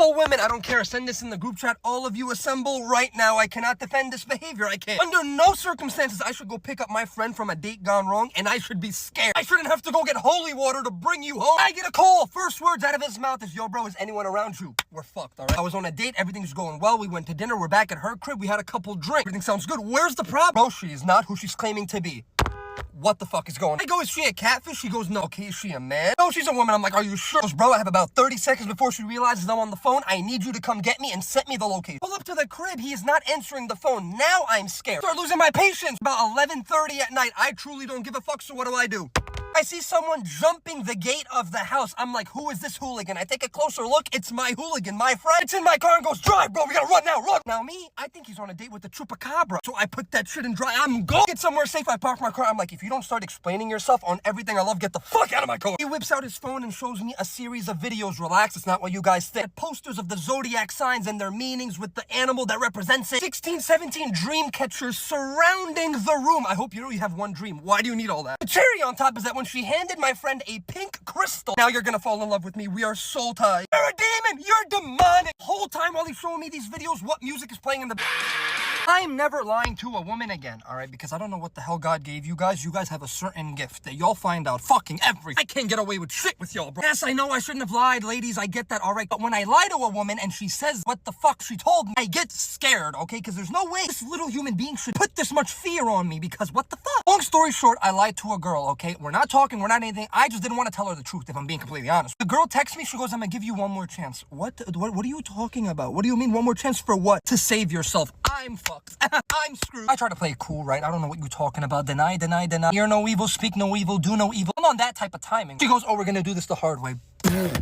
All women, I don't care. Send this in the group chat. All of you assemble right now. I cannot defend this behavior. I can't. Under no circumstances, I should go pick up my friend from a date gone wrong, and I should be scared. I shouldn't have to go get holy water to bring you home. I get a call. First words out of his mouth is, yo, bro, is anyone around you? We're fucked, all right? I was on a date. Everything's going well. We went to dinner. We're back at her crib. We had a couple drinks. Everything sounds good. Where's the problem? Bro, she is not who she's claiming to be. What the fuck is going on? I go, is she a catfish? She goes, no. Okay, is she a man? No, she's a woman. I'm like, are you sure? She goes, bro, I have about 30 seconds before she realizes I'm on the phone. I need you to come get me and set me the location. Pull up to the crib. He is not answering the phone. Now I'm scared. Start losing my patience. About 11:30 at night. I truly don't give a fuck, so what do? I see someone jumping the gate of the house. I'm like, who is this hooligan? I take a closer look. It's my hooligan, my friend. It's in my car and goes, drive, bro. We gotta run now, run. Now me, I think he's on a date with the chupacabra. So I put that shit in drive. I'm going. Get somewhere safe. I park my car. I'm like, if you don't start explaining yourself on everything I love, get the fuck out of my car. He whips out his phone and shows me a series of videos. Relax, it's not what you guys think. Posters of the zodiac signs and their meanings with the animal that represents it. 16, 17 dream catchers surrounding the room. I hope you know you have one dream. Why do you need all that? The cherry on top is that when she handed my friend a pink crystal, now you're gonna fall in love with me. We are soul tied. You're a demon. You're demonic. Whole time while he's showing me these videos, what music is playing in the... I'm never lying to a woman again, all right? Because I don't know what the hell God gave you guys. You guys have a certain gift that y'all find out fucking everything. I can't get away with shit with y'all, bro. Yes, I know I shouldn't have lied, ladies. I get that, all right? But when I lie to a woman and she says what the fuck she told me, I get scared, okay? Because there's no way this little human being should put this much fear on me because what the fuck? Long story short, I lied to a girl, okay? We're not talking, we're not anything. I just didn't want to tell her the truth, if I'm being completely honest. The girl texts me, she goes, I'm gonna give you one more chance. What are you talking about? What do you mean one more chance for what? To save yourself. I'm fucked. I'm screwed. I try to play it cool, right? I don't know what you're talking about. Deny. Hear no evil, speak no evil, do no evil. I'm on that type of timing. She goes, oh, we're gonna do this the hard way.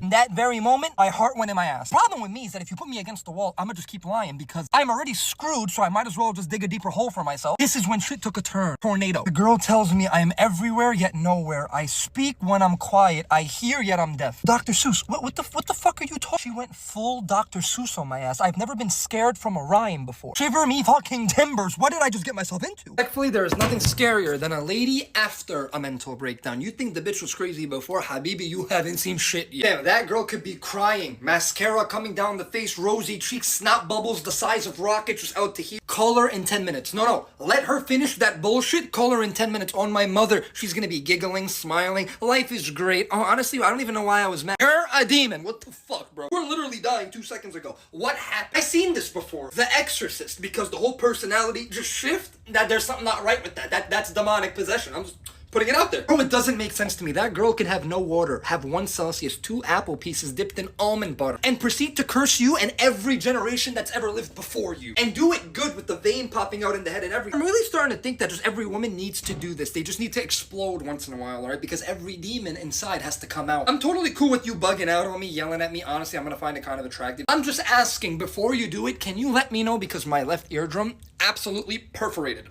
In that very moment, my heart went in my ass. Problem with me is that if you put me against the wall, I'm gonna just keep lying because I'm already screwed, so I might as well just dig a deeper hole for myself. This is when shit took a turn. Tornado. The girl tells me I am everywhere yet nowhere. I speak when I'm quiet. I hear yet I'm deaf. Dr. Seuss, what the fuck are you talking? She went full Dr. Seuss on my ass. I've never been scared from a rhyme before. Shiver me fucking timbers. What did I just get myself into? Thankfully, there is nothing scarier than a lady after a mental breakdown. You think the bitch was crazy before? Habibi, you haven't seen shit yet. Damn, that girl could be crying. Mascara coming down the face, rosy cheeks, snot bubbles the size of rockets just out to here. Call her in 10 minutes. No. Let her finish that bullshit. Call her in 10 minutes. On my mother. She's gonna be giggling, smiling. Life is great. Oh, honestly, I don't even know why I was mad. You're a demon. What the fuck, bro? We're literally dying 2 seconds ago. What happened? I seen this before. The Exorcist. Because the whole personality just shift. That there's something not right with that. That's demonic possession. I'm just putting it out there. Oh, it doesn't make sense to me. That girl could have no water, have 1 Celsius, 2 apple pieces dipped in almond butter, and proceed to curse you and every generation that's ever lived before you. And do it good with the vein popping out in the head and everything. I'm really starting to think that just every woman needs to do this. They just need to explode once in a while, alright? Because every demon inside has to come out. I'm totally cool with you bugging out on me, yelling at me. Honestly, I'm gonna find it kind of attractive. I'm just asking, before you do it, can you let me know? Because my left eardrum absolutely perforated.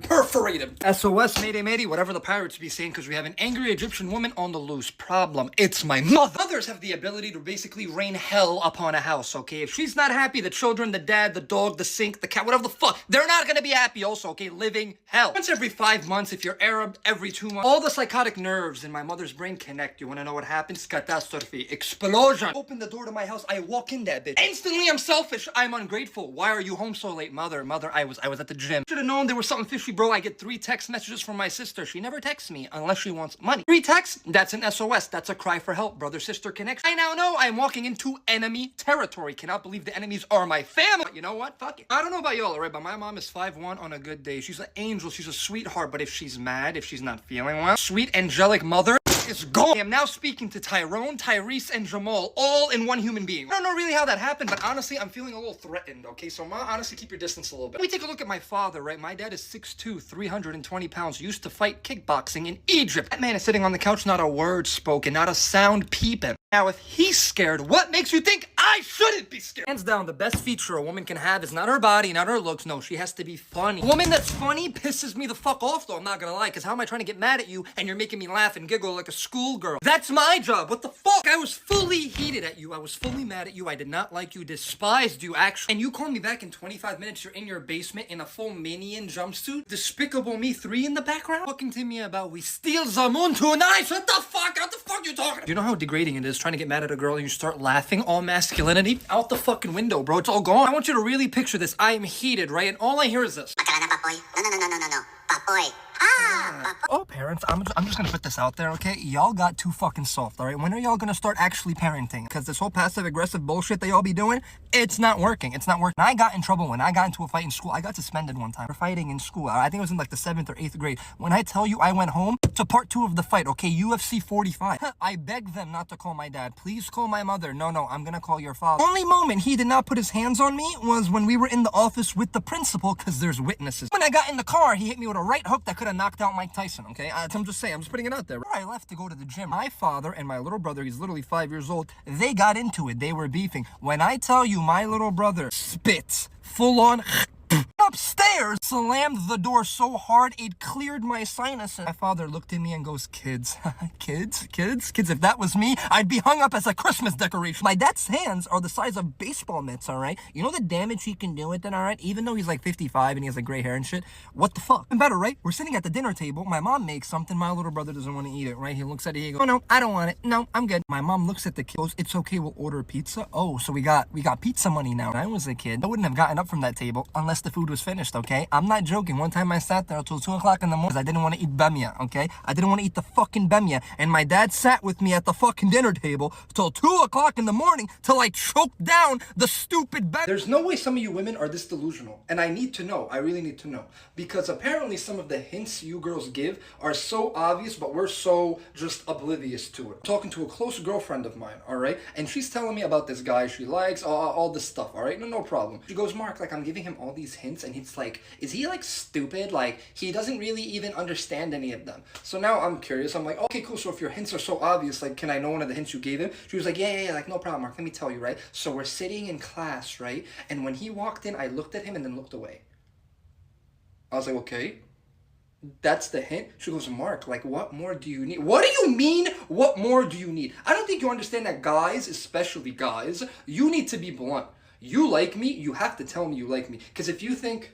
SOS, mayday, whatever the pirates be saying, because we have an angry Egyptian woman on the loose. Problem, it's my mother. Mothers have the ability to basically rain hell upon a house, okay? If she's not happy, the children, the dad, the dog, the sink, the cat, whatever the fuck, they're not gonna be happy also, okay? Living hell. Once every 5 months, if you're Arab, every 2 months. All the psychotic nerves in my mother's brain connect. You wanna know what happens? Catastrophe. Explosion. Open the door to my house, I walk in that bitch. Instantly, I'm selfish. I'm ungrateful. Why are you home so late? Mother, I was at the gym. Should've known there was something fishy, bro. I get 3 text messages from my sister. She never texts me unless she wants money. 3 texts? That's an SOS. That's a cry for help. Brother-sister connection. I now know I'm walking into enemy territory. Cannot believe the enemies are my family. But you know what? Fuck it. I don't know about y'all, alright? But my mom is 5'1" on a good day. She's an angel. She's a sweetheart. But if she's mad, if she's not feeling well, sweet angelic mother is gone. I am now speaking to Tyrone, Tyrese, and Jamal, all in one human being. I don't know really how that happened, but honestly, I'm feeling a little threatened, okay? So, Ma, honestly, keep your distance a little bit. Let me take a look at my father, right? My dad is 6'2", 320 pounds, used to fight kickboxing in Egypt. That man is sitting on the couch, not a word spoken, not a sound peeping. Now, if he's scared, what makes you think I shouldn't be scared? Hands down, the best feature a woman can have is not her body, not her looks. No, she has to be funny. A woman that's funny pisses me the fuck off, though, I'm not gonna lie, because how am I trying to get mad at you and you're making me laugh and giggle like a schoolgirl? That's my job. What the fuck? I was fully heated at you. I was fully mad at you. I did not like you, despised you, actually. And you called me back in 25 minutes. You're in your basement in a full Minion jumpsuit. Despicable Me 3 in the background. Talking to me about we steal the moon tonight. What the fuck? What the fuck are you talking about? Do you know how degrading it is trying to get mad at a girl and you start laughing all masculine? masculinity out the fucking window, bro. It's all gone. I want you to really picture this. I am heated, right? And all I hear is this. No. Papoy. Oh, parents, I'm just gonna put this out there, okay? Y'all got too fucking soft, all right? When are y'all gonna start actually parenting? Because this whole passive-aggressive bullshit that y'all be doing, it's not working. It's not working. I got in trouble when I got into a fight in school. I got suspended one time for fighting in school. I think it was in like the 7th or 8th grade. When I tell you I went home to part 2 of the fight, okay? UFC 45. I begged them not to call my dad. Please call my mother. No, I'm gonna call your father. Only moment he did not put his hands on me was when we were in the office with the principal, because there's witnesses. When I got in the car, he hit me with a right hook that could have knocked out Mike Tyson, okay? I'm just saying, I'm just putting it out there. Before I left to go to the gym, my father and my little brother, he's literally 5 years old, they got into it. They were beefing. When I tell you my little brother spits full on upstairs, slammed the door so hard it cleared my sinuses. My father looked at me and goes, kids, kids, if that was me, I'd be hung up as a Christmas decoration. My dad's hands are the size of baseball mitts, all right? You know the damage he can do with it, all right? Even though he's like 55 and he has like gray hair and shit, what the fuck? And better, right? We're sitting at the dinner table, my mom makes something, my little brother doesn't want to eat it, right? He looks at it, he goes, oh no, I don't want it. No, I'm good. My mom looks at the kid, goes, it's okay, we'll order pizza. Oh, so we got pizza money now. When I was a kid, I wouldn't have gotten up from that table unless the food was finished, okay? I'm not joking. One time I sat there until 2 o'clock in the morning because I didn't want to eat bamia, okay? I didn't want to eat the fucking bamia. And my dad sat with me at the fucking dinner table till 2 o'clock in the morning till I choked down the stupid bamia. There's no way some of you women are this delusional. And I need to know. I really need to know. Because apparently some of the hints you girls give are so obvious, but we're so just oblivious to it. I'm talking to a close girlfriend of mine, all right? And she's telling me about this guy she likes, all this stuff, all right? No problem. She goes, Mark, like, I'm giving him all these hints, and he's like, is he like stupid? Like, he doesn't really even understand any of them. So now I'm curious. I'm like, okay, cool. So if your hints are so obvious, like, can I know one of the hints you gave him? She was like, yeah, like, no problem, Mark. Let me tell you, right? So we're sitting in class, right? And when he walked in, I looked at him and then looked away. I was like, okay, that's the hint. She goes, Mark, like, what more do you need? What do you mean, what more do you need? I don't think you understand that guys, especially guys, you need to be blunt. You like me, you have to tell me you like me. Because if you think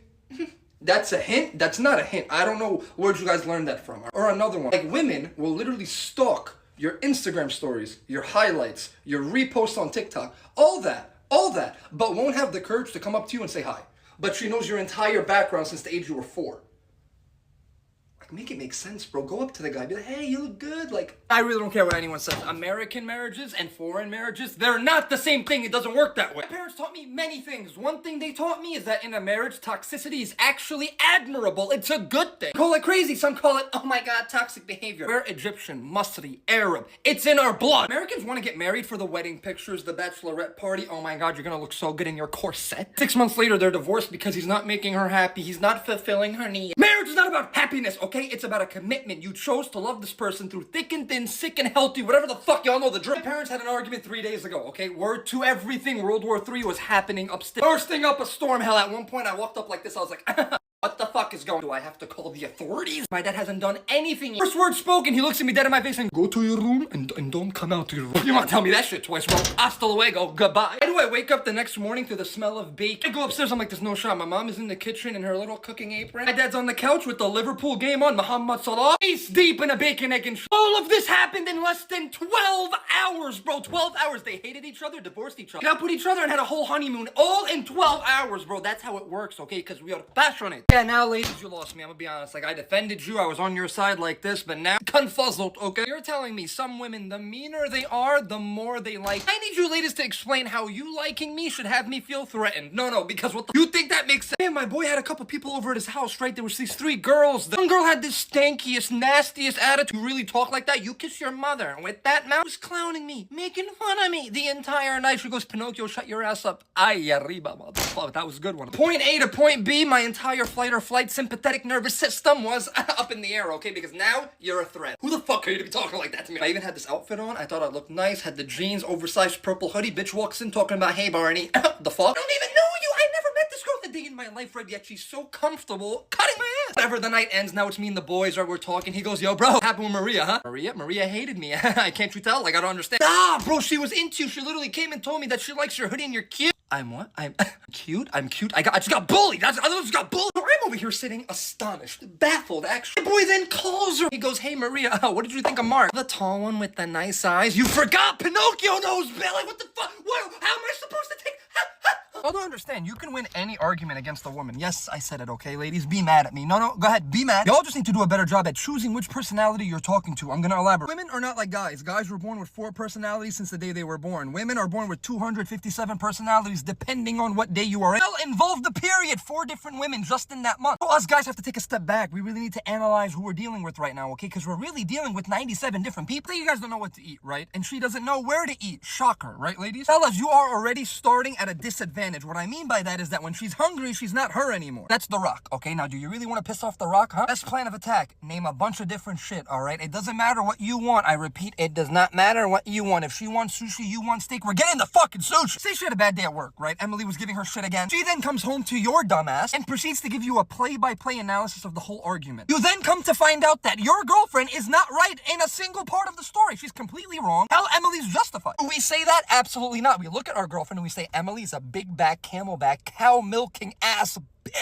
that's a hint, that's not a hint. I don't know where you guys learned that from. Or another one. Like, women will literally stalk your Instagram stories, your highlights, your reposts on TikTok, all that, but won't have the courage to come up to you and say hi. But she knows your entire background since the age you were 4. Make it make sense, bro. Go up to the guy, be like, hey, you look good. Like, I really don't care what anyone says. American marriages and foreign marriages, they're not the same thing. It doesn't work that way. My parents taught me many things. One thing they taught me is that in a marriage, toxicity is actually admirable. It's a good thing. Call it crazy. Some call it, oh my God, toxic behavior. We're Egyptian, Musri, Arab. It's in our blood. Americans want to get married for the wedding pictures, the bachelorette party. Oh my God, you're gonna look so good in your corset. 6 months later, they're divorced because he's not making her happy. He's not fulfilling her needs. Marriage is not about happiness, okay? It's about a commitment. You chose to love this person through thick and thin, sick and healthy, whatever the fuck, y'all know the drill. My parents had an argument 3 days ago, okay? Word to everything. World War III was happening upstairs. Bursting up a storm. Hell, at one point I walked up like this. I was like, what the fuck is going on? Do I have to call the authorities? My dad hasn't done anything yet. First word spoken, he looks at me dead in my face and go to your room and don't come out to your room. You want to tell me that shit twice, bro? Hasta luego, goodbye. Why do I wake up the next morning to the smell of bacon? I go upstairs, I'm like, there's no shot. My mom is in the kitchen in her little cooking apron. My dad's on the couch with the Liverpool game on, Muhammad Salah. He's deep in a bacon, egg, and all of this happened in less than 12 hours, bro. 12 hours. They hated each other, divorced each other, got put each other, and had a whole honeymoon all in 12 hours, bro. That's how it works, okay? Because we are passionate. Yeah, now, ladies, you lost me. I'm gonna be honest. Like, I defended you. I was on your side like this, but now confuzzled, okay? You're telling me some women, the meaner they are, the more they like. I need you ladies to explain how you liking me should have me feel threatened. No, because what the... You think that makes sense? Man, my boy had a couple people over at his house, right? There was these 3 girls. The one girl had this stankiest, nastiest attitude. You really talk like that? You kiss your mother. And with that mouth, was clowning me, making fun of me the entire night. She goes, Pinocchio, shut your ass up. Ay, arriba, motherfucker. That was a good one. Point A to point B, my entire fight or flight sympathetic nervous system was up in the air, okay? Because now you're a threat. Who the fuck are you to be talking like that to me? I even had this outfit on. I thought I looked nice. Had the jeans, oversized purple hoodie. Bitch walks in talking about, hey, Barney. The fuck? I don't even know you. I never met this girl a day in my life, right? Yet she's so comfortable cutting my ass. Whatever, the night ends. Now it's me and the boys, right? We're talking. He goes, yo, bro, what happened with Maria, huh? Maria hated me. Can't you tell? Like, I don't understand. Ah, bro, she was into you. She literally came and told me that she likes your hoodie and you're cute. I'm what? I'm cute? I'm cute? I just got bullied. I just got bullied. So I'm over here sitting astonished, baffled, actually. The boy then calls her. He goes, hey, Maria, what did you think of Mark? The tall one with the nice eyes. You forgot Pinocchio knows Billy. What the fuck? What? How am I supposed I don't understand. You can win any argument against a woman. Yes, I said it, okay, ladies? Be mad at me. No, go ahead, be mad. Y'all just need to do a better job at choosing which personality you're talking to. I'm gonna elaborate. Women are not like guys. Guys were born with 4 personalities since the day they were born. Women are born with 257 personalities depending on what day you are in. Hell, involve the period. 4 different women just in that month. So us guys have to take a step back. We really need to analyze who we're dealing with right now, okay? Because we're really dealing with 97 different people. Say you guys don't know what to eat, right? And she doesn't know where to eat. Shocker, right, ladies? Fellas, you are already starting at a disadvantage. What I mean by that is that when she's hungry, she's not her anymore. That's The Rock, okay? Now, do you really want to piss off The Rock, huh? Best plan of attack. Name a bunch of different shit, all right? It doesn't matter what you want. I repeat, it does not matter what you want. If she wants sushi, you want steak, we're getting the fucking sushi. Say she had a bad day at work, right? Emily was giving her shit again. She then comes home to your dumbass and proceeds to give you a play-by-play analysis of the whole argument. You then come to find out that your girlfriend is not right in a single part of the story. She's completely wrong. Hell, Emily's justified. Do we say that? Absolutely not. We look at our girlfriend and we say, Emily's a big back, camelback, cow milking ass.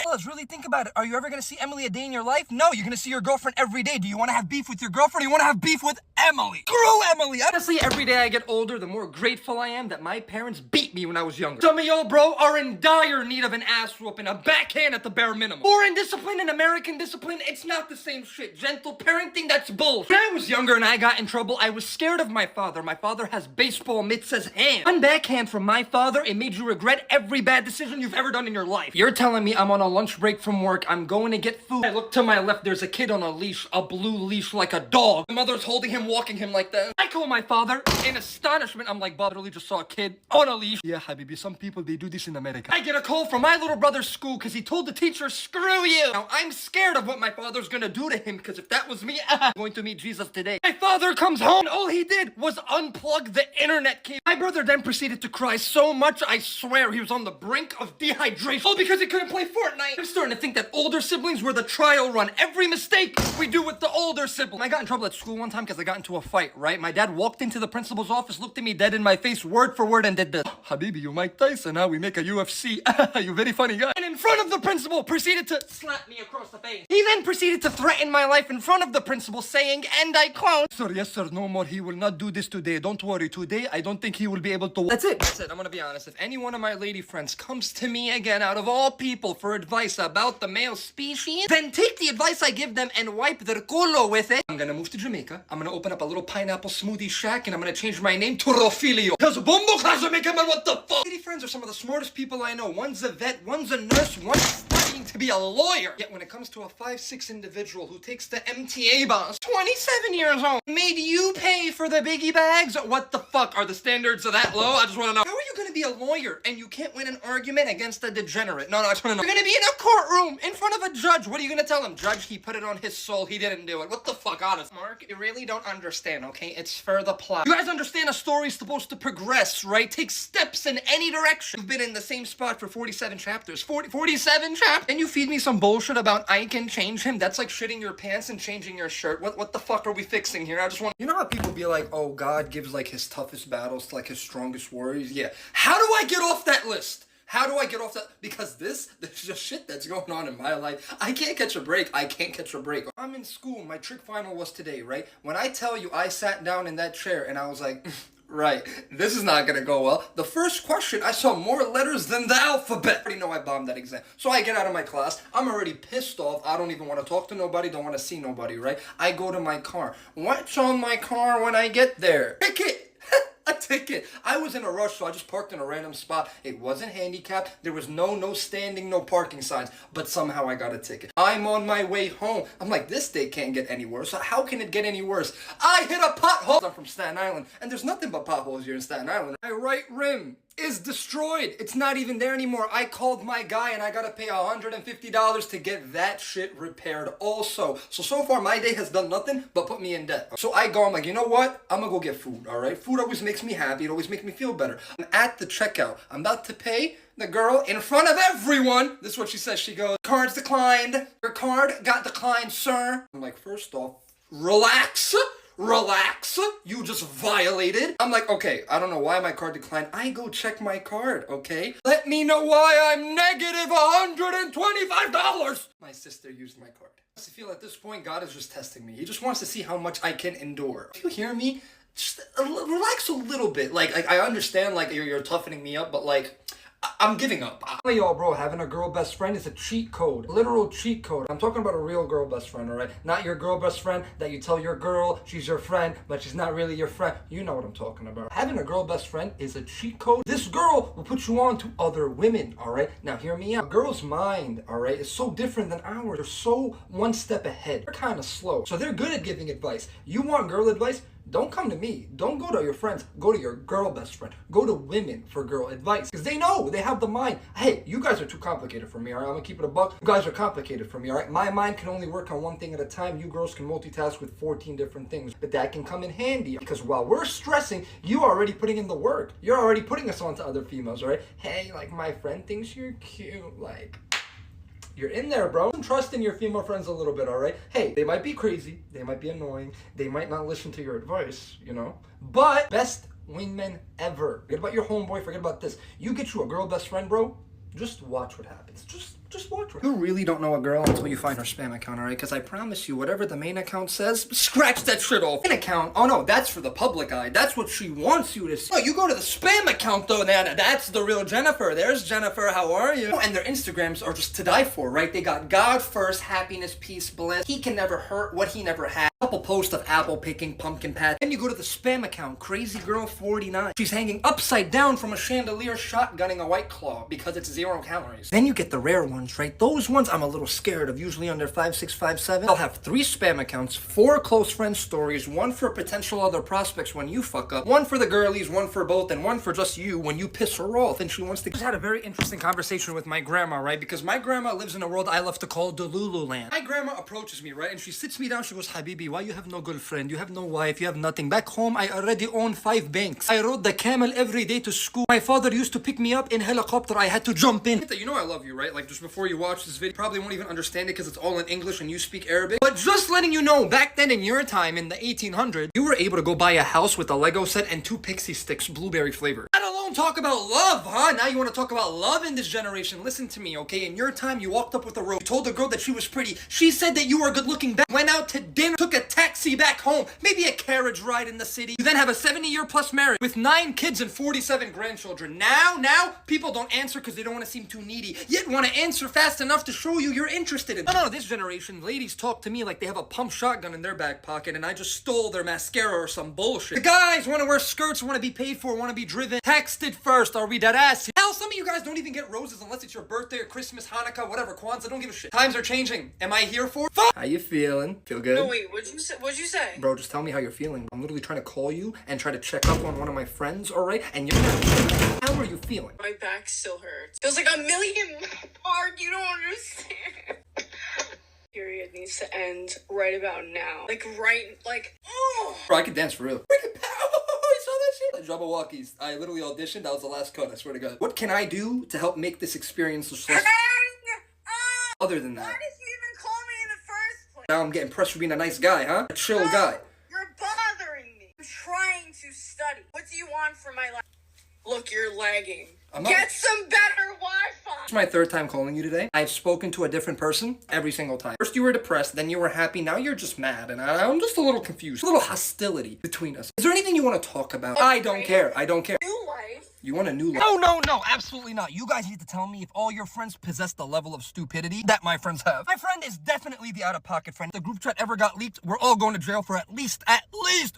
Let's really think about it. Are you ever gonna see Emily a day in your life? No, you're gonna see your girlfriend every day. Do you want to have beef with your girlfriend or you want to have beef with Emily? Screw Emily! Honestly, every day I get older, the more grateful I am that my parents beat me when I was younger. Some of y'all, bro, are in dire need of an ass whooping, a backhand at the bare minimum. Foreign discipline and American discipline, it's not the same shit. Gentle parenting, that's bullshit. When I was younger and I got in trouble, I was scared of my father. My father has baseball mitts as hands. One backhand from my father, it made you regret every bad decision you've ever done in your life. You're telling me I'm on a lunch break from work, I'm going to get food. I look to my left, there's a kid on a leash, a blue leash like a dog. My mother's holding him, walking him like that. I call my father in astonishment. I'm like, Bob, literally just saw a kid on a leash. Yeah, Habibi, some people, they do this in America. I get a call from my little brother's school because he told the teacher, screw you. Now, I'm scared of what my father's gonna do to him because if that was me, I'm going to meet Jesus today. My father comes home and all he did was unplug the internet cable. My brother then proceeded to cry so much, I swear he was on the brink of dehydration. All because he couldn't play Fortnite. I'm starting to think that older siblings were the trial run. Every mistake we do with the older sibling. I got in trouble at school one time because I got into a fight, right? My dad walked into the principal's office, looked at me dead in my face, word for word, and did this. Habibi, you Mike Tyson, huh? We make a UFC. You very funny guy. And in front of the principal, proceeded to slap me across the face. He then proceeded to threaten my life in front of the principal, saying, and I quote, sir, yes sir, no more. He will not do this today. Don't worry. Today, I don't think he will be able to. That's it. That's it. I'm gonna be honest. If any one of my lady friends comes to me again, out of all people, for advice about the male species, then take the advice I give them and wipe their culo with it. I'm gonna move to Jamaica. I'm gonna open up a little pineapple smoothie shack and I'm gonna change my name to Rofilio. Because Bumbo Jamaica, man, what the fuck? Lady friends are some of the smartest people I know. One's a vet, one's a nurse, one's studying to be a lawyer. Yet when it comes to a 5'6" individual who takes the MTA bus, 27 years old, made you pay for the biggie bags? What the fuck? Are the standards that low? I just wanna know. How are you gonna be a lawyer and you can't win an argument against a degenerate? No, I just wanna know. You're gonna be in a courtroom in front of a judge. What are you gonna tell him? Judge, he put it on his soul. He didn't do it. What the fuck, honest? Mark, you really don't understand, okay? It's for the plot. You guys understand a story's supposed to progress, right? Take steps in any direction. You've been in the same spot for 47 chapters. 47 chapters? And you feed me some bullshit about I can change him? That's like shitting your pants and changing your shirt. What the fuck are we fixing here? I just want... You know how people be like, oh, God gives like his toughest battles to like his strongest warriors? Yeah. How do I get off that list? How do I get off that? Because there's just shit that's going on in my life. I can't catch a break. I can't catch a break. I'm in school. My trick final was today, right? When I tell you I sat down in that chair and I was like, right, this is not gonna go well. The first question, I saw more letters than the alphabet. I already know I bombed that exam. So I get out of my class. I'm already pissed off. I don't even want to talk to nobody. Don't want to see nobody, right? I go to my car. What's on my car when I get there? Ticket. A ticket. I was in a rush, so I just parked in a random spot. It wasn't handicapped. There was no standing, no parking signs. But somehow I got a ticket. I'm on my way home. I'm like, this day can't get any worse. How can it get any worse? I hit a pothole. I'm from Staten Island, and there's nothing but potholes here in Staten Island. My right rim is destroyed. It's not even there anymore. I called my guy and I gotta pay $150 to get that shit repaired also. So far my day has done nothing but put me in debt. So I go, I'm like, you know what? I'm gonna go get food, all right? Food always makes me happy. It always makes me feel better. I'm at the checkout. I'm about to pay. The girl, in front of everyone, this is what she says. She goes, card's declined. Your card got declined, sir. I'm like, first off, relax. Relax, you just violated. I'm like, okay, I don't know why my card declined. I go check my card, okay? Let me know why I'm negative $125. My sister used my card. I feel at this point, God is just testing me. He just wants to see how much I can endure. If you hear me, just relax a little bit. Like I understand, like, you're toughening me up, but like, I'm giving up. Y'all, bro, having a girl best friend is a cheat code. Literal cheat code. I'm talking about a real girl best friend, alright? Not your girl best friend that you tell your girl she's your friend, but she's not really your friend. You know what I'm talking about. Having a girl best friend is a cheat code. This girl will put you on to other women, alright? Now hear me out. A girl's mind, alright, is so different than ours. They're so one step ahead. They're kind of slow. So they're good at giving advice. You want girl advice? Don't come to me. Don't go to your friends. Go to your girl best friend. Go to women for girl advice. Because they know. They have the mind. Hey, you guys are too complicated for me, alright? I'm going to keep it a buck. You guys are complicated for me, alright? My mind can only work on one thing at a time. You girls can multitask with 14 different things. But that can come in handy. Because while we're stressing, you are already putting in the work. You're already putting us on to other females, alright? Hey, like, my friend thinks you're cute. Like... You're in there, bro. Trust in your female friends a little bit, alright? Hey, they might be crazy. They might be annoying. They might not listen to your advice, you know? But best wingman ever. Forget about your homeboy. Forget about this. You get you a girl best friend, bro. Just watch what happens. Just watch what happens. You really don't know a girl until you find her spam account, alright? Because I promise you, whatever the main account says, scratch that shit off. Main account, oh no, that's for the public eye. That's what she wants you to see. Oh, you go to the spam account though, Nana. That's the real Jennifer. There's Jennifer, how are you? And their Instagrams are just to die for, right? They got God first, happiness, peace, bliss. He can never hurt what he never had. Couple posts of apple picking, pumpkin patch. Then you go to the spam account, crazy girl 49. She's hanging upside down from a chandelier shotgunning a White Claw because it's 0 calories. Then you get the rare ones, right? Those ones I'm a little scared of, usually under 5, 6, 5, 7. I'll have 3 spam accounts, 4 close friend stories, 1 for potential other prospects when you fuck up, 1 for the girlies, 1 for both, and 1 for just you when you piss her off and she wants to. I just had a very interesting conversation with my grandma, right? Because my grandma lives in a world I love to call Delulu land. My grandma approaches me, right? And she sits me down, she goes, Habibi, why you have no girlfriend? You have no wife, you have nothing. Back home, I already own 5 banks. I rode the camel every day to school. My father used to pick me up in helicopter. I had to jump in. You know I love you, right? Like, just before you watch this video, you probably won't even understand it because it's all in English and you speak Arabic. But just letting you know, back then in your time, in the 1800s, you were able to go buy a house with a Lego set and 2 pixie sticks, blueberry flavor. Let alone talk about love, huh? Now you want to talk about love in this generation. Listen to me, okay? In your time, you walked up with a rose. You told the girl that she was pretty. She said that you were good looking back. Went out to dinner, took a taxi back home, maybe a carriage ride in the city. You then have a 70-year plus marriage with 9 kids and 47 grandchildren. Now, people don't answer because they don't want to seem too needy, yet want to answer fast enough to show you you're interested in. No, this generation, ladies talk to me like they have a pump shotgun in their back pocket and I just stole their mascara or some bullshit. The guys want to wear skirts, want to be paid for, want to be driven. Texted first, are we dead ass? Hell, some of you guys don't even get roses unless it's your birthday or Christmas, Hanukkah, whatever, Kwanzaa, don't give a shit. Times are changing. Am I here for? How you feeling? Feel good? No, wait, what'd you say? Bro, just tell me how you're feeling. I'm literally trying to call you and try to check up on one of my friends, alright? And you're not. How are you feeling? My back still hurts. Feels like a million hard. You don't understand. Period needs to end right about now. Oh. Bro, I can dance for real. You saw that shit? Jabberwockies. I literally auditioned. That was the last cut, I swear to God. What can I do to help make this experience less other than that? Why did you even call me in the first place? Now I'm getting pressed for being a nice guy, huh? A chill guy. You're bothering me. I'm trying to study. What do you want for my life? Look, you're lagging. Get some better Wi-Fi! It's my 3rd time calling you today. I've spoken to a different person every single time. First you were depressed, then you were happy, now you're just mad, and I'm just a little confused. A little hostility between us. Is there anything you want to talk about? I don't care. New life? You want a new life? No, absolutely not. You guys need to tell me if all your friends possess the level of stupidity that my friends have. My friend is definitely the out-of-pocket friend. If the group chat ever got leaked, we're all going to jail for at least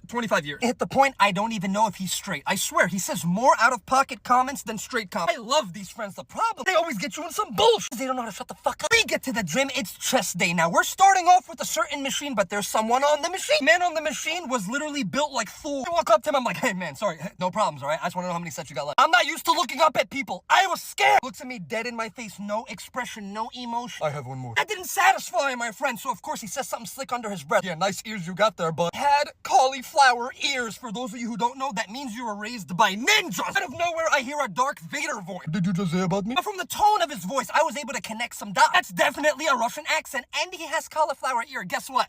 25 years. At the point, I don't even know if he's straight. I swear, he says more out-of-pocket comments than straight comments. I love these friends. The problem, they always get you in some bullshit. They don't know how to shut the fuck up. We get to the gym, it's chest day. Now, we're starting off with a certain machine, but there's someone on the machine. Man on the machine was literally built like Thor. I walk up to him, I'm like, hey man, sorry, no problems, all right? I just want to know how many sets you got left. I'm not used to looking up at people. I was scared. Looks at me dead in my face, no expression, no emotion. I have one more. That didn't satisfy my friend, so of course he says something slick under his breath. Yeah, nice ears you got there, bud. Had cauliflower ears. For those of you who don't know, that means you were raised by ninjas. Out of nowhere, I hear a Darth Vader voice. Did you just say about me? But from the tone of his voice, I was able to connect some dots. That's definitely a Russian accent, and he has cauliflower ear. Guess what?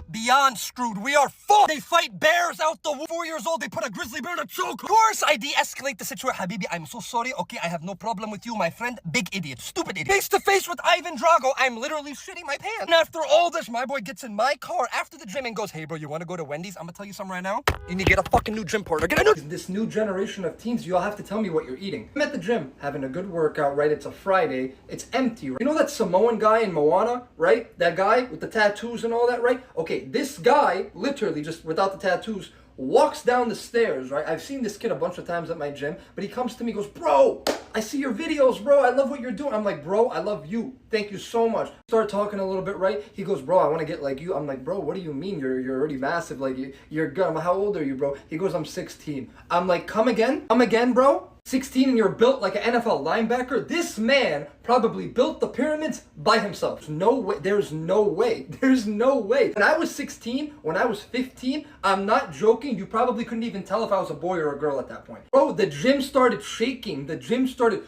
Beyond screwed. We are fucked. They fight bears out the 4 years old. They put a grizzly bear in a choke. Of course, I de-escalate the situation. Habibi, I'm so sorry. Okay, I have no problem with you, my friend. Big idiot. Stupid idiot. Face to face with Ivan Drago, I'm literally shitting my pants. And after all this, my boy gets in my car after the gym and goes, hey, bro, you want to go to Wendy's? I'm going to tell you something right now. You need to get a fucking new gym partner. Get a new... This new generation of teens, you all have to tell me what you're eating. I'm at the gym, having a good workout, right? It's a Friday. It's empty, right? You know that Samoan guy in Moana, right? That guy with the tattoos and all that, right? Okay, this guy, literally, just without the tattoos, walks down the stairs, right? I've seen this kid a bunch of times at my gym, but he comes to me, goes, bro, I see your videos, bro. I love what you're doing. I'm like, bro, I love you. Thank you so much. Start talking a little bit, right? He goes, bro, I want to get like you. I'm like, bro, what do you mean? You're already massive. Like, you're good. I'm like, how old are you, bro? He goes, I'm 16. I'm like, come again? Come again, bro? 16 and you're built like an NFL linebacker? This man probably built the pyramids by himself. No way. There's no way. There's no way. When I was 16, when I was 15, I'm not joking. You probably couldn't even tell if I was a boy or a girl at that point. Bro, the gym started shaking. The gym started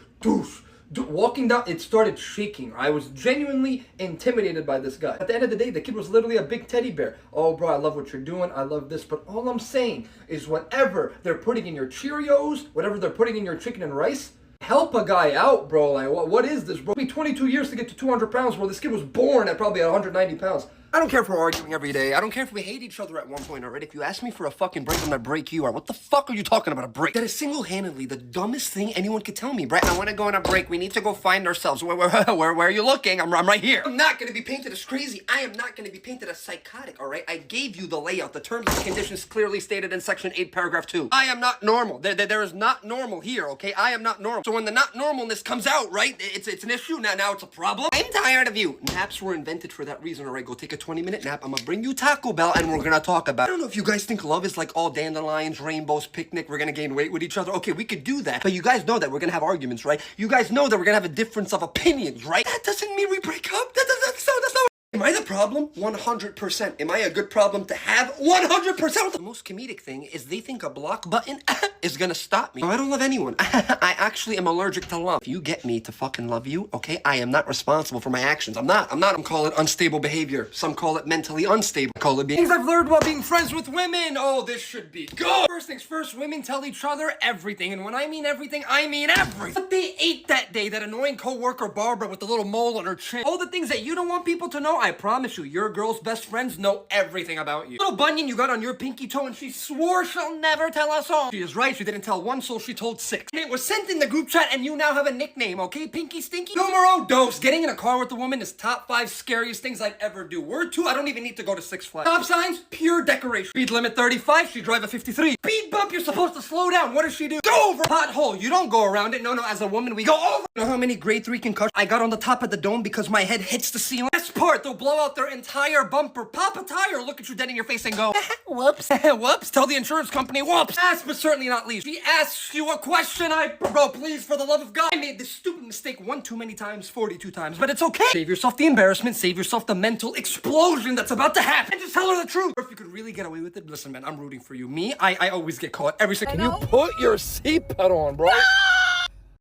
walking down, it started shaking. I was genuinely intimidated by this guy. At the end of the day, the kid was literally a big teddy bear. Oh, bro, I love what you're doing. I love this. But all I'm saying is whatever they're putting in your Cheerios, whatever they're putting in your chicken and rice, help a guy out, bro. Like, what is this, bro? It took me 22 years to get to 200 pounds, bro. This kid was born at probably 190 pounds. I don't care if we're arguing every day. I don't care if we hate each other at one point already. If you ask me for a fucking break, I'm gonna break you. Or what the fuck are you talking about, a break? That is single-handedly the dumbest thing anyone could tell me, Brett. I want to go on a break. We need to go find ourselves. Where are you looking? I'm right here. I'm not gonna be painted as crazy. I am not gonna be painted as psychotic, all right? I gave you the layout. The terms and conditions clearly stated in section 8, paragraph 2. I am not normal. There is not normal here, okay? I am not normal. So when the not normalness comes out, right, it's an issue. Now it's a problem. I'm tired of you. Naps were invented for that reason, all right? Go take a 20-minute nap. I'm gonna bring you Taco Bell and we're gonna talk about it. I don't know if you guys think love is like all dandelions, rainbows, picnic, we're gonna gain weight with each other. Okay, we could do that. But you guys know that we're gonna have arguments, right? You guys know that we're gonna have a difference of opinions, right? That doesn't mean we break up. That's not. Am I the problem? 100%. Am I a good problem to have? 100%. The most comedic thing is they think a block button is gonna stop me. No, I don't love anyone. I actually am allergic to love. If you get me to fucking love you, okay, I am not responsible for my actions. I'm not. Some call it unstable behavior. Some call it mentally unstable. Call it being... Things I've learned while being friends with women. Oh, this should be good. First things first, women tell each other everything. And when I mean everything, I mean everything. What they ate that day, that annoying coworker Barbara with the little mole on her chin. All the things that you don't want people to know, I promise you, your girl's best friends know everything about you. Little bunion you got on your pinky toe and she swore she'll never tell us all. She is right, she didn't tell one soul, she told 6. It was sent in the group chat and you now have a nickname, okay? Pinky Stinky? Numero dos. Getting in a car with a woman is top 5 scariest things I'd ever do. Word 2, I don't even need to go to Six Flags. Stop signs, pure decoration. Speed limit 35, she drive a 53. Speed bump, you're supposed to slow down. What does she do? Go over. Pothole, you don't go around it. No, as a woman, we go over. You know how many grade 3 concussions I got on the top of the dome because my head hits the ceiling? Best part, they'll blow out their entire bumper, pop a tire, look at you dead in your face and go, whoops. Whoops. Tell the insurance company, whoops. Last but certainly not least, she asks you a question. Bro, please, for the love of God. I made this stupid mistake 1 too many times, 42 times, but it's okay. Save yourself the embarrassment, save yourself the mental explosion that's about to happen, and just tell her the truth. Or if you could really get away with it, listen, man, I'm rooting for you. Me, I always get caught every second. Can you put your seatbelt on, bro?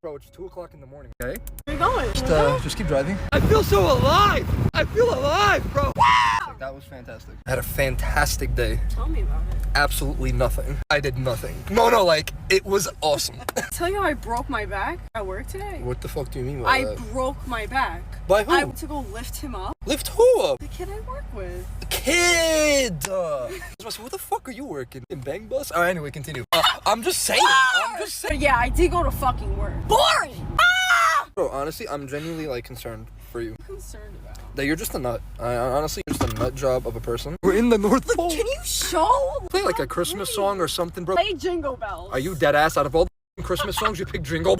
Bro, it's 2 o'clock in the morning, okay? Where are you going? Just keep driving. I feel so alive! I feel alive, bro! That was fantastic. I had a fantastic day. Tell me about it. Absolutely nothing. I did nothing. No, like, it was awesome. Tell you how I broke my back at work today? What the fuck do you mean by that? I broke my back. By who? I went to go lift him up. Lift who up? The kid I work with. The kid! Where the fuck are you working? In Bang Bus? Alright, anyway, continue. I'm just saying. But yeah, I did go to fucking work. Boring! Bro, honestly, I'm genuinely, like, concerned for you. Concerned about? That you're just a nut. Honestly, just a nut job of a person. We're in the North Pole. Can you show? Play like a Christmas song or something, bro. Play Jingle Bells. Are you dead ass? Out of all the Christmas songs, you pick Jingle?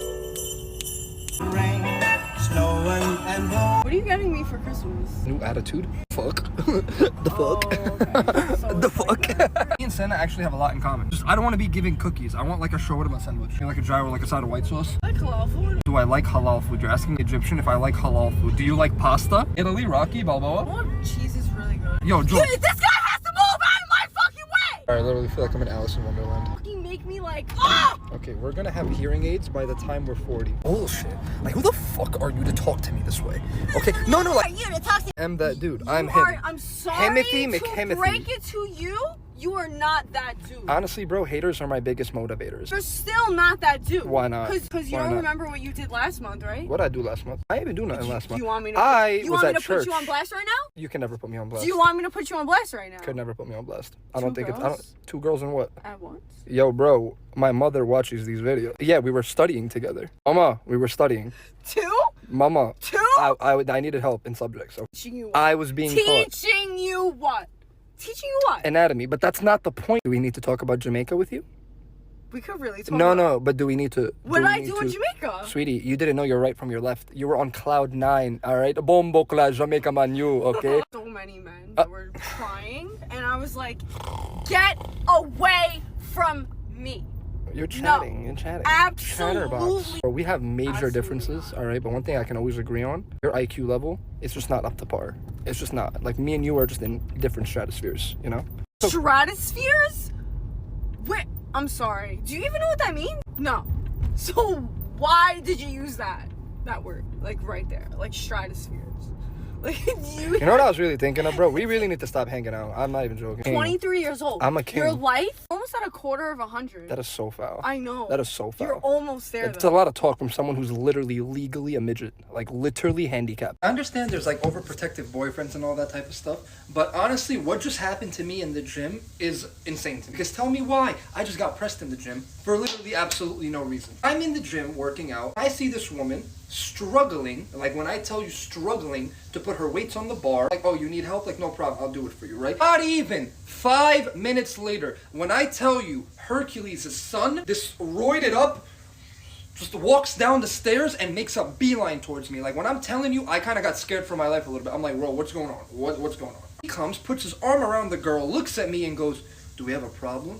What are you getting me for Christmas? New attitude? Fuck. The fuck? Okay. So the fuck? Me and Senna actually have a lot in common. I don't want to be giving cookies. I want like a shawarma sandwich. You like a gyro, like a side of white sauce? I like halal food. Do I like halal food? You're asking the Egyptian if I like halal food. Do you like pasta? Italy, Rocky, Balboa? Oh, cheese is really good. Yo, Joel. Dude, this guy has to move out of my fucking way! I literally feel like I'm in Alice in Wonderland. Fucking make me like, ah! Okay, we're gonna have hearing aids by the time we're 40. Bullshit. Like, who the fuck are you to talk to me this way? Okay, no, like... Are you to talk to I'm that dude. you I'm him. I'm sorry Himothy to McHimothy. break it to you. You are not that dude. Honestly, bro, haters are my biggest motivators. You're still not that dude. Why not? Because you Why don't not? remember what you did last month, right? What did I do last month? I didn't do nothing last month. You want me to? I was at to church. put you on blast right now? You can never put me on blast. Do you want me to put you on blast right now? Could never put me on blast. I Two don't think it's. girls? Two girls and what? At once? Yo, bro, my mother watches these videos. Yeah, we were studying together. Mama, we were studying. Two? Mama. Two? I needed help in subjects. So Teaching you what? I was being taught Teaching you what? Teaching you what? anatomy, but that's not the point. Do we need to talk about Jamaica with you? We could really talk No, but do we need to? What did I do in Jamaica? Sweetie, you didn't know your right from your left. You were on cloud 9, all right? Bombo class, Jamaica man, you, okay? So many men that were crying, and I was like, get away from me. You're chatting, you're chatting. Absolutely. Chatterbox. Bro, we have major Absolutely differences, not. all right? But one thing I can always agree on, your IQ level, it's just not up to par. It's just not. Like, me and you are just in different stratospheres, you know? Stratospheres? Wait, I'm sorry. Do you even know what that means? No. So why did you use that word? Like right there. Like stratospheres. Like You know what I was really thinking of, bro? We really need to stop hanging out. I'm not even joking. 23 years old. I'm a king. Your life almost at a quarter of 100. That is so foul. I know. That is so foul. You're almost there. It's a lot of talk from someone who's literally legally a midget, like literally handicapped. I understand there's like overprotective boyfriends and all that type of stuff, but honestly, what just happened to me in the gym is insane to me. Because tell me why. I just got pressed in the gym for literally absolutely no reason. I'm in the gym working out. I see this woman struggling, like when I tell you struggling to put her weights on the bar, like, oh, you need help? Like, no problem, I'll do it for you, right? Not even 5 minutes later, when I tell you Hercules' son, this roided up, just walks down the stairs and makes a beeline towards me. Like, when I'm telling you, I kind of got scared for my life a little bit. I'm like, bro, what's going on? What's going on? He comes, puts his arm around the girl, looks at me and goes, do we have a problem?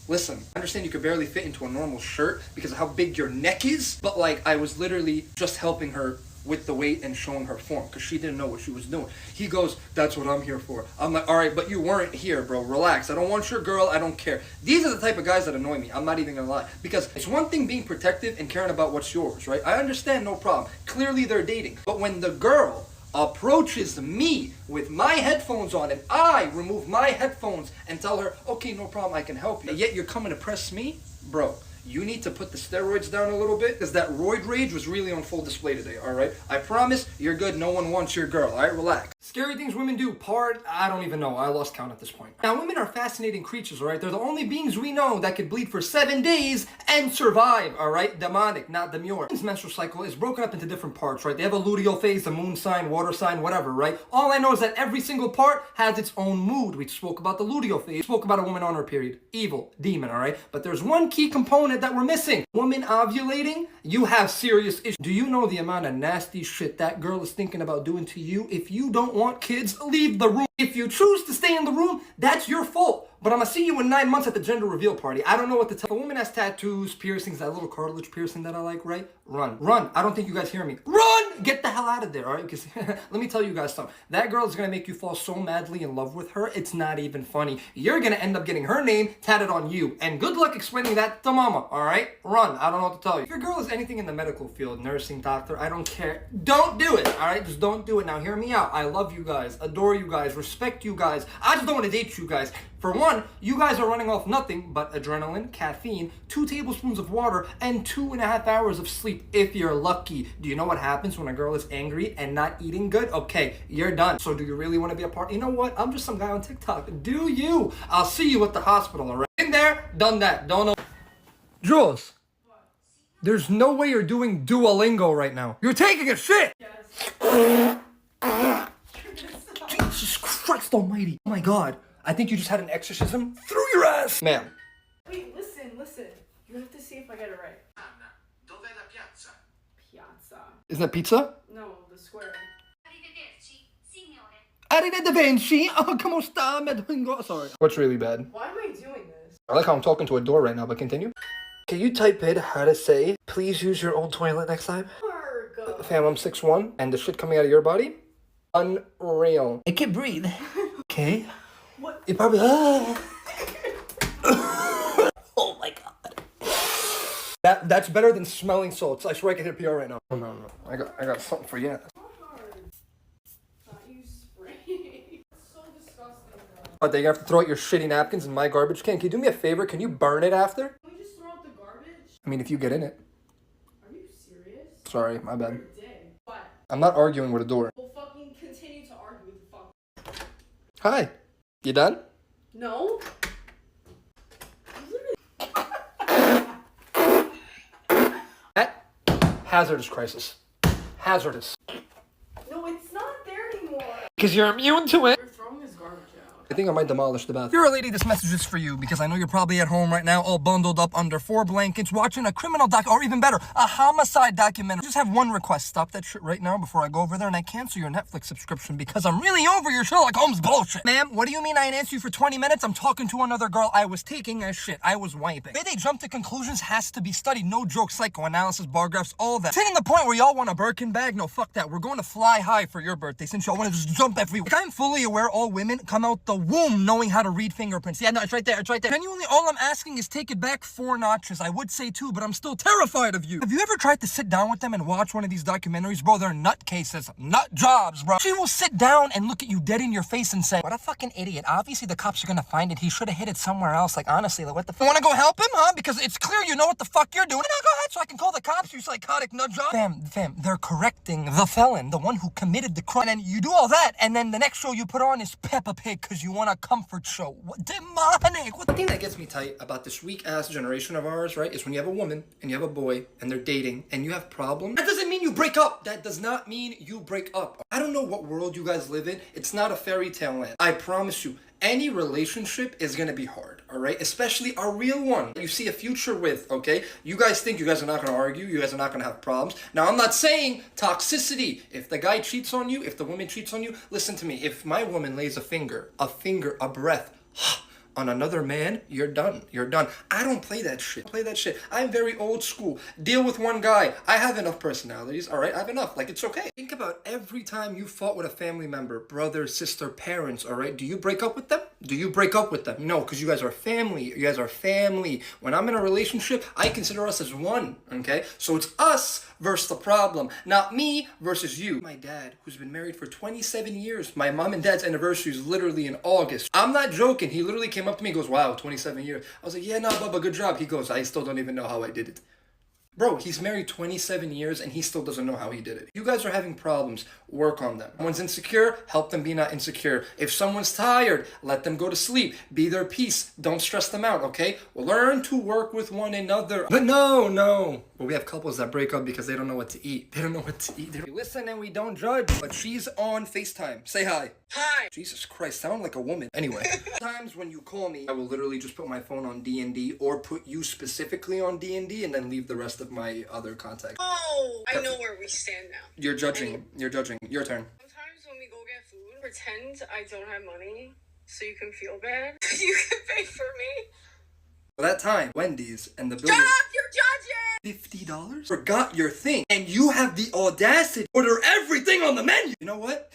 Listen, I understand you could barely fit into a normal shirt because of how big your neck is, but like I was literally just helping her with the weight and showing her form because she didn't know what she was doing. He goes, that's what I'm here for. I'm like, all right, but you weren't here, bro. Relax. I don't want your girl. I don't care. These are the type of guys that annoy me. I'm not even gonna lie. Because it's one thing being protective and caring about what's yours, right? I understand, no problem. Clearly they're dating. But when the girl approaches me with my headphones on and I remove my headphones and tell her, okay, no problem, I can help you, and yet you're coming to press me, bro, you need to put the steroids down a little bit because that roid rage was really on full display today, all right? I promise you're good. No one wants your girl, all right? Relax. Scary things women do. Part, I don't even know. I lost count at this point. Now, women are fascinating creatures, all right? They're the only beings we know that could bleed for 7 days and survive, all right? Demonic, not demure. Women's menstrual cycle is broken up into different parts, right? They have a luteal phase, the moon sign, water sign, whatever, right? All I know is that every single part has its own mood. We spoke about the luteal phase. We spoke about a woman on her period. Evil, demon, all right? But there's one key component that we're missing. Woman ovulating, you have serious issues. Do you know the amount of nasty shit that girl is thinking about doing to you? If you don't want kids, leave the room. If you choose to stay in the room, that's your fault. But I'm gonna see you in 9 months at the gender reveal party. I don't know what to tell. If a woman has tattoos, piercings, that little cartilage piercing that I like, right? Run. Run. I don't think you guys hear me. Run! Get the hell out of there, all right? Because let me tell you guys something. That girl is gonna make you fall so madly in love with her, it's not even funny. You're gonna end up getting her name tatted on you. And good luck explaining that to mama, all right? Run. I don't know what to tell you. If your girl is anything in the medical field, nursing, doctor, I don't care. Don't do it, all right? Just don't do it. Now, hear me out. I love you guys, adore you guys, respect you guys. I just don't want to date you guys. For one, you guys are running off nothing but adrenaline, caffeine, 2 tablespoons of water, and 2.5 hours of sleep if you're lucky. Do you know what happens when a girl is angry and not eating good? Okay, you're done. So do you really want to be a part? You know what? I'm just some guy on TikTok. Do you? I'll see you at the hospital, all right? Been there, done that. Don't know. Jules, there's no way you're doing Duolingo right now. You're taking a shit! Yes. Jesus Christ almighty. Oh my God. I think you just had an exorcism through your ass. Ma'am. Wait, listen. You have to see if I get it right. Anna, dov'è la piazza? Piazza. Isn't that pizza? No, the square. Arrivederci, signore. Arrivederci. Oh, come sta? Sorry. What's really bad? Why am I doing this? I like how I'm talking to a door right now, but continue. Can you type in how to say, please use your own toilet next time? Margo. Fam, I'm 6'1", and the shit coming out of your body? Unreal. I can't breathe. Okay. What? It probably... Oh my God. That's better than smelling salts. I swear I can hit PR right now. Oh, no. I got something for you. Not use spray. It's so disgusting, bro. But then you have to throw out your shitty napkins in my garbage can. Can you do me a favor? Can you burn it after? Can we just throw out the garbage? I mean, if you get in it. Are you serious? Sorry, my bad. You're a dick. What? I'm not arguing with a door. We'll fucking continue to argue with the fuck. Hi. You done? No? That hazardous crisis. Hazardous. No, it's not there anymore. Because you're immune to it. We're throwing this garbage out. I think I might demolish the bathroom. If you're a lady, this message is for you because I know you're probably at home right now, all bundled up under 4 blankets, watching a criminal or even better, a homicide documentary. I just have one request. Stop that shit right now before I go over there and I cancel your Netflix subscription because I'm really over your Sherlock Holmes bullshit. Ma'am, what do you mean I ain't answer you for 20 minutes? I'm talking to another girl. I was taking a shit. I was wiping. The way they jump to conclusions has to be studied. No joke, psychoanalysis, bar graphs, all that. Hitting the point where y'all want a Birkin bag? No, fuck that. We're going to fly high for your birthday since y'all want to just jump every week. I'm fully aware all women come out the womb knowing how to read fingerprints. Yeah, no, it's right there. It's right there. Genuinely, all I'm asking is take it back 4 notches. I would say 2, but I'm still terrified of you. Have you ever tried to sit down with them and watch one of these documentaries? Bro, they're nutcases. Nut jobs, bro. She will sit down and look at you dead in your face and say, what a fucking idiot. Obviously, the cops are gonna find it. He should have hid it somewhere else. Like, honestly, like, what the fuck? You wanna go help him, huh? Because it's clear you know what the fuck you're doing. No, go ahead so I can call the cops, you psychotic nut job. Fam, they're correcting the felon, the one who committed the crime. And you do all that, and then the next show you put on is Peppa Pig because you want a comfort show. What demonic? What? The thing that gets me tight about this weak-ass generation of ours, right, is when you have a woman and you have a boy and they're dating and you have problems. That doesn't mean you break up. That does not mean you break up. I don't know what world you guys live in. It's not a fairy tale land. I promise you, any relationship is gonna be hard, all right? Especially a real one you see a future with, okay? You guys think you guys are not gonna argue, you guys are not gonna have problems. Now, I'm not saying toxicity. If the guy cheats on you, if the woman cheats on you, listen to me. If my woman lays a finger, a breath, on another man, you're done. You're done. I don't play that shit. I'm very old school. Deal with one guy. I have enough personalities, all right? I have enough. Like, it's okay. Think about every time you fought with a family member, brother, sister, parents, all right? Do you break up with them? Do you break up with them? No, because you guys are family. You guys are family. When I'm in a relationship, I consider us as one, okay? So it's us versus the problem, not me versus you. My dad, who's been married for 27 years, my mom and dad's anniversary is literally in August. I'm not joking. He literally came up to me and goes, wow, 27 years. I was like, yeah, no, Bubba, good job. He goes, I still don't even know how I did it. Bro, he's married 27 years and he still doesn't know how he did it. You guys are having problems, work on them. If someone's insecure, help them be not insecure. If someone's tired, let them go to sleep. Be their peace. Don't stress them out, okay? Well, learn to work with one another. But no. But we have couples that break up because they don't know what to eat. They don't know what to eat. We listen and we don't judge. But she's on FaceTime. Say hi. Hi. Jesus Christ, sound like a woman. Anyway, sometimes when you call me, I will literally just put my phone on D&D or put you specifically on D&D and then leave the rest of my other contacts. Oh, I know where we stand now. You're judging. Your turn. Sometimes when we go get food, pretend I don't have money so you can feel bad. You can pay for me. That time, Wendy's and the bill. Shut up, you're judging! $50? Forgot your thing. And you have the audacity to order everything on the menu. You know what?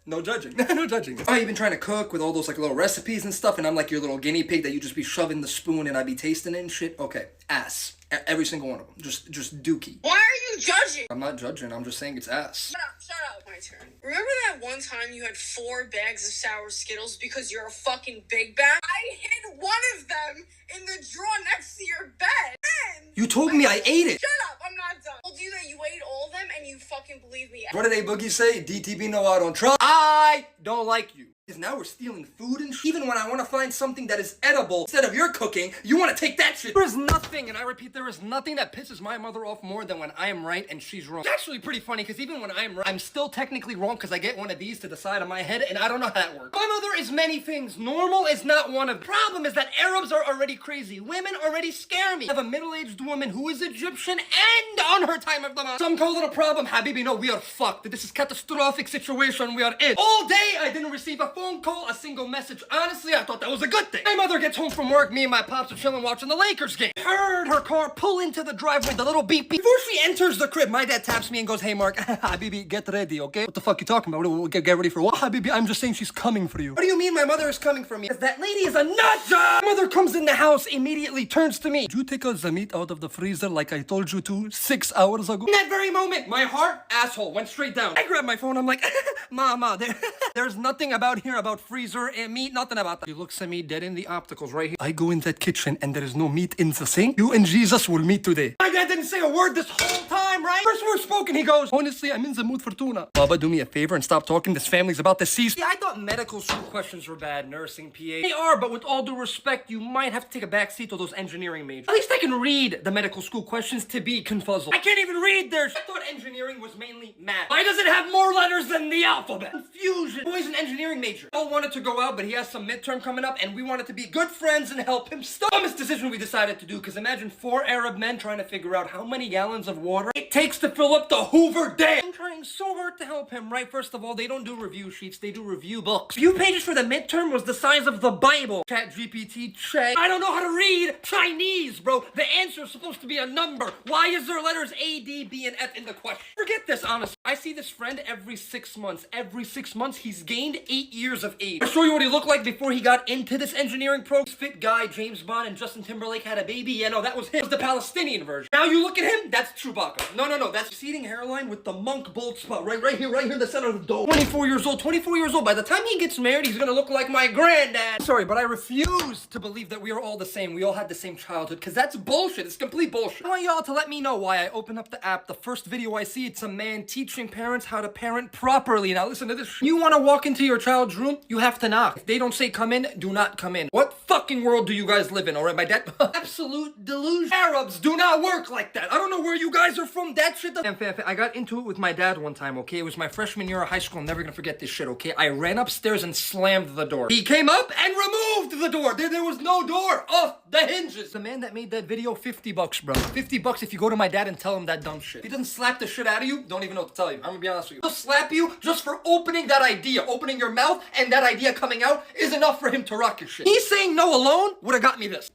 No judging. No judging. I've been trying to cook with all those like little recipes and stuff, and I'm like your little guinea pig that you just be shoving the spoon and I be tasting it and shit. Okay, ass. Every single one of them. Just dookie. Why are you judging? I'm not judging. I'm just saying it's ass. Shut up. My turn. Remember that one time you had 4 bags of sour Skittles because you're a fucking big bag? I hid one of them in the drawer next to your bed. And You told me I ate it. Shut up. I'm not done. I told you that you ate all of them and you fucking believe me. What did A Boogie say? DTB, no, I don't trust. I don't like you. Because now we're stealing food and shit. Even when I want to find something that is edible, instead of your cooking, you want to take that shit. There is nothing, and I repeat, there is nothing that pisses my mother off more than when I am right and she's wrong. It's actually pretty funny, because even when I'm right, I'm still technically wrong, because I get one of these to the side of my head, and I don't know how that works. My mother is many things. Normal is not one of them. The problem is that Arabs are already crazy. Women already scare me. I have a middle-aged woman who is Egyptian and on her time of the month. Some call it a problem. Habibi, no, we are fucked. This is catastrophic situation we are in. All day, I didn't receive a phone call, a single message. Honestly, I thought that was a good thing. My mother gets home from work, me and my pops are chilling watching the Lakers game. Heard her car pull into the driveway, the little beep beep. Before she enters the crib, my dad taps me and goes, hey Mark, Habibi, get ready, okay? What the fuck you talking about? We'll get ready for what? Habibi, I'm just saying she's coming for you. What do you mean my mother is coming for me? Because that lady is a nut job! My mother comes in the house, immediately turns to me. Did you take the meat out of the freezer like I told you to 6 hours ago? In that very moment, my heart, asshole, went straight down. I grabbed my phone, I'm like, Ma, there's nothing about here about freezer and meat, nothing about that. He looks at me dead in the opticals right here. I go in that kitchen and there is no meat in the sink. You and Jesus will meet today. My dad didn't say a word this whole time, right? First word spoken, he goes, honestly, I'm in the mood for tuna. Baba, do me a favor and stop talking. This family's about to cease. Yeah, I thought medical school questions were bad, nursing, PA. They are, but with all due respect, you might have to take a back seat to those engineering majors. At least I can read the medical school questions to be confuzzled. I can't even read theirs. I thought engineering was mainly math. Why does it have more letters than the alphabet? Confusion. Boy's an engineering major. All wanted to go out, but he has some midterm coming up, and we wanted to be good friends and help him. Dumbest decision we decided to do, because imagine 4 Arab men trying to figure out how many gallons of water it takes to fill up the Hoover Dam. I'm trying so hard to help him, right? First of all, they don't do review sheets, they do review books. Review pages for the midterm was the size of the Bible. Chat GPT, check. I don't know how to read Chinese, bro. The answer is supposed to be a number. Why is there letters A, D, B, and F in the question? Forget this, honestly. I see this friend every 6 months. Every 6 months, he's gained 8 years of age. I'll show you what he looked like before he got into this engineering program. Fit guy, James Bond, and Justin Timberlake had a baby. Yeah, no, that was him. It was the Palestinian version. Now you look at him, that's Chewbacca. No, that's receding hairline with the monk bold spot right here in the center of the dome. 24 years old. By the time he gets married, he's gonna look like my granddad. Sorry, but I refuse to believe that we are all the same. We all had the same childhood, because that's bullshit. It's complete bullshit. I want y'all to let me know why I open up the app. The first video I see, it's a man teaching parents how to parent properly. Now listen to this. You want to walk into your child's room, you have to knock. If they don't say come in, do not come in. What fucking world do you guys live in, alright? My dad, absolute delusion. Arabs do not work like that. I don't know where you guys are from. That shit I got into it with my dad one time, okay? It was my freshman year of high school. I'm never gonna forget this shit, okay? I ran upstairs and slammed the door. He came up and removed the door. There was no door. Off the hinges. The man that made that video, $50, bro. $50 if you go to my dad and tell him that dumb shit. If he doesn't slap the shit out of you, don't even know what to tell you. I'm gonna be honest with you. He'll slap you just for opening that idea. Opening your mouth and that idea coming out is enough for him to rock your shit. He's saying no alone would have got me this.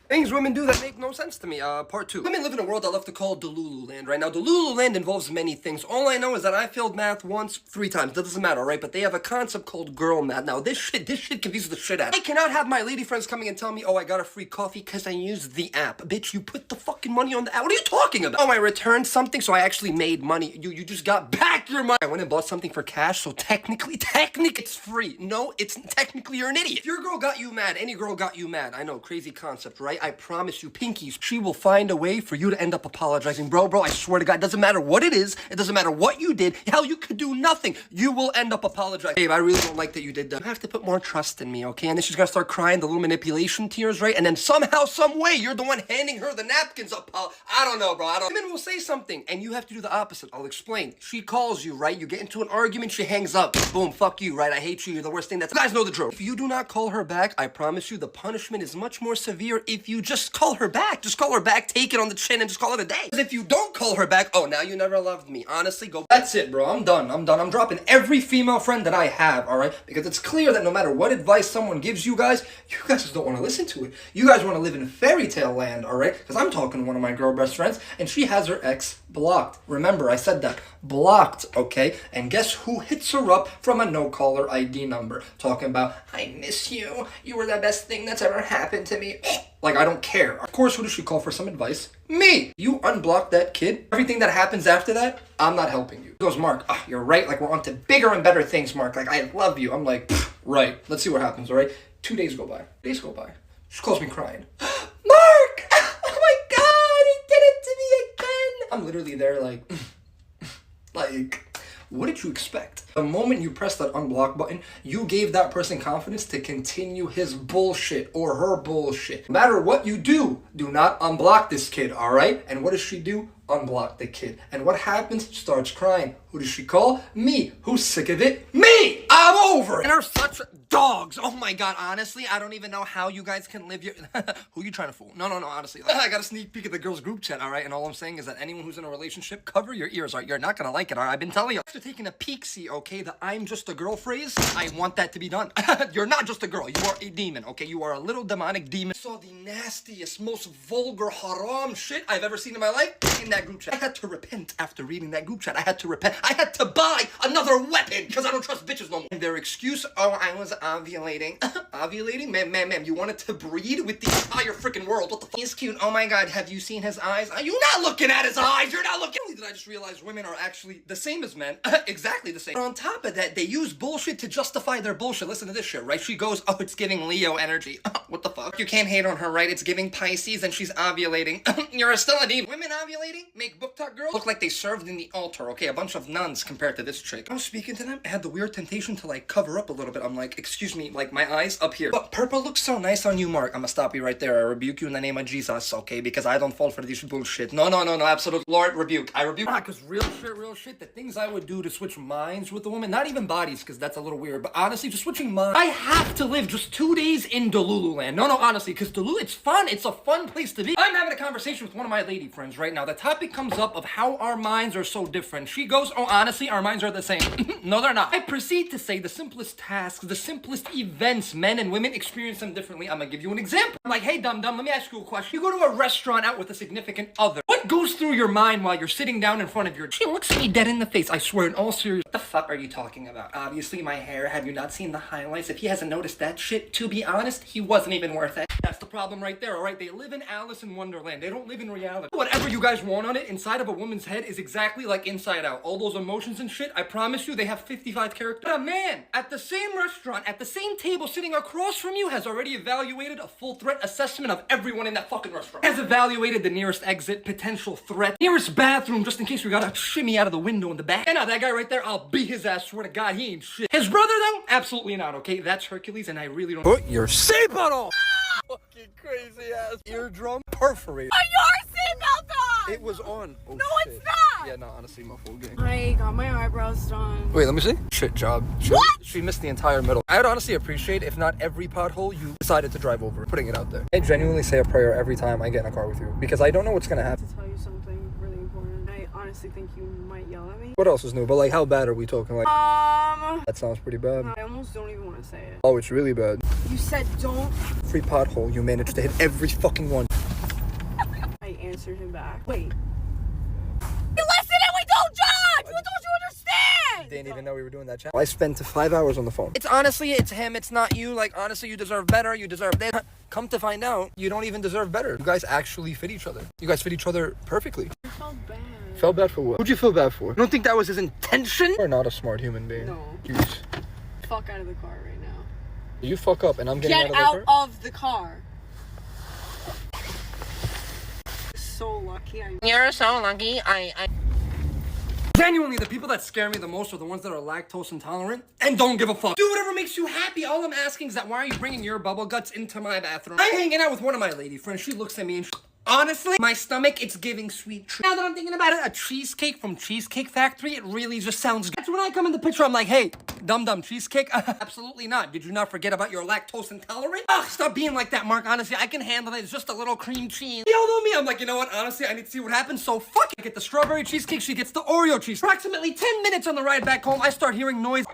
Things women do that make no sense to me. Part 2. Women live in a world I love to call Delulu land, right? Now, Delulu land involves many things. All I know is that I failed math once, 3 times. That doesn't matter, right? But they have a concept called girl math. Now, this shit confuses the shit out of me. I cannot have my lady friends coming and telling me, oh, I got a free coffee because I used the app. Bitch, you put the fucking money on the app. What are you talking about? Oh, I returned something, so I actually made money. You just got back your money. I went and bought something for cash, so technically, it's free. No, it's technically you're an idiot. If your girl got you mad, any girl got you mad. I know, crazy concept, right? I promise you, pinkies, she will find a way for you to end up apologizing. Bro, I swear to God, it doesn't matter what it is. It doesn't matter what you did. Hell, you could do nothing. You will end up apologizing. Babe, I really don't like that you did that. You have to put more trust in me, okay? And then she's gonna start crying, the little manipulation tears, right? And then somehow, some way, you're the one handing her the napkins up. I don't know, bro. Women will say something, and you have to do the opposite. I'll explain. She calls you, right? You get into an argument, she hangs up. Boom, fuck you, right? I hate you. You're the worst thing that's... You guys know the drill. If you do not call her back, I promise you the punishment is much more severe if you just call her back. Just call her back, take it on the chin, and just call it a day. Because if you don't call her back, oh, now you never loved me. Honestly, go. That's it, bro. I'm done. I'm dropping every female friend that I have, all right? Because it's clear that no matter what advice someone gives you guys just don't want to listen to it. You guys want to live in fairy tale land, all right? Because I'm talking to one of my girl best friends, and she has her ex blocked. Remember, I said that. Blocked, okay? And guess who hits her up from a no-caller ID number? Talking about, I miss you. You were the best thing that's ever happened to me. Like, I don't care. Of course, who does she call for some advice? Me! You unblock that kid. Everything that happens after that, I'm not helping you. He goes, Mark, you're right. Like, we're on to bigger and better things, Mark. Like, I love you. I'm like, right. Let's see what happens, all right? 2 days go by. She calls me crying. Mark! Oh my God! He did it to me again! I'm literally there like, what did you expect? The moment you press that unblock button, you gave that person confidence to continue his bullshit or her bullshit. No matter what you do not unblock this kid, all right? And what does she do? Unblock the kid. And what happens? Starts crying. Who does she call? Me. Who's sick of it? Me! I'm over it! And are such dogs. Oh my God, honestly, I don't even know how you guys can live your... Who you trying to fool? No, honestly. I got a sneak peek at the girls' group chat, all right? And all I'm saying is that anyone who's in a relationship, cover your ears, all right? You're not gonna like it, all right? I've been telling you. After taking a peek-see, okay, the I'm just a girl phrase, I want that to be done. You're not just a girl. You are a demon, okay? You are a little demonic demon. I saw the nastiest, most vulgar, haram shit I've ever seen in my life in that group chat. I had to repent after reading that group chat. I had to repent. I had to buy another weapon because I don't trust bitches no more. And there their excuse, oh, I was ovulating. Ovulating? Ma'am, you wanted to breed with the entire freaking world. What the fuck? He's cute. Oh my god, have you seen his eyes? Are you not looking at his eyes? You're not looking. Did I just realize women are actually the same as men? Exactly the same. But on top of that, they use bullshit to justify their bullshit. Listen to this shit, right? She goes, oh, it's giving Leo energy. What the fuck? You can't hate on her, right? It's giving Pisces and she's ovulating. You're still a demon. Women ovulating make book talk girls look like they served in the altar, okay? A bunch of nuns compared to this chick. I was speaking to them. I had the weird temptation to like cover up a little bit. I'm like, excuse me, like my eyes up here. But purple looks so nice on you, Mark. I'm gonna stop you right there. I rebuke you in the name of Jesus, okay? Because I don't fall for this bullshit. No, absolute Lord, rebuke. I rebuke. Because real shit, the things I would do to switch minds with a woman, not even bodies, because that's a little weird, but honestly, just switching minds. I have to live just 2 days in Delululand. No, honestly, because Delulu, it's fun. It's a fun place to be. I'm having a conversation with one of my lady friends right now. The topic comes up of how our minds are so different. She goes, oh, honestly, our minds are the same. No, they're not. I proceed to say the simplest tasks, the simplest events, men and women experience them differently. I'm gonna give you an example. I'm like, hey, dum, let me ask you a question. You go to a restaurant out with a significant other. What goes through your mind while you're sitting down in front of your... She looks me dead in the face. I swear, in all seriousness. What the fuck are you talking about? Obviously, my hair. Have you not seen the highlights? If he hasn't noticed that shit, to be honest, he wasn't even worth it. That's the problem right there, alright? They live in Alice in Wonderland. They don't live in reality. Whatever you guys want on it, inside of a woman's head is exactly like Inside Out. All those emotions and shit, I promise you, they have 55 characters. But a man at the same restaurant, at the same table, sitting across from you, has already evaluated a full threat assessment of everyone in that fucking restaurant. Has evaluated the nearest exit, potential threat, nearest bathroom, just in case we gotta shimmy out of the window in the back. And now that guy right there, I'll beat his ass. Swear to God, he ain't shit. His brother, though? Absolutely not, okay? That's Hercules, and I really don't... Put your seatbelt on! Fucking crazy ass eardrum perforated. Are your seatbelt on? It was on. Oh, no, shit. It's not. Yeah, no, honestly, my full game. I got my eyebrows done. Wait, let me see. Shit job. What? She missed the entire middle. I'd honestly appreciate if not every pothole you decided to drive over. Putting it out there. I genuinely say a prayer every time I get in a car with you because I don't know what's gonna happen. To tell you something really important. I honestly think you might yell at me. What else is new? But like, how bad are we talking? Like, that sounds pretty bad. I almost don't even want to say it. Oh, it's really bad. You said don't. Free pothole. You managed to hit every fucking one. I answered him back. Wait. You listen and we don't judge! What don't you understand? Didn't even know we were doing that chat. I spent 5 hours on the phone. It's honestly, it's him, it's not you. Like, honestly, you deserve better. You deserve this. Come to find out, you don't even deserve better. You guys actually fit each other. You guys fit each other perfectly. I felt bad. Felt bad for what? What'd you feel bad for? You don't think that was his intention? You're not a smart human being. No. Jeez. Fuck out of the car right now. You fuck up and I'm getting Get out of the out of the car. So lucky. You're so lucky. I Genuinely, the people that scare me the most are the ones that are lactose intolerant and don't give a fuck. Do whatever makes you happy. All I'm asking is that why are you bringing your bubble guts into my bathroom? I'm hanging out with one of my lady friends. She looks at me and honestly, my stomach, it's giving sweet treat. Now that I'm thinking about it, a cheesecake from Cheesecake Factory, it really just sounds good. That's when I come in the picture, I'm like, hey, dum-dum cheesecake? Absolutely not. Did you not forget about your lactose intolerant? Ugh, stop being like that, Mark. Honestly, I can handle it. It's just a little cream cheese. Y'all know me. I'm like, you know what? Honestly, I need to see what happens. So fuck it. I get the strawberry cheesecake. She gets the Oreo cheese. Approximately 10 minutes on the ride back home, I start hearing noise.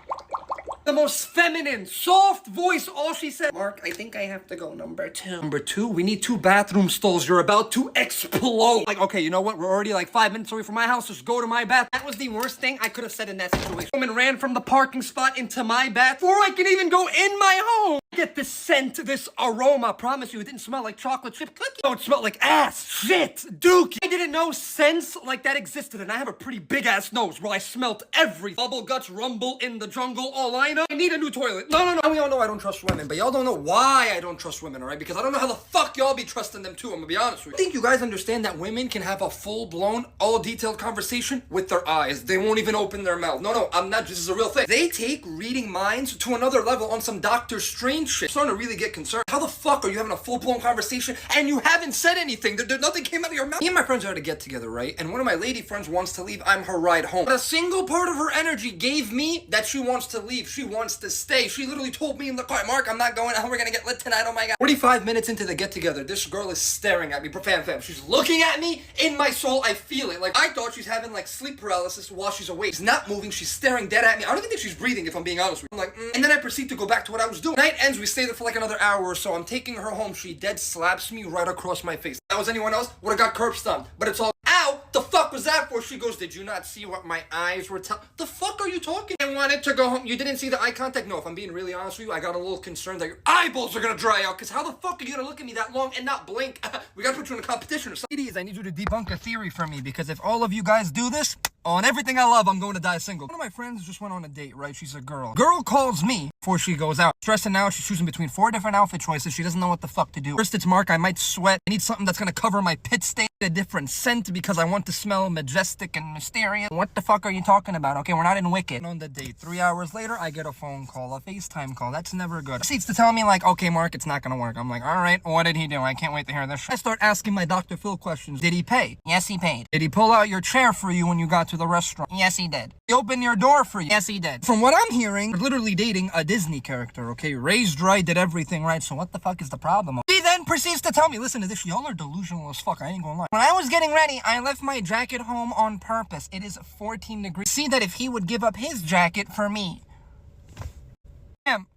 The most feminine, soft voice, all she said. Mark, I think I have to go number 2. Number 2? We need 2 bathroom stalls. You're about to explode. Like, okay, you know what? We're already like 5 minutes away from my house. Just go to my bath. That was the worst thing I could have said in that situation. Woman ran from the parking spot into my bath before I can even go in my home. Get this scent, this aroma. I promise you, it didn't smell like chocolate chip cookie. No, it smelled like ass, shit, dookie. I didn't know scents like that existed, and I have a pretty big ass nose where I smelt every bubble guts rumble in the jungle. All I know, I need a new toilet. No. We all know I don't trust women, but y'all don't know why I don't trust women, alright? Because I don't know how the fuck y'all be trusting them too, I'm gonna be honest with you. I think you guys understand that women can have a full-blown, all-detailed conversation with their eyes. They won't even open their mouth. No, I'm not, this is a real thing. They take reading minds to another level on some Doctor Strange shit. I'm starting to really get concerned. How the fuck are you having a full-blown conversation and you haven't said anything? Nothing came out of your mouth. Me and my friends are at a get-together, right? And one of my lady friends wants to leave. I'm her ride home. But a single part of her energy gave me that she wants to leave. She wants to stay. She literally told me in the car, Mark, I'm not going out. We're gonna get lit tonight. Oh my God. 45 minutes into the get-together, this girl is staring at me. Fam. She's looking at me in my soul. I feel it. Like, I thought she's having like sleep paralysis while she's awake. She's not moving. She's staring dead at me. I don't even think she's breathing, if I'm being honest with you. I'm like, And then I proceed to go back to what I was doing. Night ends. We stay there for like another hour or so. I'm taking her home. She dead slaps me right across my face. If that was anyone else, would have got curb stomped. But it's all, ow, the fuck fuck was that for? She goes, did you not see what my eyes were telling? The fuck are you talking? I wanted to go home. You didn't see the eye contact? No, if I'm being really honest with you, I got a little concerned that your eyeballs are gonna dry out, because how the fuck are you gonna look at me that long and not blink? We gotta put you in a competition or something. Ladies, I need you to debunk a theory for me, because if all of you guys do this, on everything I love, I'm going to die single. One of my friends just went on a date, right? She's a girl. Girl calls me before she goes out. Stressing out, she's choosing between 4 different outfit choices. She doesn't know what the fuck to do. First, it's Mark, I might sweat. I need something that's gonna cover my pit stain. A different scent because I want to smell majestic and mysterious. What the fuck are you talking about? Okay, we're not in Wicked. On the date, 3 hours later, I get a phone call, a FaceTime call. That's never good. Proceeds to tell me like, okay, Mark, it's not gonna work. I'm like, all right, what did he do? I can't wait to hear this. I start asking my Dr. Phil questions. Did he pay? Yes, he paid. Did he pull out your chair for you when you got to the restaurant? Yes, he did. He opened your door for you? Yes, he did. From what I'm hearing, we're literally dating a Disney character, okay? Raised right, did everything right, so what the fuck is the problem? He then proceeds to tell me, listen to this, y'all are delusional as fuck, I ain't gonna lie. When I was getting ready, I left my jacket home on purpose. It is 14 degrees. See that if he would give up his jacket for me.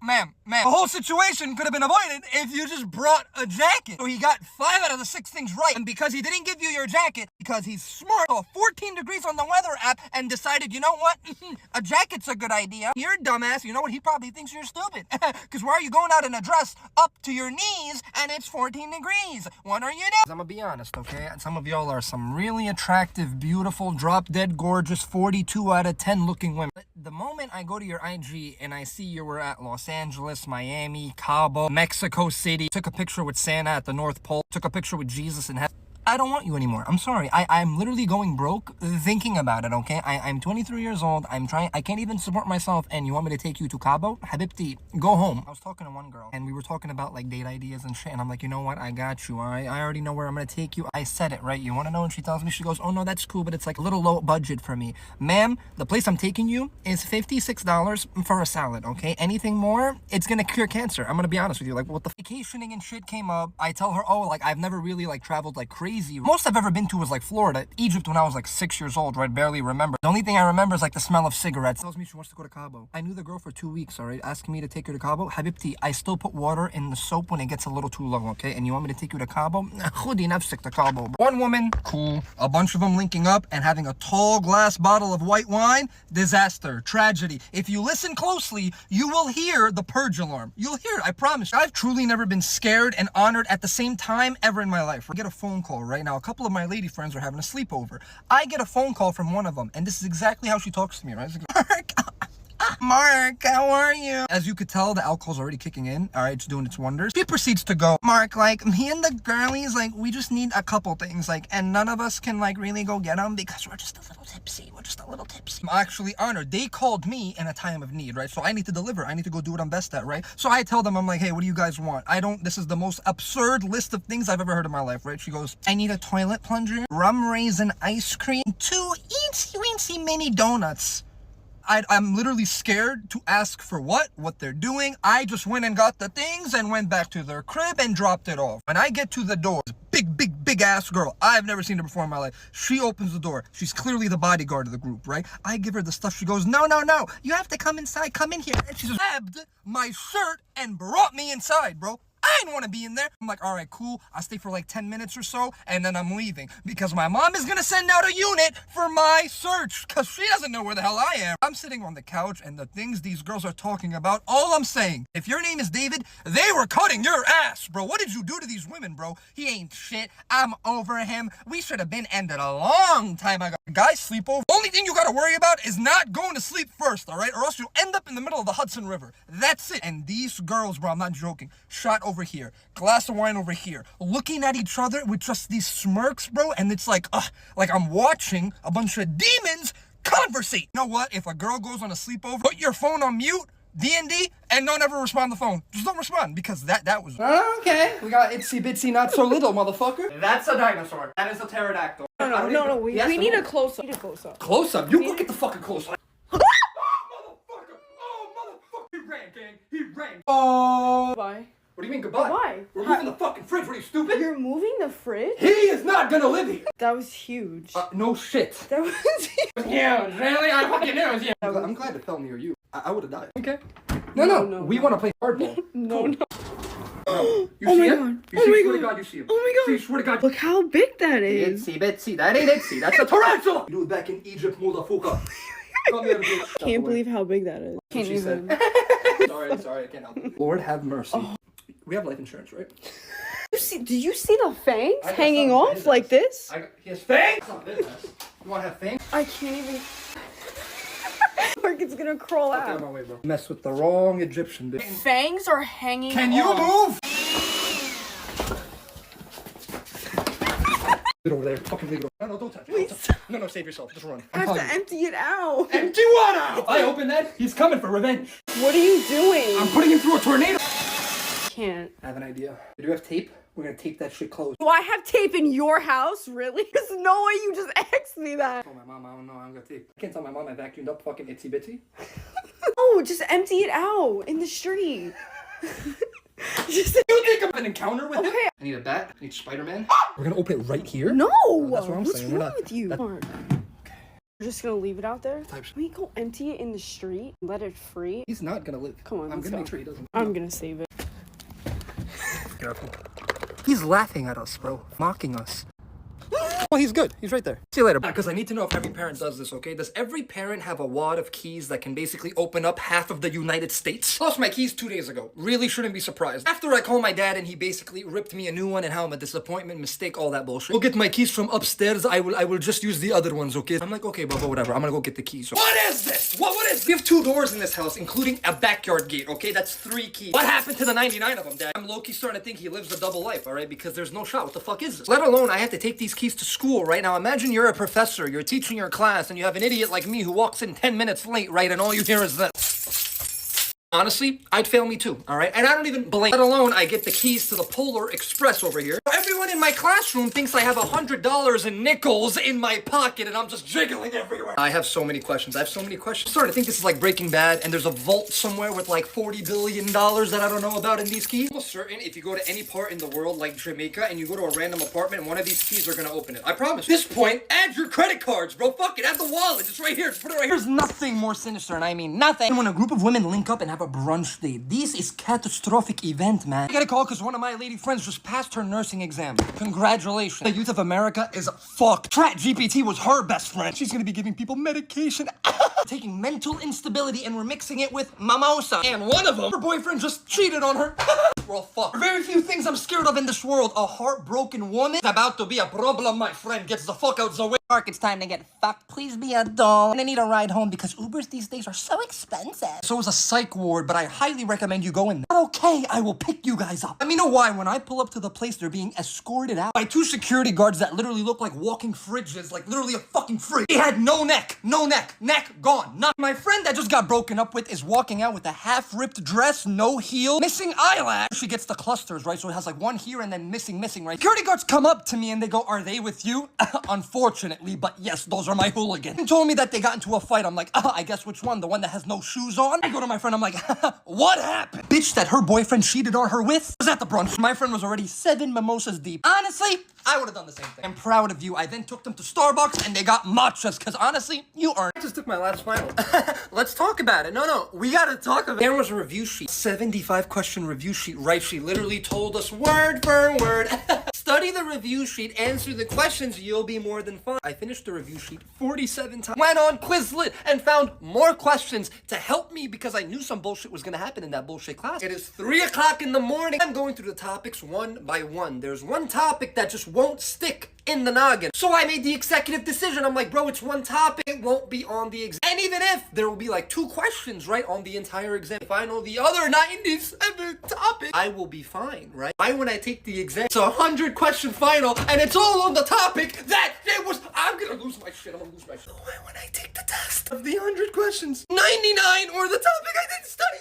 Ma'am, the whole situation could have been avoided if you just brought a jacket. So he got 5 out of the 6 things right. And because he didn't give you your jacket, because he's smart, saw 14 degrees on the weather app and decided, you know what? A jacket's a good idea. You're a dumbass. You know what? He probably thinks you're stupid. Because why are you going out in a dress up to your knees and it's 14 degrees? What are you doing? I'm gonna be honest, okay? Some of y'all are some really attractive, beautiful, drop-dead gorgeous, 42 out of 10 looking women. But the moment I go to your IG and I see you were at Los Angeles, Miami, Cabo, Mexico City, took a picture with Santa at the North Pole, took a picture with Jesus in heaven. I don't want you anymore. I'm sorry. I'm literally going broke thinking about it, okay? I'm 23 years old. I can't even support myself, and you want me to take you to Cabo? Habibti, go home. I was talking to one girl, and we were talking about, like, date ideas and shit, and I'm like, you know what? I got you, all right? I already know where I'm gonna take you. I said it, right? You wanna know? And she tells me, she goes, oh, no, that's cool, but it's, like, a little low budget for me. Ma'am, the place I'm taking you is $56 for a salad, okay? Anything more, it's gonna cure cancer. I'm gonna be honest with you. Like, what the vacationing and shit came up, I tell her, oh, like, I've never really, like, traveled, like, crazy. Most I've ever been to was like Florida, Egypt when I was like 6 years old, right? Barely remember. The only thing I remember is like the smell of cigarettes. Tells me she wants to go to Cabo. I knew the girl for 2 weeks, all right? Asking me to take her to Cabo. Habibti, I still put water in the soap when it gets a little too low, okay? And you want me to take you to Cabo? Khudi nafsik to Cabo. One woman, cool. A bunch of them linking up and having a tall glass bottle of white wine. Disaster, tragedy. If you listen closely, you will hear the purge alarm. You'll hear it, I promise. I've truly never been scared and honored at the same time ever in my life. I get a phone call right now. A couple of my lady friends are having a sleepover. I get a phone call from one of them, and this is exactly how she talks to me, right? Mark, how are you? As you could tell, the alcohol's already kicking in. All right, it's doing its wonders. She proceeds to go, Mark, like, me and the girlies, like, we just need a couple things, like, and none of us can, like, really go get them because we're just a little tipsy. We're just a little tipsy. I'm actually honored. They called me in a time of need, right? So I need to deliver. I need to go do what I'm best at, right? So I tell them, I'm like, hey, what do you guys want? This is the most absurd list of things I've ever heard in my life, right? She goes, I need a toilet plunger, rum raisin ice cream, 2 eensy-weensy mini donuts. I'm literally scared to ask for what they're doing. I just went and got the things and went back to their crib and dropped it off. When I get to the door, big ass girl. I've never seen her before in my life. She opens the door. She's clearly the bodyguard of the group, right? I give her the stuff. She goes, no. You have to come inside. Come in here. And she just grabbed my shirt and brought me inside, bro. I didn't want to be in there. I'm like, all right, cool. I'll stay for like 10 minutes or so, and then I'm leaving. Because my mom is going to send out a unit for my search, because she doesn't know where the hell I am. I'm sitting on the couch, and the things these girls are talking about, all I'm saying, if your name is David, they were cutting your ass, bro. What did you do to these women, bro? He ain't shit. I'm over him. We should have been ended a long time ago. Guys, sleep over. Only thing you got to worry about is not going to sleep first, all right? Or else you'll end up in the middle of the Hudson River. That's it. And these girls, bro, I'm not joking, shot over here, glass of wine over here, looking at each other with just these smirks, bro, and it's like I'm watching a bunch of demons conversate. You know what? If a girl goes on a sleepover, put your phone on mute, D&D, and don't ever respond to the phone. Just don't respond, because that was... Okay, we got itsy bitsy not so little, motherfucker. That's a dinosaur. That is a pterodactyl. No, we need a close-up. Close-up? You go get the fucking close-up. He ran, gang. He ran. Oh. Bye. What do you mean goodbye? Goodbye. We're moving the fucking fridge. What are you, stupid? You're moving the fridge? He is not gonna live here. That was huge. No shit. That was huge. Yeah, really? I fucking knew it was you. I'm glad it fell near you. I would have died. Okay. No. We want to play hardball. No. No. You Oh see my him? God. You Oh see, my swear to God. God, you see him. Oh my God. See, swear to God. Look how big that is. Itsy bitsy, that ain't Itsy, that's a tarantula! You do it back in Egypt, motherfucker. Come here, bitch. Can't believe how big that is. Can't She even. said. Sorry, I can't help it. Lord have mercy. We have life insurance, right? Do you see the fangs I got hanging something for off his like ass. this? He has fangs! It's not business. You wanna have fangs? I can't even. Like it's gonna crawl Get out out. of my way, bro. Mess with the wrong Egyptian, bitch. Fangs are hanging. Can you off. move? Leave it over there. Fucking leave it over. No, don't touch it. Don't touch it. No, save yourself. Just run. I have to empty it out. Empty what out? I opened that. He's coming for revenge. What are you doing? I'm putting him through a tornado. Can't. I have an idea. Do you have tape? We're gonna tape that shit closed. Do I have tape in your house? Really? There's no way you just asked me that. Oh, my mom, I don't know. I'm gonna tape. I can't tell my mom I vacuumed up fucking itsy bitsy. No, just empty it out in the street. Just You think I'm an encounter with him? Okay. I need a bat. I need Spider-Man. We're gonna open it right here. no. that's what I'm What's saying. We're wrong not- with you? that- Mark? You're just gonna leave it out there? Types. Can we go empty it in the street? Let it free? He's not gonna live. Come on, I'm let's gonna go. make sure he doesn't. I'm gonna save it. Careful. He's laughing at us, bro. Mocking us. Oh, he's good. He's right there. See you later. Because I need to know if every parent does this, okay? Does every parent have a wad of keys that can basically open up half of the United States? Lost my keys 2 days ago. Really shouldn't be surprised. After I called my dad and he basically ripped me a new one and how I'm a disappointment, mistake, all that bullshit. Go get my keys from upstairs. I will just use the other ones, okay? I'm like, okay, Bubba, whatever. I'm gonna go get the keys. What is this? What is this? We have 2 doors in this house, including a backyard gate, okay? That's 3 keys. What happened to the 99 of them, Dad? I'm low-key starting to think he lives a double life, alright? Because there's no shot. What the fuck is this? Let alone I had to take these keys to school right now. Imagine you're a professor, you're teaching your class, and you have an idiot like me who walks in 10 minutes late, right? And all you hear is this. Honestly, I'd fail me too, all right? And I don't even blame. Let alone I get the keys to the Polar Express over here. Everyone in my classroom thinks I have $100 in nickels in my pocket and I'm just jiggling everywhere. I have so many questions. I'm starting to think this is like Breaking Bad and there's a vault somewhere with like $40 billion that I don't know about in these keys. I'm almost certain if you go to any part in the world like Jamaica and you go to a random apartment, one of these keys are gonna open it. I promise. At this point, add your credit cards, bro. Fuck it, add the wallet. It's right here. Just put it right here. There's nothing more sinister, and I mean nothing, when a group of women link up and have a brunch date. This is catastrophic event, man. I got a call because one of my lady friends just passed her nursing exam. Congratulations. The youth of America is fucked. ChatGPT was her best friend. She's gonna be giving people medication. Taking mental instability and we're mixing it with mimosa. And one of them, her boyfriend just cheated on her. We're all fucked. Very few things I'm scared of in this world. A heartbroken woman is about to be a problem, my friend. Gets the fuck out the way. Mark, it's time to get fucked. Please be a doll. And I need a ride home because Ubers these days are so expensive. So is a psych ward, but I highly recommend you go in there. Okay, I will pick you guys up. Let me know why when I pull up to the place, they're being escorted out by 2 security guards that literally look like walking fridges, like literally a fucking fridge. He had no neck, neck gone. Not my friend that just got broken up with is walking out with a half-ripped dress, no heel, missing eyelash. She gets the clusters, right? So it has like one here and then missing, right? Security guards come up to me and they go, "Are they with you?" Unfortunately, but yes, those are my hooligans. They told me that they got into a fight. I'm like, I guess which one? The one that has no shoes on? I go to my friend, I'm like, what happened? Bitch that her boyfriend cheated on her with was at the brunch. My friend was already 7 mimosas deep. Honestly, I would have done the same thing. I'm proud of you. I then took them to Starbucks and they got matchas, because honestly, you earned. I just took my last final. Let's talk about it. No, we gotta talk about it. There was a review sheet, 75 question review sheet, right? She literally told us word for word. Study the review sheet, answer the questions, you'll be more than fine. I finished the review sheet 47 times, went on Quizlet, and found more questions to help me because I knew some bullshit was gonna happen in that bullshit class. It is 3 o'clock in the morning. I'm going through the topics one by one. There's one topic that just won't stick in the noggin. So I made the executive decision. I'm like, bro, it's one topic. It won't be on the exam. And even if there will be like 2 questions, right, on the entire exam, if I know the other 97 topics, I will be fine, right? Why when I take the exam, it's a 100-question final, and it's all on the topic that it was, I'm gonna lose my shit. Why when I take the test of the 100 questions, 99 or the topic I didn't study?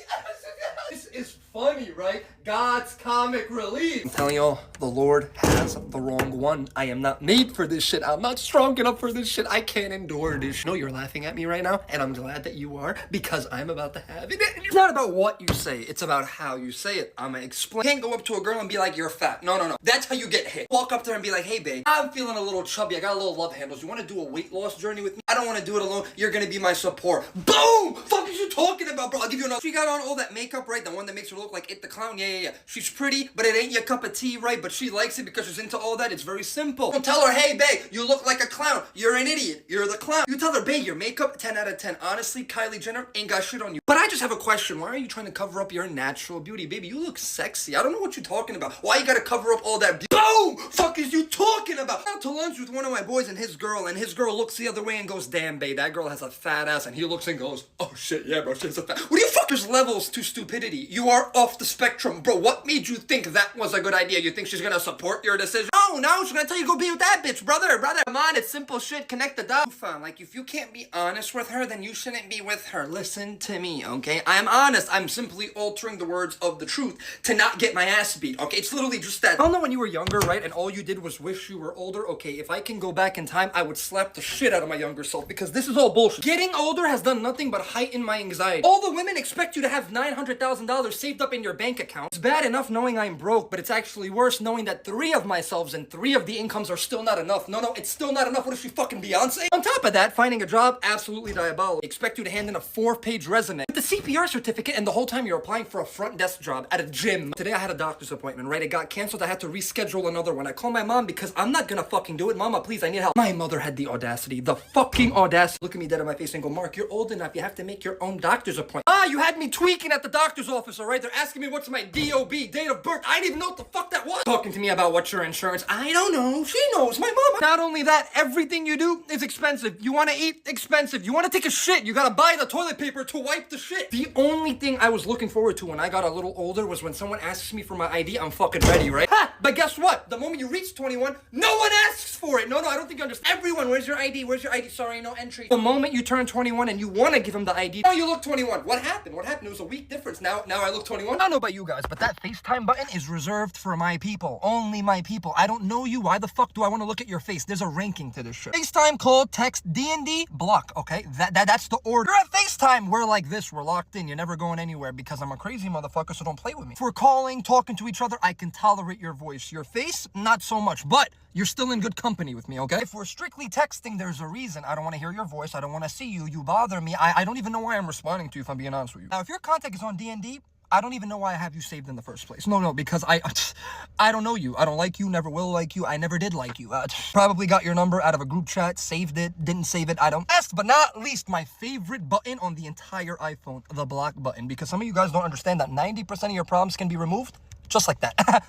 This is funny, right? God's comic relief. I'm telling y'all, the Lord has the wrong one. I am not made for this shit. I'm not strong enough for this shit. I can't endure this shit. No, you're laughing at me right now, and I'm glad that you are, because I'm about to have it. It's not about what you say, it's about how you say it. I'm gonna explain. You can't go up to a girl and be like, "You're fat." No. That's how you get hit. Walk up to her and be like, "Hey, babe, I'm feeling a little chubby. I got a little love handles. You want to do a weight loss journey with me? I don't want to do it alone. You're gonna be my support." Boom! Fuck is you talking about, bro? I'll give you another. She got on all that makeup, right? The one that makes her look look like It the Clown? Yeah. She's pretty, but it ain't your cup of tea, right? But she likes it because she's into all that. It's very simple. Don't tell her, hey, babe, you look like a clown. You're an idiot. You're the clown. You tell her, babe, your makeup, 10 out of 10. Honestly, Kylie Jenner ain't got shit on you. But I just have a question. Why are you trying to cover up your natural beauty? Baby, you look sexy. I don't know what you're talking about. Why you gotta cover up all that beauty? Boom! Fuck is you talking about? I went to lunch with one of my boys and his girl looks the other way and goes, damn, babe, that girl has a fat ass. And he looks and goes, oh shit, yeah, bro, she has a fat. What do you fuck? There's levels to stupidity. You are off the spectrum. Bro, what made you think that was a good idea? You think she's gonna support your decision? No, she's gonna tell you go be with that bitch, brother, come on, it's simple shit, connect the dots. Like, if you can't be honest with her, then you shouldn't be with her. Listen to me, okay? I'm honest, I'm simply altering the words of the truth to not get my ass beat, okay? It's literally just that. I don't know when you were younger, right, and all you did was wish you were older, okay, if I can go back in time, I would slap the shit out of my younger self, because this is all bullshit. Getting older has done nothing but heighten my anxiety. All the women expect you to have $900,000 saved up in your bank account. It's bad enough knowing I'm broke, but it's actually worse knowing that 3 of myselves and 3 of the incomes are still not enough. No, it's still not enough. What is she, fucking Beyonce? On top of that, finding a job, absolutely diabolical. They expect you to hand in a 4-page resume with the CPR certificate, and the whole time you're applying for a front desk job at a gym. Today I had a doctor's appointment, right? It got canceled. I had to reschedule another one. I called my mom because I'm not gonna fucking do it. Mama, please, I need help. My mother had the audacity, the fucking audacity. Look at me dead in my face and go, Mark, you're old enough. You have to make your own doctor's appointment. You had me tweaking at the doctor's office, all right? They're asking me what's my DOB, date of birth. I didn't even know what the fuck that was. Talking to me about what's your insurance. I don't know. She knows. My mama. Not only that, everything you do is expensive. You want to eat? Expensive. You want to take a shit? You gotta buy the toilet paper to wipe the shit. The only thing I was looking forward to when I got a little older was when someone asks me for my ID, I'm fucking ready, right? Ha! But guess what? The moment you reach 21, no one asks for it. No, I don't think you understand. Everyone, where's your ID? Where's your ID? Sorry, no entry. The moment you turn 21 and you want to give them the ID, now you look 21. What happened? It was a week difference. Now I look 21. I don't know about you guys, but that FaceTime button is reserved for my people. Only my people. I don't know you. Why the fuck do I want to look at your face? There's a ranking to this shit. FaceTime, call, text, D&D, block, okay? That's the order. At FaceTime, we're like this. We're locked in. You're never going anywhere because I'm a crazy motherfucker, so don't play with me. If we're calling, talking to each other, I can tolerate your voice. Your face, not so much, but you're still in good company with me, okay? If we're strictly texting, there's a reason. I don't want to hear your voice. I don't want to see you. You bother me. I don't even know why I'm responding to you, if I'm being honest with you. Now, if your contact is on D&D, I don't even know why I have you saved in the first place. No, because I don't know you. I don't like you, never will like you. I never did like you. Probably got your number out of a group chat, saved it, didn't save it, I don't. Last but not least, my favorite button on the entire iPhone, the block button. Because some of you guys don't understand that 90% of your problems can be removed just like that.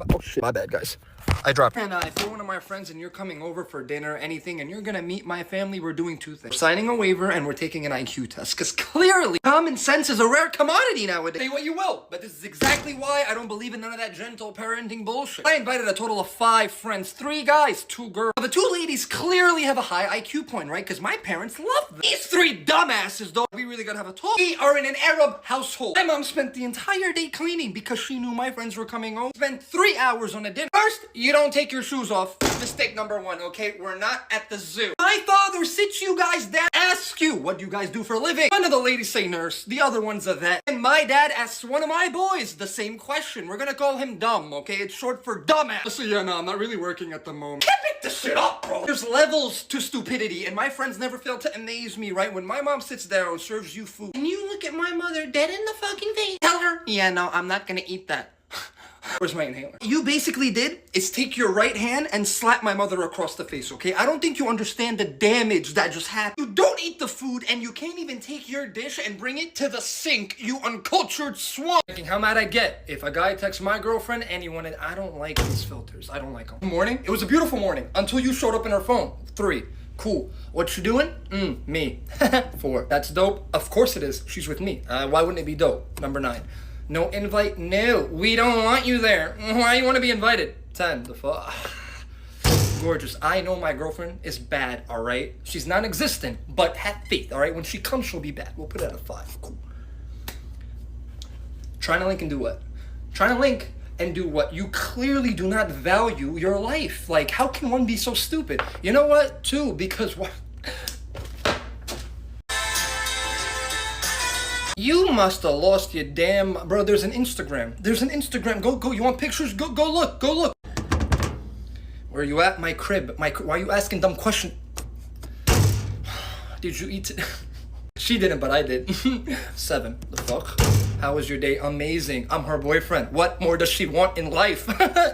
Oh shit, my bad, guys. I dropped. And if you're one of my friends and you're coming over for dinner or anything and you're gonna meet my family, we're doing 2 things. We're signing a waiver and we're taking an IQ test. Because clearly, common sense is a rare commodity nowadays. Say what you will, but this is exactly why I don't believe in none of that gentle parenting bullshit. I invited a total of 5 friends, 3 guys, 2 girls. The 2 ladies clearly have a high IQ point, right? Because my parents love them. These 3 dumbasses, though, we really gotta have a talk. We are in an Arab household. My mom spent the entire day cleaning because she knew my friends were coming home. Spent 3 hours on a dinner. First, you don't take your shoes off. Mistake number 1, okay? We're not at the zoo. My father sits you guys down, asks you, what do you guys do for a living? One of the ladies say nurse, the other one's a vet. And my dad asks one of my boys the same question. We're gonna call him dumb, okay? It's short for dumbass. So yeah, no, I'm not really working at the moment. Can't make this shit up, bro. There's levels to stupidity, and my friends never fail to amaze me, right? When my mom sits down, serves you food, and you look at my mother dead in the fucking face. Tell her, yeah, no, I'm not gonna eat that. Where's my inhaler? You basically did is take your right hand and slap my mother across the face, okay? I don't think you understand the damage that just happened. You don't eat the food and you can't even take your dish and bring it to the sink, you uncultured swine. How mad I get if a guy texts my girlfriend and he wanted, I don't like these filters. I don't like them. Morning? It was a beautiful morning until you showed up in her phone. 3. Cool. What you doing? Me. 4. That's dope. Of course it is. She's with me. Why wouldn't it be dope? Number 9. No invite? No, we don't want you there. Why you want to be invited? 10, the fuck? Gorgeous. I know my girlfriend is bad, all right? She's non-existent, but have faith, all right? When she comes, she'll be bad. We'll put it at a 5. Cool. Trying to link and do what? Trying to link and do what? You clearly do not value your life. Like, how can one be so stupid? You know what? 2, because what? You must have lost your damn... Bro, there's an Instagram. Go. You want pictures? Go look. Where are you at? My crib. Why are you asking dumb questions? Did you eat it? She didn't, but I did. 7. The fuck? How was your day? Amazing. I'm her boyfriend. What more does she want in life?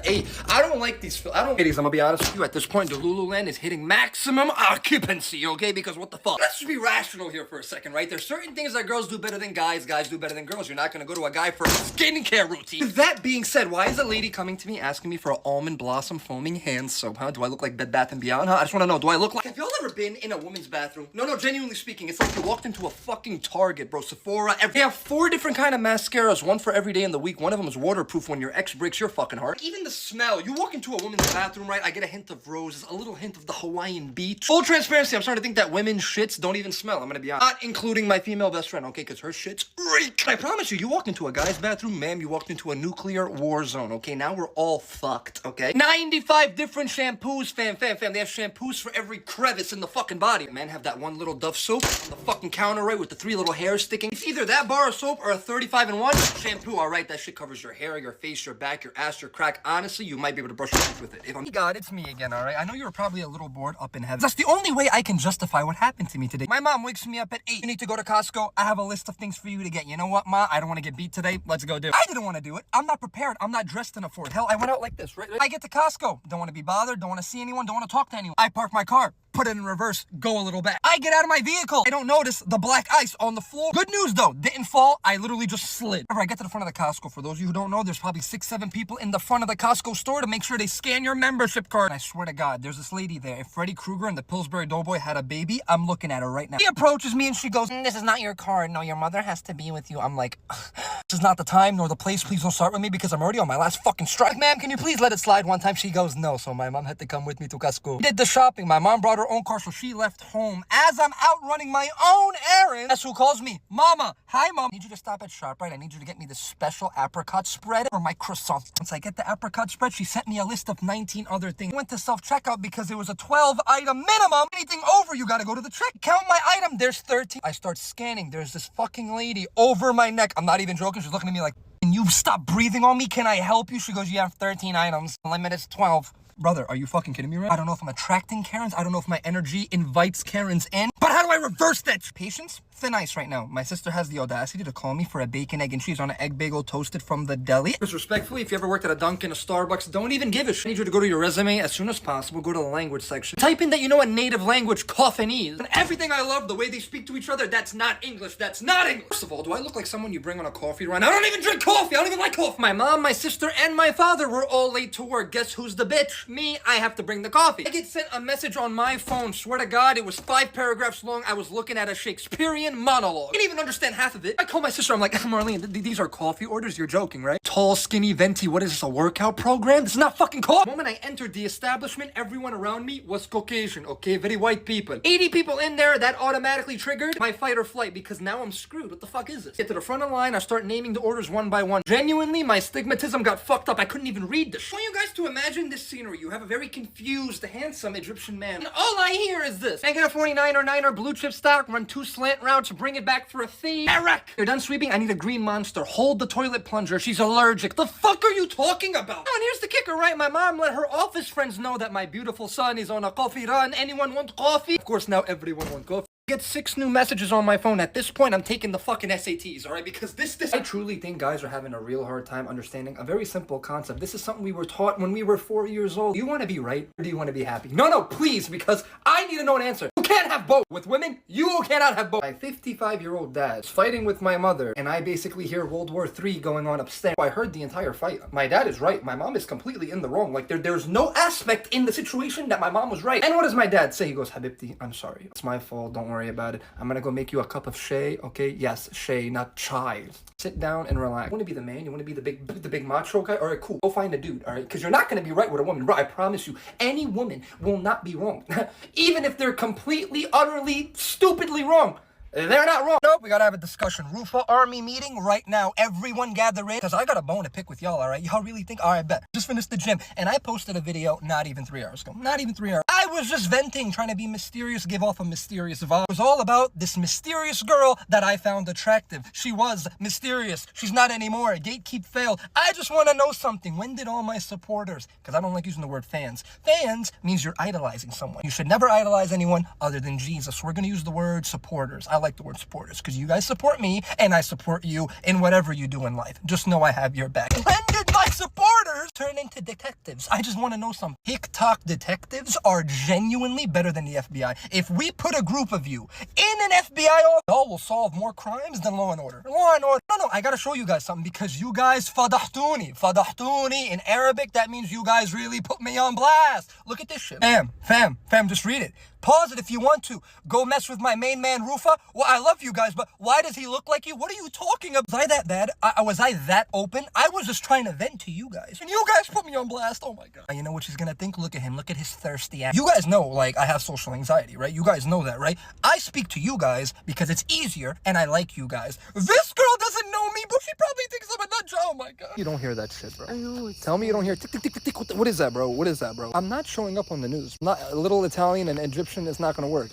Hey, I don't like these. Ladies, I'm gonna be honest with you. At this point, the Lululand is hitting maximum occupancy, okay? Because what the fuck? Let's just be rational here for a second, right? There's certain things that girls do better than guys do better than girls. You're not gonna go to a guy for a skincare routine. That being said, why is a lady coming to me asking me for an almond blossom foaming hand soap, huh? Do I look like Bed Bath & Beyond, huh? I just wanna know, do I look like... Have y'all ever been in a woman's bathroom? No, genuinely speaking, it's like you walked into a fucking Target, bro. Sephora, they have 4 different kind of mascaras, one for every day in the week. One of them is waterproof when your ex breaks your fucking heart. Even the smell, you walk into a woman's bathroom, right? I get a hint of roses, a little hint of the Hawaiian beach. Full transparency, I'm starting to think that women's shits don't even smell, I'm gonna be honest. Not including my female best friend, okay? Because her shits reek. I promise you, you walked into a guy's bathroom, ma'am, you walked into a nuclear war zone, okay? Now we're all fucked, okay? 95 different shampoos, fam. They have shampoos for every crevice in the fucking body. Men have that one little Dove soap on the fucking counter, right, with the 3 little hairs sticking. It's either that bar of soap or a 35-in-1 shampoo. All right, that shit covers your hair, your face, your back, your ass, your crack. Honestly, you might be able to brush your teeth with it. If I'm God, it's me again, all right? I know you were probably a little bored up in heaven. That's the only way I can justify what happened to me today. My mom wakes me up at 8. You need to go to Costco. I have a list of things for you to get. You know what, Ma? I don't want to get beat today. Let's go do it. I didn't want to do it. I'm not prepared. I'm not dressed enough for it. Hell, I went out like this, right? I get to Costco. Don't want to be bothered. Don't want to see anyone. Don't want to talk to anyone. I park my car. Put it in reverse, go a little back. I get out of my vehicle. I don't notice the black ice on the floor. Good news though, didn't fall. I literally just slid. Whenever I get to the front of the Costco, for those of you who don't know, there's probably 6-7 people in the front of the Costco store to make sure they scan your membership card. And I swear to God, there's this lady there. If Freddy Krueger and the Pillsbury Doughboy had a baby, I'm looking at her right now. She approaches me and she goes, "This is not your card. No, your mother has to be with you." I'm like, this is not the time nor the place. Please don't start with me because I'm already on my last fucking strike. Ma'am, can you please let it slide one time? She goes, no. So my mom had to come with me to Costco. We did the shopping. My mom brought her own car, so she left home. As I'm out running my own errands, guess who calls me? Mama. Hi, Mom. I need you to stop at ShopRite. I need you to get me this special apricot spread for my croissants. Once I get the apricot spread, she sent me a list of 19 other things. I went to self-checkout because it was a 12-item minimum. Anything over, you gotta go to the check. Count my item. There's 13. I start scanning. There's this fucking lady over my neck. I'm not even joking. She's looking at me like, "Can you stop breathing on me? Can I help you?" She goes, "You have 13 items. Limit is 12. Brother, are you fucking kidding me, right? I don't know if I'm attracting Karens. I don't know if my energy invites Karens in. But how do I reverse that? Patience? Thin ice right now. My sister has the audacity to call me for a bacon, egg, and cheese on an egg bagel toasted from the deli. Respectfully, if you ever worked at a Dunkin', a Starbucks, don't even give a shit. I need you to go to your resume as soon as possible. Go to the language section. Type in that you know a native language Coffinese. And everything I love, the way they speak to each other, that's not English. That's not English. First of all, do I look like someone you bring on a coffee run? I don't even drink coffee. I don't even like coffee. My mom, my sister, and my father were all late to work. Guess who's the bitch? Me. I have to bring the coffee. I get sent a message on my phone. Swear to God, it was 5 paragraphs long. I was looking at a Shakespearean monologue. I didn't even understand half of it. I call my sister. I'm like, "Marlene, these are coffee orders. You're joking, right? Tall, skinny, venti. What is this, a workout program? This is not fucking coffee." The moment I entered the establishment, everyone around me was Caucasian, okay? Very white people. 80 people in there, that automatically triggered my fight or flight because now I'm screwed. What the fuck is this? Get to the front of the line. I start naming the orders one by one. Genuinely, my stigmatism got fucked up. I couldn't even read this. I want you guys to imagine this scenery. You have a very confused, handsome Egyptian man. And all I hear is this. Can I get a 49er, 9er, blue chip stock, run 2 slant routes, bring it back for a fee? Eric! You're done sweeping? I need a green monster. Hold the toilet plunger. She's allergic. The fuck are you talking about? Oh, and here's the kicker, right? My mom let her office friends know that my beautiful son is on a coffee run. Anyone want coffee? Of course, now everyone wants coffee. Get 6 new messages on my phone. At this point, I'm taking the fucking SATs, all right? Because this... I truly think guys are having a real hard time understanding a very simple concept. This is something we were taught when we were 4 years old. Do you want to be right or do you want to be happy? No, please, because I need to know an answer. You can't have both. With women, you cannot have both. My 55-year-old dad is fighting with my mother, and I basically hear World War III going on upstairs. I heard the entire fight. My dad is right. My mom is completely in the wrong. Like, there's no aspect in the situation that my mom was right. And what does my dad say? He goes, "Habibti, I'm sorry. It's my fault. Don't worry about it. I'm gonna go make you a cup of shay, okay? Yes, shay, not chai. Sit down and relax. You wanna be the man? You wanna be the big macho guy? Alright, cool. Go find a dude, alright? Because you're not gonna be right with a woman. Bro, I promise you, any woman will not be wrong. Even if they're completely, utterly, stupidly wrong. They're not wrong. Nope, we gotta have a discussion. Rufa army meeting right now. Everyone gather in. Because I got a bone to pick with y'all, alright? Y'all really think? Alright, bet. Just finished the gym. And I posted a video not even 3 hours ago. Not even 3 hours. I I was just venting, trying to be mysterious, give off a mysterious vibe. It was all about this mysterious girl that I found attractive. She was mysterious. She's not anymore. Gatekeep failed. I just want to know something. When did all my supporters, because I don't like using the word fans. Fans means you're idolizing someone. You should never idolize anyone other than Jesus. So we're going to use the word supporters. I like the word supporters because you guys support me and I support you in whatever you do in life. Just know I have your back. When did my supporters turn into detectives? I just want to know something. TikTok detectives are genuinely better than the FBI. If we put a group of you in an FBI office, y'all will solve more crimes than Law and Order. Law and Order. No, I gotta show you guys something because you guys fadahtuni. Fadahtuni in Arabic, that means you guys really put me on blast. Look at this shit. Fam, just read it. Pause it if you want to. Go mess with my main man, Rufa. Well, I love you guys, but why does he look like you? What are you talking about? Was I that bad? Was I that open? I was just trying to vent to you guys. And you guys put me on blast. Oh my God. You know what she's gonna think? Look at him. Look at his thirsty ass. You guys know, like, I have social anxiety, right? You guys know that, right? I speak to you guys because it's easier and I like you guys. This girl doesn't know me, but she probably thinks I'm a nut job. Oh my God. You don't hear that shit, bro. I know it's Tell me you don't hear tick, tick, tick, tick, tick. What is that, bro? What is that, bro? I'm not showing up on the news. Not a little Italian and Egyptian is not gonna work.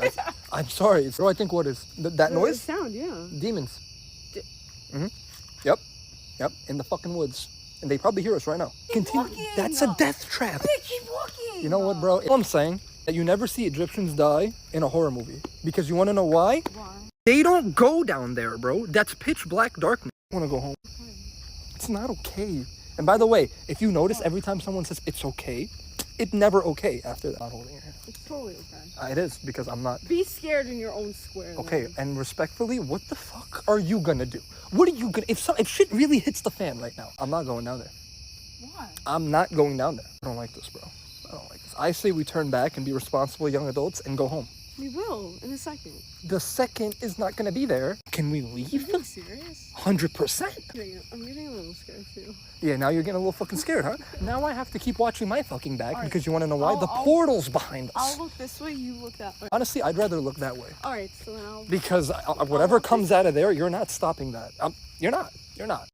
I'm sorry. Bro, I think what is that noise? sound, yeah. Demons. Yep. In the fucking woods. And they probably hear us right now. Continue. walking. That's a death trap. They keep walking. You know what, bro? I'm saying that you never see Egyptians die in a horror movie. Because you want to know why? Why? They don't go down there, bro. That's pitch black darkness. I want to go home. It's not okay. And by the way, if you notice, every time someone says it's okay, it's never okay after that. Not holding your hand. It's totally okay. It is, because I'm not. Be scared in your own square. Okay, then. and respectfully, what the fuck are you gonna do? What are you gonna, if shit really hits the fan right now, I'm not going down there. Why? I'm not going down there. I don't like this, bro. I don't like this. I say we turn back and be responsible young adults and go home. We will in a second. The second is not gonna be there. Can we Are leave? you being serious? 100%. I'm getting a little scared too. Yeah, now you're getting a little fucking scared, huh? Now I have to keep watching my fucking back because you wanna know why? The portal's behind us. I'll look this way, you look that way. Honestly, I'd rather look that way. Alright, so then I'll... Because whatever comes out of there, you're not stopping that. You're not.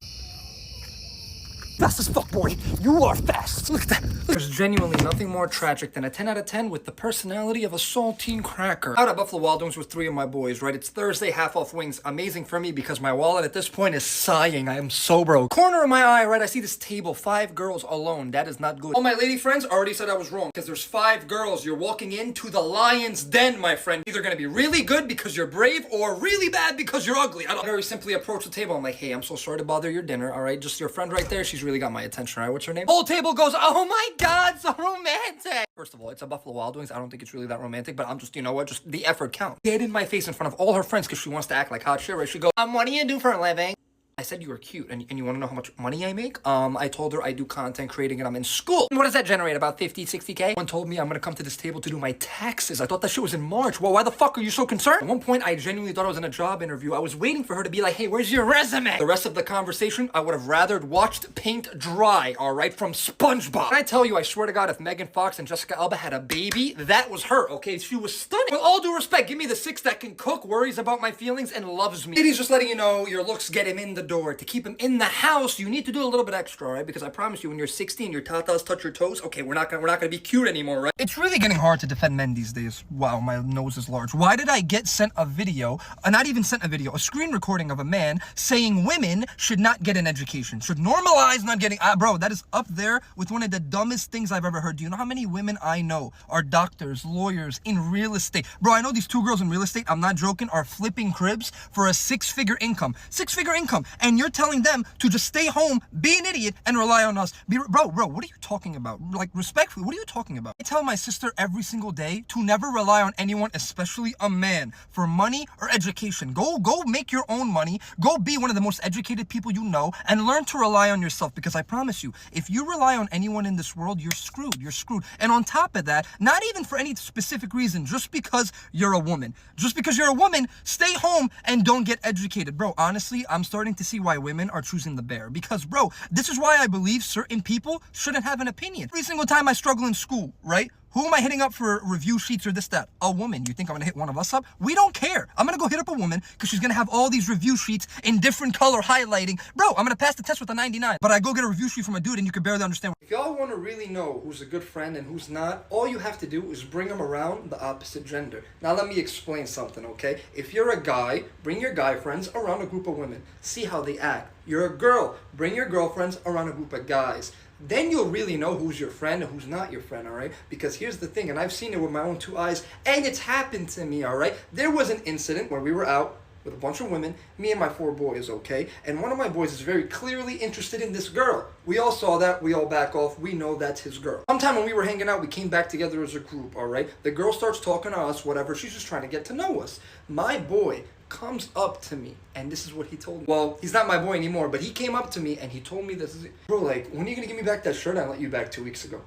Fast as fuck, boy. You are fast. Look at that. There's genuinely nothing more tragic than a 10 out of 10 with the personality of a saltine cracker. Out at Buffalo Wild Wings with 3 of my boys, right? It's Thursday, half off wings. Amazing for me because my wallet at this point is sighing. I am so broke. Corner of my eye, right? I see this table, 5 girls alone. That is not good. All my lady friends already said I was wrong because there's 5 girls. You're walking into the lion's den, my friend. Either gonna be really good because you're brave or really bad because you're ugly. I don't very simply approach the table. I'm like, hey, I'm so sorry to bother your dinner, all right? Just your friend right there. She's really got my attention, all right? What's her name? Whole table goes, oh my God, so romantic. First of all, it's a Buffalo Wild Wings. I don't think it's really that romantic, but I'm just, you know what? Just the effort counts. Dead in my face in front of all her friends because she wants to act like hot shit, right? She goes, what do you do for a living? I said you were cute, and you want to know how much money I make? I told her I do content creating and I'm in school. What does that generate, about 50, 60K? One told me I'm gonna come to this table to do my taxes. I thought that shit was in March. Well, why the fuck are you so concerned? At one point, I genuinely thought I was in a job interview. I was waiting for her to be like, hey, where's your resume? The rest of the conversation, I would have rather watched paint dry, all right, from SpongeBob. Can I tell you, I swear to God, if Megan Fox and Jessica Alba had a baby, that was her, okay? She was stunning. With all due respect, give me the 6 that can cook, worries about my feelings, and loves me. He's just letting you know your looks get him in the door. To keep him in the house, you need to do a little bit extra, right? Because I promise you, when you're 60 and your tatas touch your toes, okay, we're not gonna be cute anymore, right? It's really getting hard to defend men these days. Wow, my nose is large. Why did I get sent a video, not even sent a video, a screen recording of a man saying women should not get an education, should normalize not getting, bro, that is up there with one of the dumbest things I've ever heard. Do you know how many women I know are doctors, lawyers, in real estate? Bro, I know these 2 girls in real estate, I'm not joking, are flipping cribs for a 6-figure income. 6-figure income. And you're telling them to just stay home, be an idiot, and rely on us. Bro, what are you talking about? Like, respectfully, what are you talking about? I tell my sister every single day to never rely on anyone, especially a man, for money or education. Go make your own money. Go be one of the most educated people you know, and learn to rely on yourself, because I promise you, if you rely on anyone in this world, you're screwed. You're screwed. And on top of that, not even for any specific reason, just because you're a woman. Just because you're a woman, stay home and don't get educated. Bro, honestly, I'm starting to see why women are choosing the bear. Because, bro, this is why I believe certain people shouldn't have an opinion. Every single time I struggle in school, right? Who am I hitting up for review sheets or this, that? A woman. You think I'm gonna hit one of us up? We don't care. I'm gonna go hit up a woman because she's gonna have all these review sheets in different color highlighting. Bro, I'm gonna pass the test with a 99. But I go get a review sheet from a dude and you can barely understand. If y'all want to really know who's a good friend and who's not, all you have to do is bring them around the opposite gender. Now let me explain something, okay? If you're a guy, bring your guy friends around a group of women. See how they act. You're a girl, bring your girlfriends around a group of guys. Then you'll really know who's your friend and who's not your friend, all right? Because here's the thing, and I've seen it with my own two eyes, and it's happened to me, all right? There was an incident where we were out with a bunch of women, me and my 4 boys, okay? And one of my boys is very clearly interested in this girl. We all saw that, we all back off, we know that's his girl. Sometime when we were hanging out, we came back together as a group, all right? The girl starts talking to us, whatever, she's just trying to get to know us. My boy comes up to me, and this is what he told me. Well, he's not my boy anymore, but he came up to me and he told me this. Bro, like, when are you gonna give me back that shirt I let you back 2 weeks ago?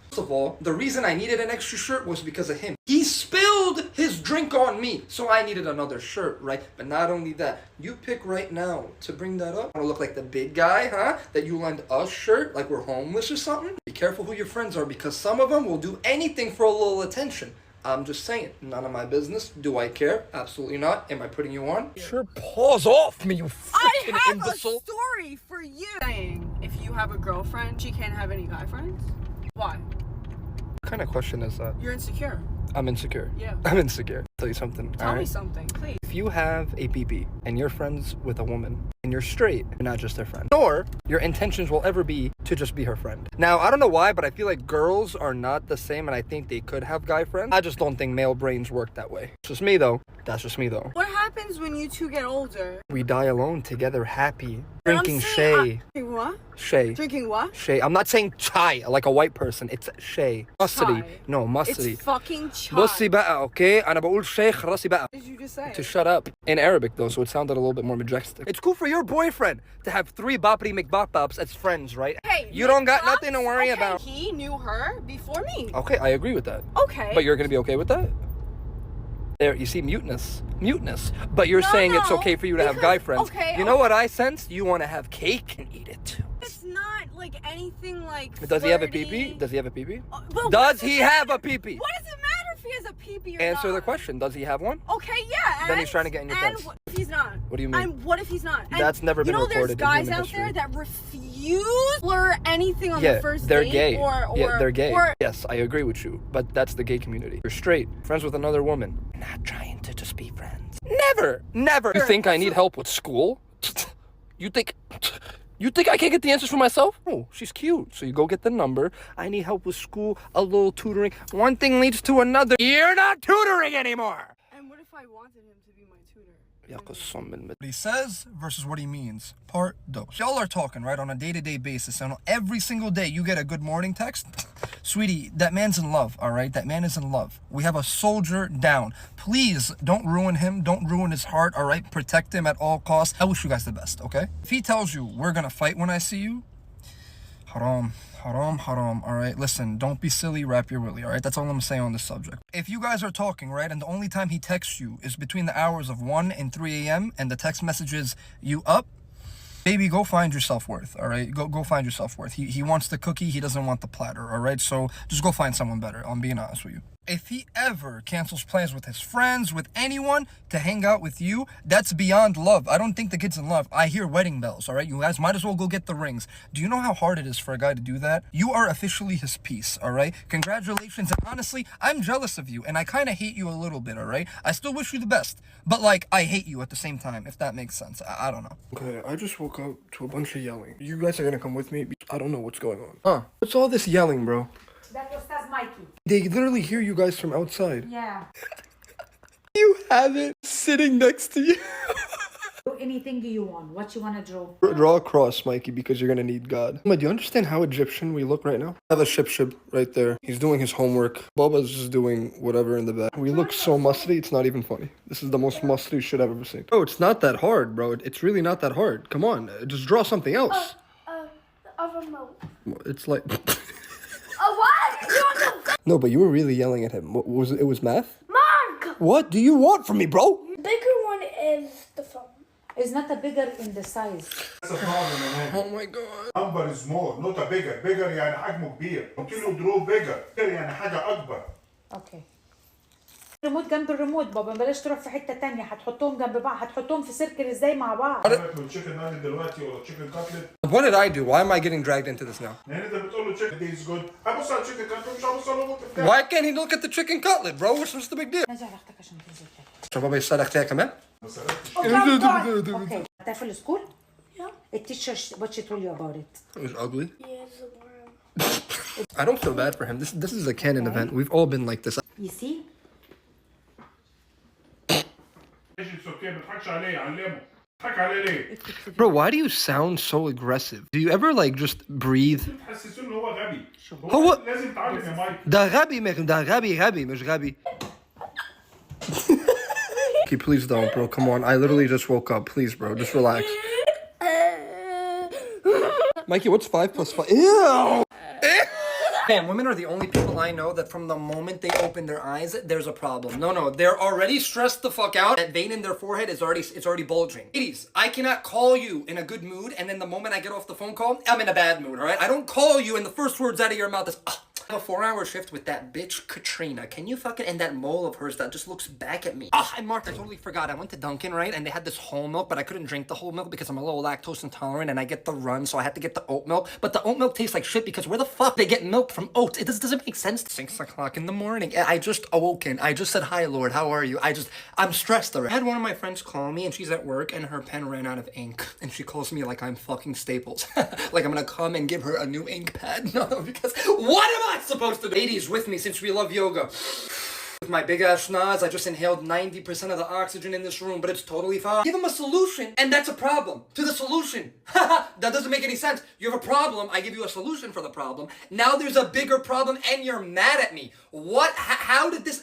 First of all, the reason I needed an extra shirt was because of him. He spilled his drink on me, so I needed another shirt, right? But not only that, you pick right now to bring that up. Wanna look like the big guy, huh? That you lend us shirt like we're homeless or something? Be careful who your friends are, because some of them will do anything for a little attention. I'm just saying, none of my business. Do I care? Absolutely not. Am I putting you on? Sure, paws off me, you I freaking have imbecile. a story for you. Saying if you have a girlfriend, she can't have any guy friends. Why? What kind of question is that? You're insecure. I'm insecure. Yeah. I'm insecure. I'll tell you something. Tell me something, please. If you have a PP and you're friends with a woman and you're straight, you're not just their friend. Nor your intentions will ever be to just be her friend. Now, I don't know why, but I feel like girls are not the same, and I think they could have guy friends. I just don't think male brains work that way. It's just me though. That's just me though. What happens when you two get older? We die alone together, happy. But I'm Drinking saying, shay. What? Shay. Drinking what? Shay. I'm not saying chai like a white person. It's shay. Mustody. Chai. No, mustody. It's fucking chai. بصي بقى, okay? أنا بقول شيء خلاصي بقى. What did you just say? To shut up. In Arabic though, so it sounded a little bit more majestic. It's cool for your boyfriend to have 3 boppity McBop-Bops as friends, right? Hey, you don't got McBops? nothing to worry Okay, about. He knew her before me. Okay, I agree with that. Okay. But you're gonna be okay with that? There, you see, muteness. Muteness. But you're No, saying it's no, okay for you to have because- guy friends. okay, You know what I sense? You want to have cake and eat it too. It's not like anything like. Does he have a flirty. pee-pee? Does he have a pee-pee? But Does what he does it have a matter? pee-pee? What does it matter if he has a pee-pee or Answer not? the question. Does he have one? Okay, yeah. Then and- he's trying to get in your and pants. what if he's not? What do you mean? And what if he's not? And That's never been you know, recorded in there's guys human out history. there that refuse or anything on Yeah, the first they're date gay. or Yeah, they're gay. Or, Yes, I agree with you. But that's the gay community. You're straight, friends with another woman. Not trying to just be friends. Never, never. You think I need help with school? You think I can't get the answers for myself? Oh, she's cute. So you go get the number. I need help with school, a little tutoring. One thing leads to another. You're not tutoring anymore. And what if I wanted him to be my tutor? What he says versus what he means. Part 2. Y'all are talking, right, on a day-to-day basis, and every single day you get a good morning text. Sweetie, that man's in love, all right? That man is in love. We have a soldier down. Please don't ruin him. Don't ruin his heart, all right? Protect him at all costs. I wish you guys the best, okay? If he tells you, we're gonna fight when I see you, haram, all right? Listen, don't be silly, wrap your willy, all right? That's all I'm saying on this subject. If you guys are talking, right, and the only time he texts you is between the hours of 1 and 3 a.m., and the text message is, you up? Baby, go find your self-worth, all right? Go find your self-worth. He wants the cookie, he doesn't want the platter, all right? So just go find someone better, I'm being honest with you. If he ever cancels plans with his friends, with anyone, to hang out with you, that's beyond love. I don't think the kid's in love. I hear wedding bells, all right? You guys might as well go get the rings. Do you know how hard it is for a guy to do that? You are officially his piece, all right? Congratulations, and honestly, I'm jealous of you, and I kind of hate you a little bit, all right? I still wish you the best, but, like, I hate you at the same time, if that makes sense. I don't know. Okay, I just woke up to a bunch of yelling. You guys are gonna come with me? I don't know what's going on. Huh? What's all this yelling, bro? That was that's Mikey. They literally hear you guys from outside. Yeah. You have it sitting next to you. Anything do you want? What you want to draw? Draw a cross, Mikey, because you're gonna need God. Do you understand how Egyptian we look right now? I have a ship right there. He's doing his homework. Baba's just doing whatever in the back. We look so musty, it's not even funny. This is the most musty shit I've ever seen. Bro, it's not that hard, bro. It's really not that hard. Come on, just draw something else. A remote. It's like... What? No, but you were really yelling at him. What was it? It was math? Mark! What do you want from me, bro? The bigger one is the phone. is not a bigger in the size. That's a problem, man. Oh my god. Number is small, not a bigger. Bigger يعني حجمه كبير. قلت له draw bigger. bigger يعني حاجة أكبر. اوكي. الريموت جنب الريموت بابا، بلاش تروح في حتة تانية. هتحطهم جنب بعض، هتحطهم في سيركل ازاي مع بعض؟ عملت له تشيكن ناجت دلوقتي ولا تشيكن كاتلت؟ What did I do? Why am I getting dragged into this now? يعني أنت بتقول له تشيكن دي is good. هبص على تشيكن كاتلت مش هبص على الريموت بتاعه. Why can't he look at the chicken cutlet, bro? What's the big deal? نزل على اختك عشان تنزل تاني. طب بابا يسألك تاني كمان؟ ما سألتش. اوكي. هتعرف السكول؟ Yeah. التيشر what she told you about it. It was ugly. Yeah, it's a worm. I don't feel bad for him. This is a canon event. We've all been like this. You see? ايش السكر بتضحكش عليه علمه. بتضحك عليه ليه؟ Bro, why do you sound so aggressive? Do you ever like just breathe? تحسسوه إن هو غبي. هو- لازم تعلم يا مايك. ده غبي مش غبي. Okay, please don't, bro. Come on. I literally just woke up. Please, bro. Just relax. Mikey, what's 5 plus 5? Ew! Man, women are the only people I know that from the moment they open their eyes, there's a problem. No, they're already stressed the fuck out. That vein in their forehead is already bulging. Ladies, I cannot call you in a good mood, and then the moment I get off the phone call, I'm in a bad mood, all right? I don't call you, and the first words out of your mouth is, I have a 4-hour shift with that bitch Katrina. Can you fucking, and that mole of hers that just looks back at me. And Mark, I totally forgot. I went to Dunkin', right? And they had this whole milk, but I couldn't drink the whole milk because I'm a little lactose intolerant and I get the run, so I had to get the oat milk. But the oat milk tastes like shit because where the fuck they get milk from oats? It doesn't make sense. 6 o'clock in the morning. I just awoken. I just said, hi, Lord, how are you? I'm stressed already. I had one of my friends call me and she's at work and her pen ran out of ink. And she calls me like I'm fucking Staples. Like I'm gonna come and give her a new ink pad. No, because what am I supposed to do? Ladies with me since we love yoga. With my big ass schnoz, I just inhaled 90% of the oxygen in this room, but it's totally fine. Give him a solution, and that's a problem. To the solution. That doesn't make any sense. You have a problem, I give you a solution for the problem. Now there's a bigger problem, and you're mad at me. What? How did this...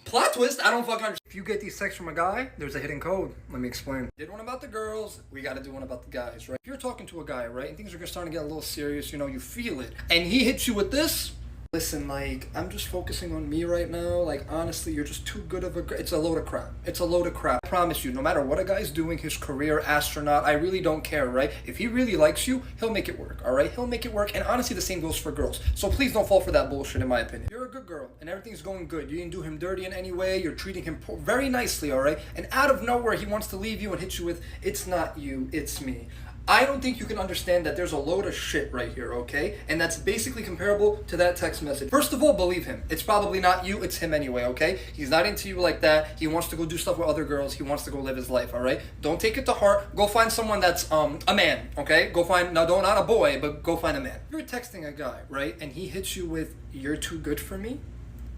Plot twist, I don't fucking understand. If you get these texts from a guy, there's a hidden code. Let me explain. Did one about the girls, we gotta do one about the guys, right? If you're talking to a guy, right, and things are starting to get a little serious, you know, you feel it, and he hits you with this... Listen, like, I'm just focusing on me right now. Like, honestly, you're just too good of a... It's a load of crap. It's a load of crap. I promise you, no matter what a guy's doing, his career, astronaut, I really don't care, right? If he really likes you, he'll make it work, all right? He'll make it work, and honestly, the same goes for girls. So please don't fall for that bullshit, in my opinion. You're a good girl, and everything's going good. You didn't do him dirty in any way. You're treating him very nicely, all right? And out of nowhere, he wants to leave you and hit you with, it's not you, it's me. I don't think you can understand that there's a load of shit right here, okay? And that's basically comparable to that text message. First of all, believe him. It's probably not you, it's him anyway, okay? He's not into you like that. He wants to go do stuff with other girls. He wants to go live his life, all right? Don't take it to heart. Go find someone that's a man, okay? Go find, no, not a boy, but go find a man. You're texting a guy, right? And he hits you with, you're too good for me?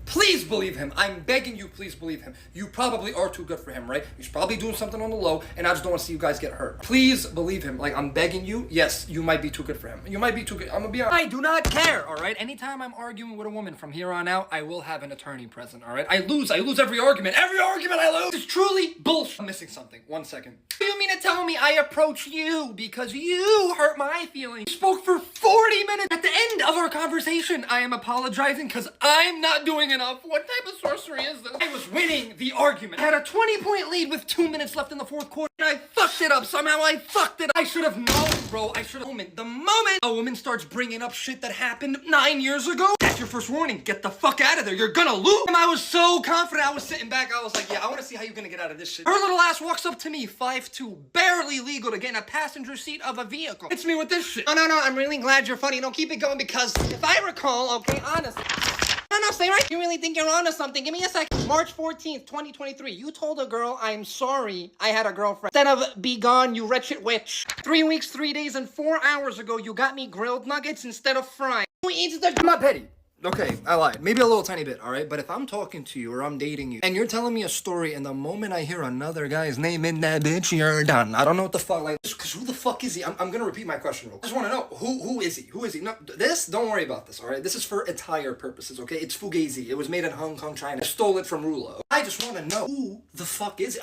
Please believe him. I'm begging you, please believe him. You probably are too good for him, right? He's probably doing something on the low, and I just don't want to see you guys get hurt. Please believe him. Like, I'm begging you. Yes, you might be too good for him. You might be too good. I'm gonna be honest. I do not care, all right? Anytime I'm arguing with a woman from here on out, I will have an attorney present, all right? I lose every argument. Every argument I lose. It's truly bullshit. I'm missing something. 1 second. You mean to tell me I approach you because you hurt my feelings? You spoke for 40 minutes. At the end of our conversation, I am apologizing because I'm not doing enough. What type of sorcery is this? I was winning the argument. I had a 20-point lead with 2 minutes left in the 4th quarter, and I fucked it up. Somehow I fucked it up. I should have known, bro. I should have known. The moment a woman starts bringing up shit that happened 9 years ago, that's your first warning. Get the fuck out of there. You're gonna lose. And I was so confident. I was sitting back. I was like, yeah, I want to see how you're gonna get out of this shit. Her little ass walks up to me, 5'2", barely legal to get in a passenger seat of a vehicle. It's me with this shit. Oh, no, I'm really glad you're funny. No, keep it going because if I recall, okay, honestly... No, stay right. You really think you're onto something? Give me a second. March 14th, 2023. You told a girl, I'm sorry I had a girlfriend. Instead of be gone, you wretched witch. 3 weeks, 3 days, and 4 hours ago, you got me grilled nuggets instead of frying. Who eats the... I'm not petty. Okay, I lied. Maybe a little tiny bit, all right? But if I'm talking to you or I'm dating you and you're telling me a story and the moment I hear another guy's name in that bitch, you're done. I don't know what the fuck, like, because who the fuck is he? I'm gonna repeat my question real quick. I just want to know, who is he? Who is he? No, this, don't worry about this, all right? This is for attire purposes, okay? It's Fugazi. It was made in Hong Kong, China. I stole it from Rula. I just want to know, who the fuck is he?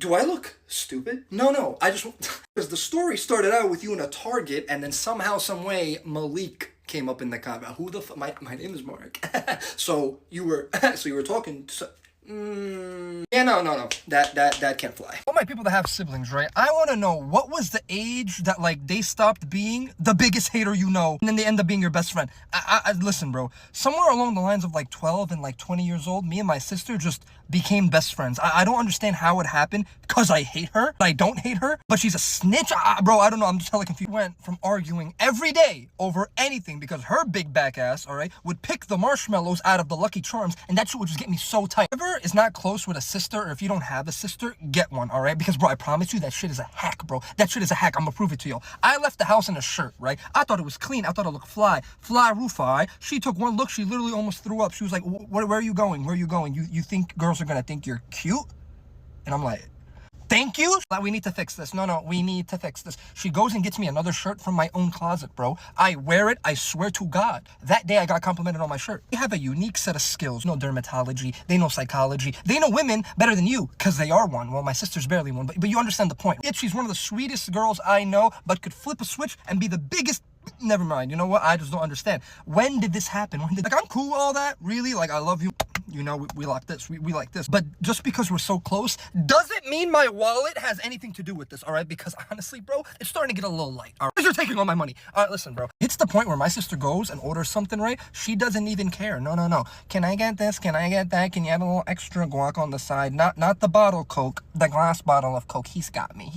Do I look stupid? No, I just... Because the story started out with you in a Target and then somehow, some way, Malik came up in the comment. Who the fuck? My name is Mark. So you were talking to... Yeah, no. That can't fly. Oh my people that have siblings, right? I want to know what was the age that like they stopped being the biggest hater you know, and then they end up being your best friend. Listen, bro. Somewhere along the lines of like 12 and like 20 years old, me and my sister just became best friends. I don't understand how it happened because I hate her. I don't hate her, but she's a snitch. Bro, I don't know. I'm just hella confused. Went from arguing every day over anything because her big back ass, all right, would pick the marshmallows out of the Lucky Charms, and that shit would just get me so tight. Whoever is not close with a sister, or if you don't have a sister, get one, all right? Because, bro, I promise you that shit is a hack, bro. That shit is a hack. I'm gonna prove it to you. I left the house in a shirt, right? I thought it was clean. I thought it looked fly. Fly Rufa, all right? She took one look. She literally almost threw up. She was like, where are you going? Where are you going? You think girls are gonna think you're cute? And I'm like, thank you? We need to fix this. No, we need to fix this. She goes and gets me another shirt from my own closet, bro. I wear it, I swear to God. That day I got complimented on my shirt. They have a unique set of skills. They know dermatology, they know psychology, they know women better than you, because they are one. Well, my sister's barely one, but you understand the point. Yet she's one of the sweetest girls I know, but could flip a switch and be the biggest. Never mind. You know what? I just don't understand. When did this happen? Like, I'm cool with all that. Really? Like, I love you. You know, we like this. We like this. But just because we're so close doesn't mean my wallet has anything to do with this, all right? Because honestly, bro, it's starting to get a little light, all right? Because you're taking all my money. All right, listen, bro. It's the point where my sister goes and orders something, right? She doesn't even care. No. Can I get this? Can I get that? Can you add a little extra guac on the side? Not the bottle Coke, the glass bottle of Coke. He's got me.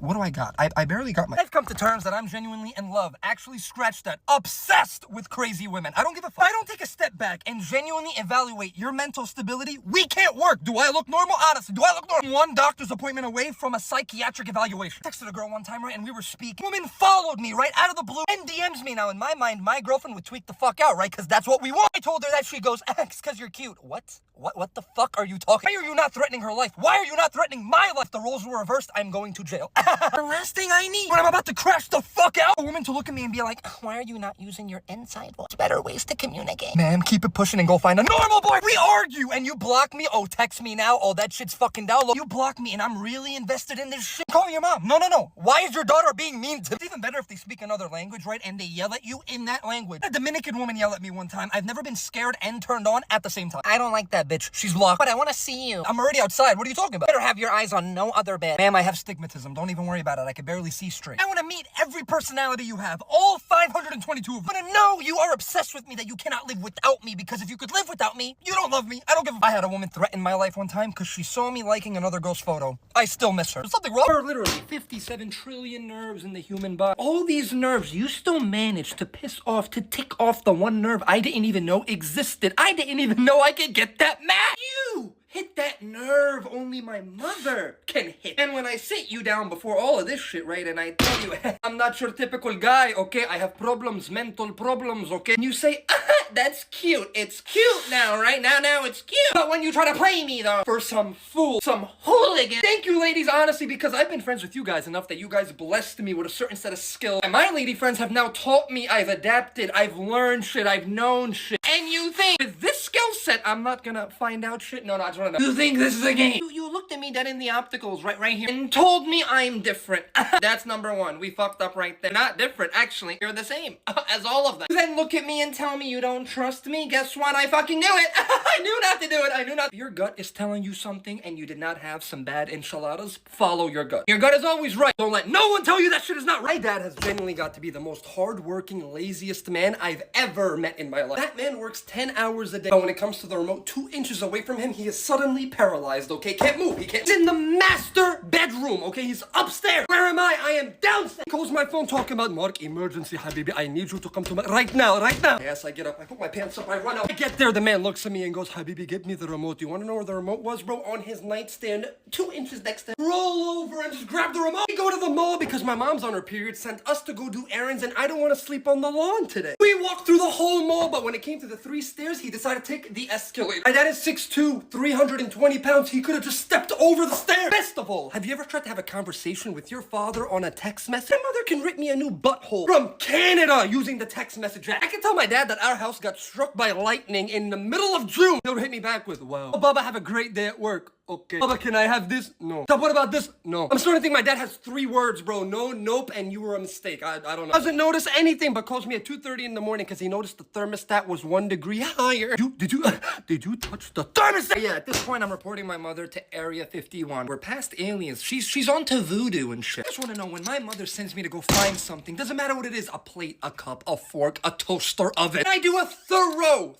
What do I got? I barely got my... I've come to terms that I'm genuinely in love. Actually, scratch that. Obsessed with crazy women. I don't give a fuck. If I don't take a step back and genuinely evaluate your mental stability, we can't work. Do I look normal? Honestly, do I look normal? One doctor's appointment away from a psychiatric evaluation. I texted a girl one time, right, and we were speaking. Woman followed me right out of the blue and DMs me. Now, in my mind, my girlfriend would tweak the fuck out, right? Because that's what we want. I told her that. She goes, X, because you're cute. What the fuck are you talking? Why are you not threatening her life? Why are you not threatening my life? The roles were reversed. I'm going to jail. The last thing I need when I'm about to crash the fuck out, a woman to look at me and be like, why are you not using your inside voice? Better ways to communicate. Ma'am, keep it pushing and go find a normal boy. We argue and you block me. Oh, text me now. Oh, that shit's fucking down low. You block me and I'm really invested in this shit. Call your mom. No. Why is your daughter being mean to me? It's even better if they speak another language, right? And they yell at you in that language. A Dominican woman yelled at me one time. I've never been scared and turned on at the same time. I don't like that bitch. She's blocked. But I want to see you. I'm already outside. What are you talking about? Better have your eyes on no other bed. Ma'am, I have stigmatism. Don't even worry about it. I can barely see straight. I want to meet every personality you have. All 522 of them. I want to know you are obsessed with me, that you cannot live without me, because if you could live without me, you don't love me. I don't give a... I had a woman threaten my life one time because she saw me liking another girl's photo. I still miss her. There's something wrong. There are literally 57 trillion nerves in the human body. All these nerves, you still manage to piss off, to tick off the one nerve I didn't even know existed. I didn't even know I could get that mad. You hit that nerve only my mother can hit. And when I sit you down before all of this shit, right, and I tell you, I'm not your typical guy, okay? I have problems, mental problems, okay? And you say, that's cute. It's cute now, right? Now it's cute. But when you try to play me, though, for some fool, some hooligan. Thank you, ladies, honestly, because I've been friends with you guys enough that you guys blessed me with a certain set of skills. And my lady friends have now taught me, I've adapted, I've learned shit, I've known shit. And you think, with this skill set, I'm not gonna find out shit? No, I just wanna know. You think this is a game? You looked at me dead in the opticals right here and told me I'm different. That's number one. We fucked up right there. Not different, actually. You're the same as all of them. Then look at me and tell me you don't trust me. Guess what? I fucking knew it. I knew not to do it. I knew not. Your gut is telling you something and you did not have some bad enchiladas. Follow your gut. Your gut is always right. Don't let no one tell you that shit is not right. My dad has genuinely got to be the most hardworking, laziest man I've ever met in my life. That man works 10 hours a day. But when it comes to the remote 2 inches away from him, he is suddenly paralyzed, okay? Can't move. He can't. He's in the master bedroom, okay? He's upstairs. Where am I? I am downstairs. He calls my phone talking about, Mark, emergency, habibi. I need you to come to my... Right now. Yes, I get up. I put my pants up. I run out. I get there. The man looks at me and goes, habibi, get me the remote. Do you want to know where the remote was, bro? On his nightstand, 2 inches next to him. Roll over and just grab the remote. We go to the mall because my mom's on her period, sent us to go do errands, and I don't want to sleep on the lawn today. We walked through the whole mall, but when it came to the 3 stairs, he decided to take the escalator. My dad is 6'2", 320 pounds. He could have just stepped over the stairs. Best of all, have you ever tried to have a conversation with your father on a text message? My mother can rip me a new butthole from Canada using the text message app. I can tell my dad that our house got struck by lightning in the middle of June. He'll hit me back with, wow. Oh, Baba, have a great day at work. Okay. Baba, can I have this? No. Stop, what about this? No. I'm starting to think my dad has 3 words, bro. No, nope, and you were a mistake. I don't know. Doesn't notice anything, but calls me at 2:30 in the morning because he noticed the thermostat was 1 degree higher. Did you touch the thermostat? Yeah, at this point, I'm reporting my mother to Area 51. We're past aliens. She's onto voodoo and shit. I just want to know, when my mother sends me to go find something, doesn't matter what it is, a plate, a cup, a fork, a toaster oven, I do a thorough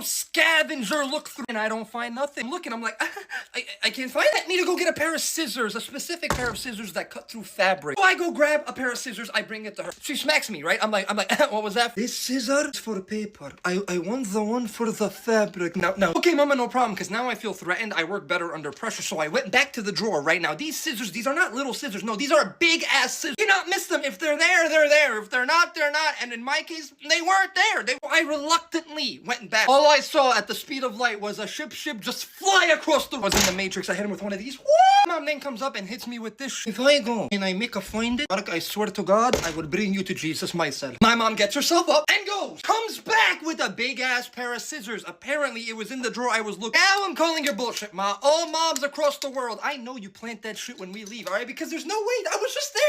scavenger look through, and I don't find nothing. I'm looking, I'm like, I can't find it. I need to go get a pair of scissors, a specific pair of scissors that cut through fabric. So I go grab a pair of scissors, I bring it to her. She smacks me, right? I'm like, what was that? This scissor is for paper. I want the one for the fabric. No. Okay, mama, no problem, because now I feel threatened. I work better under pressure, so I went back to the drawer right now. These scissors, these are not little scissors. No, these are big ass scissors. You cannot miss them. If they're there, they're there. If they're not, they're not. And in my case, they weren't there. I reluctantly went back. All I saw at the speed of light was a ship just fly across the... I was in the Matrix. I hit him with one of these. Woo! Mom then comes up and hits me with this. If I go and I make a find it, I swear to God, I would bring you to Jesus myself. My mom gets herself up and goes. Comes back with a big ass pair of scissors. Apparently, it was in the drawer I was looking. Now I'm calling your bullshit, Ma. All moms across the world. I know you plant that shit when we leave, all right? Because there's no way. I was just there.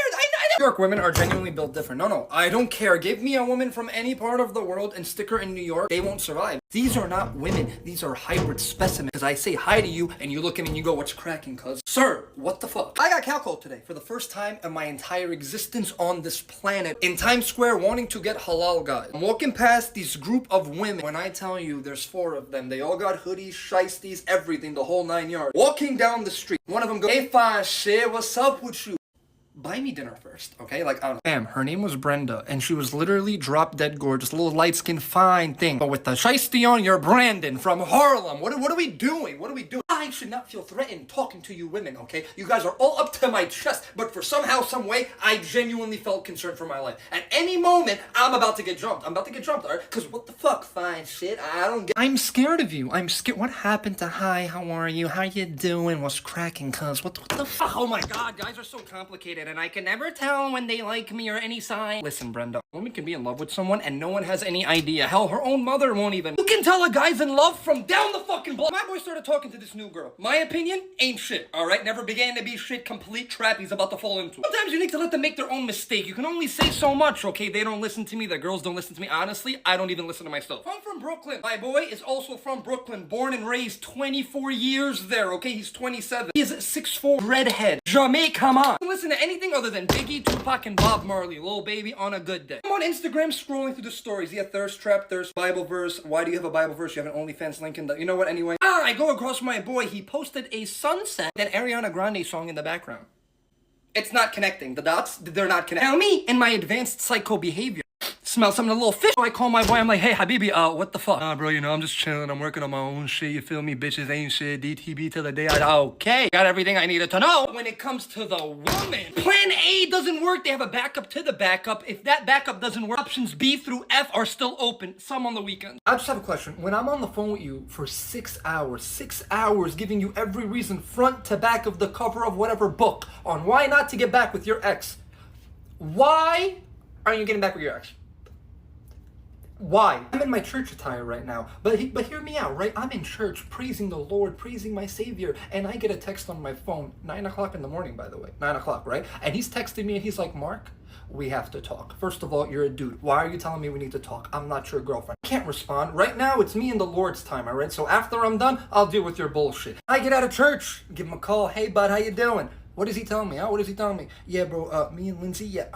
New York women are genuinely built different. No, I don't care. Give me a woman from any part of the world and stick her in New York. They won't survive. These are not women. These are hybrid specimens. Because I say hi to you and you look at me and you go, what's cracking, cuz? Sir, what the fuck? I got catcalled today for the first time in my entire existence on this planet. In Times Square, wanting to get halal guys. I'm walking past this group of women. When I tell you there's 4 of them, they all got hoodies, shiesties, everything, the whole 9 yards. Walking down the street, one of them goes, hey, fine shit, what's up with you? Buy me dinner first, okay? Like, I don't know. Bam, her name was Brenda, and she was literally drop dead gorgeous, little light-skinned, fine thing. But with the shiesty on, you're Brandon from Harlem. What are we doing? What are we doing? I should not feel threatened talking to you women, okay? You guys are all up to my chest, but for somehow, some way, I genuinely felt concerned for my life. At any moment, I'm about to get jumped. I'm about to get jumped, alright? Because what the fuck? Fine shit, I don't get... I'm scared of you. I'm scared. What happened to hi, how are you? How you doing? What's cracking, cuz? What the fuck? Oh my god, guys are so complicated. And I can never tell when they like me or any sign. Listen, Brenda, a woman can be in love with someone and no one has any idea. Hell, her own mother won't even. You can tell a guy's in love from down the fucking block. My boy started talking to this new girl. My opinion, ain't shit, alright? Never began to be shit, complete trap he's about to fall into. Sometimes you need to let them make their own mistake. You can only say so much, okay? They don't listen to me, the girls don't listen to me. Honestly, I don't even listen to myself. I'm from Brooklyn. My boy is also from Brooklyn, born and raised 24 years there, okay? He's 27. He is 6'4", redhead. Jamaica, come on. Don't listen to anything other than Biggie, Tupac, and Bob Marley, Lil Baby, on a good day. I'm on Instagram scrolling through the stories. Yeah, thirst trap, thirst, Bible verse. Why do you have a Bible verse? You have an OnlyFans link in the... You know what, anyway? I go across my boy. He posted a sunset, that Ariana Grande song in the background. It's not connecting. The dots, they're not connecting. Now me, in my advanced psycho behavior, smell something a little fish. So I call my boy, I'm like, hey, Habibi, what the fuck? Nah, bro, you know, I'm just chilling. I'm working on my own shit, you feel me? Bitches ain't shit, DTB till the day I die. Okay, got everything I needed to know. When it comes to the woman, plan A doesn't work. They have a backup to the backup. If that backup doesn't work, options B through F are still open, some on the weekend. I just have a question. When I'm on the phone with you for 6 hours, giving you every reason front to back of the cover of whatever book on why not to get back with your ex, why aren't you getting back with your ex? Why? I'm in my church attire right now, but hear me out, right? I'm in church praising the Lord, praising my Savior, and I get a text on my phone, 9 o'clock in the morning, by the way, 9 o'clock, right? And he's texting me and he's like, Mark, we have to talk. First of all, you're a dude. Why are you telling me we need to talk? I'm not your girlfriend. I can't respond. Right now, it's me and the Lord's time, all right? So after I'm done, I'll deal with your bullshit. I get out of church, give him a call. Hey, bud, how you doing? What is he telling me? What is he telling me? Yeah, bro, me and Lindsay, yeah,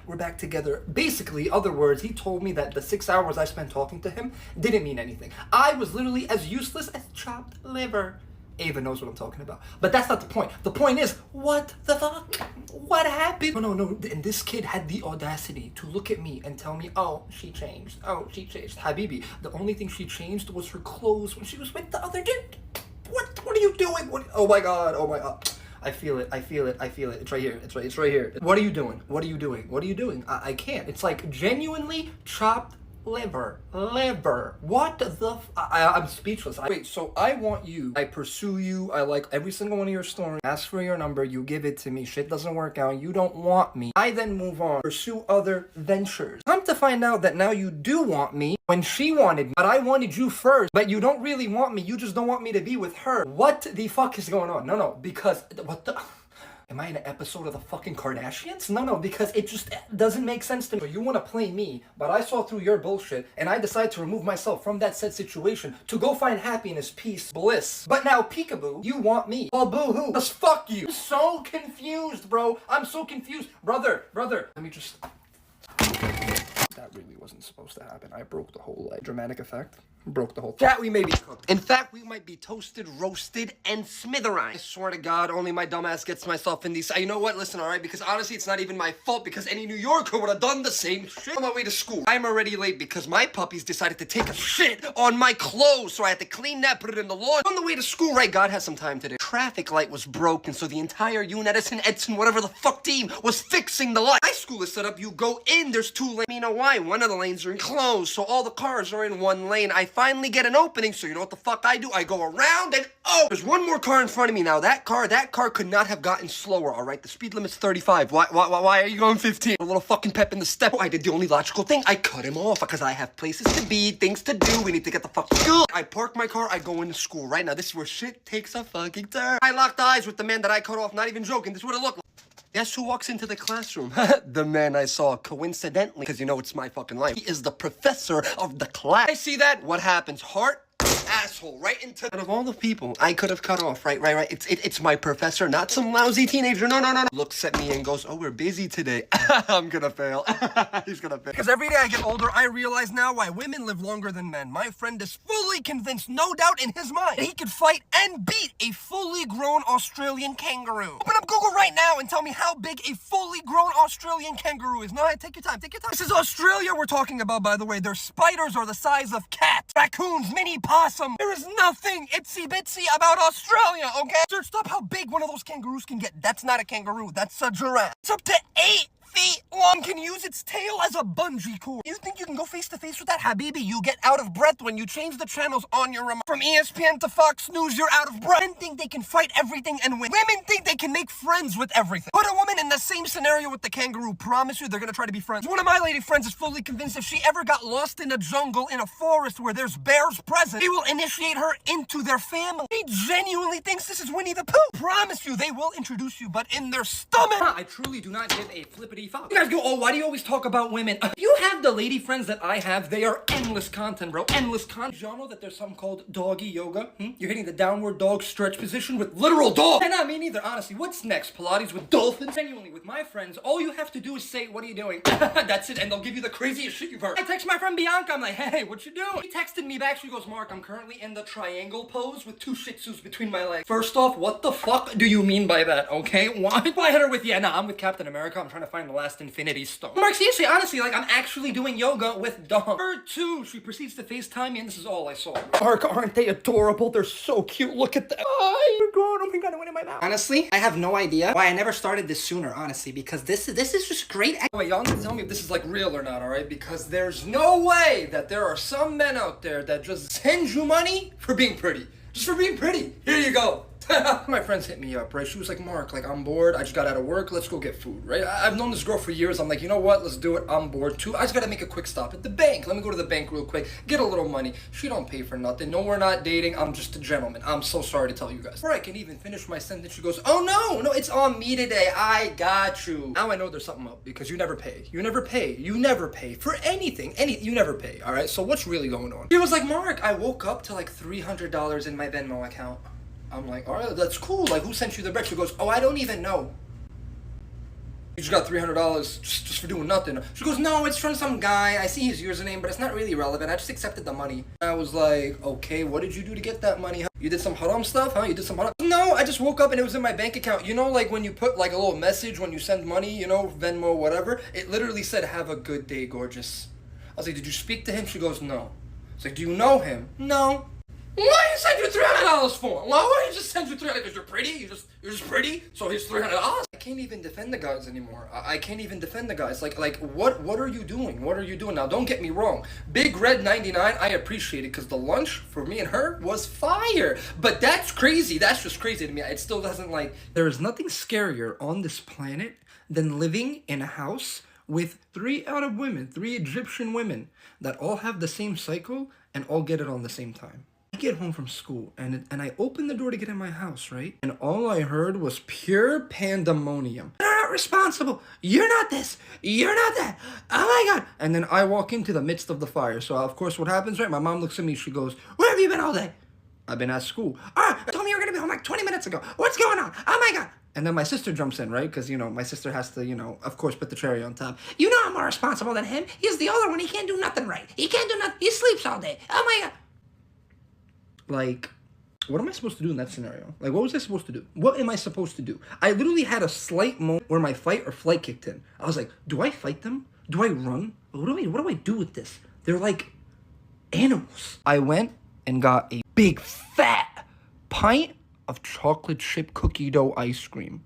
we're back together. Basically, other words, he told me that the 6 hours I spent talking to him didn't mean anything. I was literally as useless as chopped liver. Ava knows what I'm talking about. But that's not the point. The point is, what the fuck? What happened? No. And this kid had the audacity to look at me and tell me, oh, she changed. Habibi, the only thing she changed was her clothes when she was with the other dude. What are you doing? Oh my god. I feel it. It's right here. It's right here. What are you doing? I can't. It's like genuinely chopped Liver. What the I'm speechless. Wait, so I want you. I pursue you. I like every single one of your stories. Ask for your number. You give it to me. Shit doesn't work out. You don't want me. I then move on. Pursue other ventures. Come to find out that now you do want me when she wanted me. But I wanted you first. But you don't really want me. You just don't want me to be with her. What the fuck is going on? No, because what the... Am I in an episode of the fucking Kardashians? No, because it just doesn't make sense to me. So you want to play me, but I saw through your bullshit, and I decided to remove myself from that said situation to go find happiness, peace, bliss. But now, peekaboo, you want me. Well, boo-hoo. Just fuck you. I'm so confused, bro. I'm so confused. Brother, let me just... That really wasn't supposed to happen. I broke the whole leg. Dramatic effect. Broke the whole thing. That we may be cooked. In fact, we might be toasted, roasted, and smitherized. I swear to God, only my dumbass gets myself in these. You know what? Listen, alright? Because honestly, it's not even my fault because any New Yorker would have done the same shit on my way to school. I'm already late because my puppies decided to take a shit on my clothes, so I had to clean that, put it in the lawn. On the way to school, right? God has some time today. Traffic light was broken, so the entire Edison, whatever the fuck team was fixing the light. My school is set up. You go in, there's 2 lanes. You know why? One of the lanes are enclosed, so all the cars are in one lane. I finally get an opening, so you know what the fuck I do? I go around and there's one more car in front of me now. That car could not have gotten slower, all right? The speed limit's 35. Why are you going 15? A little fucking pep in the step. I did the only logical thing. I cut him off because I have places to be, things to do. We need to get the fuck school. I park my car. I go into school. Right now, this is where shit takes a fucking turn. I locked eyes with the man that I cut off. Not even joking. This is what it looked like. Guess who walks into the classroom? The man I saw coincidentally, because you know it's my fucking life. He is the professor of the class. I see that. What happens? Heart? Asshole, right into... Out of all the people I could have cut off, right? It's my professor, not some lousy teenager. No. Looks at me and goes, oh, we're busy today. I'm gonna fail. He's gonna fail. Because every day I get older, I realize now why women live longer than men. My friend is fully convinced, no doubt in his mind, that he could fight and beat a fully grown Australian kangaroo. Open up Google right now and tell me how big a fully grown Australian kangaroo is. No, take your time. This is Australia we're talking about, by the way. Their spiders are the size of cats, raccoons, mini possums. There is nothing itsy-bitsy about Australia, okay? Searched up how big one of those kangaroos can get. That's not a kangaroo, that's a giraffe. It's up to 8 feet long, can use its tail as a bungee cord. You think you can go face to face with that, Habibi? You get out of breath when you change the channels on your remote. From ESPN to Fox News, you're out of breath. Men think they can fight everything and win. Women think they can make friends with everything. Put a woman in the same scenario with the kangaroo, promise you they're gonna try to be friends. One of my lady friends is fully convinced if she ever got lost in a jungle in a forest where there's bears present, they will initiate her into their family. She genuinely thinks this is Winnie the Pooh. Promise you, they will introduce you, but in their stomach. I truly do not give a flippity fuck. You guys go, oh, why do you always talk about women? You have the lady friends that I have. They are endless content, bro. Endless content. Did y'all know that there's something called doggy yoga? You're hitting the downward dog stretch position with literal dog. And I mean, neither, honestly. What's next? Pilates with dolphins? Genuinely, with my friends, all you have to do is say, what are you doing? That's it, and they'll give you the craziest shit you've heard. I text my friend Bianca. I'm like, hey, what you doing? She texted me back. She goes, Mark, I'm currently in the triangle pose with 2 Shih Tzus between my legs. First off, what the fuck do you mean by that, okay? Why do I hit her with, yeah, nah, I'm with Captain America. I'm trying to find the last Infinity Stone. Mark, seriously, honestly, like, I'm actually doing yoga with dog. Number 2, she proceeds to FaceTime me, and this is all I saw. Mark, aren't they adorable? They're so cute. Look at that. Oh, God, oh my God, I went in my mouth. Honestly, I have no idea why I never started this sooner, honestly, because this is just great. Wait, y'all need to tell me if this is, like, real or not, alright? Because there's no way that there are some men out there that just send you money for being pretty. Just for being pretty. Here you go. My friends hit me up, right? She was like, Mark, like, I'm bored. I just got out of work. Let's go get food, right? I've known this girl for years. I'm like, you know what? Let's do it. I'm bored too. I just gotta make a quick stop at the bank. Let me go to the bank real quick. Get a little money. She don't pay for nothing. No, we're not dating. I'm just a gentleman. I'm so sorry to tell you guys. Before I can even finish my sentence, she goes, oh, no, it's on me today. I got you. Now I know there's something up because you never pay. You never pay for anything. You never pay, all right? So what's really going on? She was like, Mark, I woke up to like $300 in my Venmo account. I'm like, all right, that's cool. Like, who sent you the bread? She goes, oh, I don't even know. You just got $300 just for doing nothing. She goes, no, it's from some guy. I see his username, but it's not really relevant. I just accepted the money. I was like, okay, what did you do to get that money? You did some haram stuff, huh? You did some haram? No, I just woke up and it was in my bank account. You know, like when you put like a little message when you send money, you know, Venmo, whatever. It literally said, have a good day, gorgeous. I was like, did you speak to him? She goes, no. I was like, do you know him? No. Why you send you $300 for? Why don't you just send you $300? Because you're pretty? You're just pretty? So here's $300? I can't even defend the guys anymore. I can't even defend the guys. Like what are you doing? What are you doing? Now, don't get me wrong. Big Red 99, I appreciate it because the lunch for me and her was fire. But that's crazy. That's just crazy to me. It still doesn't like... There is nothing scarier on this planet than living in a house with 3 Arab women, 3 Egyptian women that all have the same cycle and all get it on the same time. I get home from school and I open the door to get in my house, right? And all I heard was pure pandemonium. You're not responsible. You're not this. You're not that. Oh my God. And then I walk into the midst of the fire. So of course what happens, right? My mom looks at me. She goes, where have you been all day? I've been at school. You told me you were going to be home like 20 minutes ago. What's going on? Oh my God. And then my sister jumps in, right? Because, you know, my sister has to, you know, of course, put the cherry on top. You know I'm more responsible than him. He's the older one. He can't do nothing right. He can't do nothing. He sleeps all day. Oh my God. Like, what am I supposed to do in that scenario? Like, what was I supposed to do? What am I supposed to do? I literally had a slight moment where my fight or flight kicked in. I was like, do I fight them? Do I run? What do I do with this? They're like animals. I went and got a big fat pint of chocolate chip cookie dough ice cream.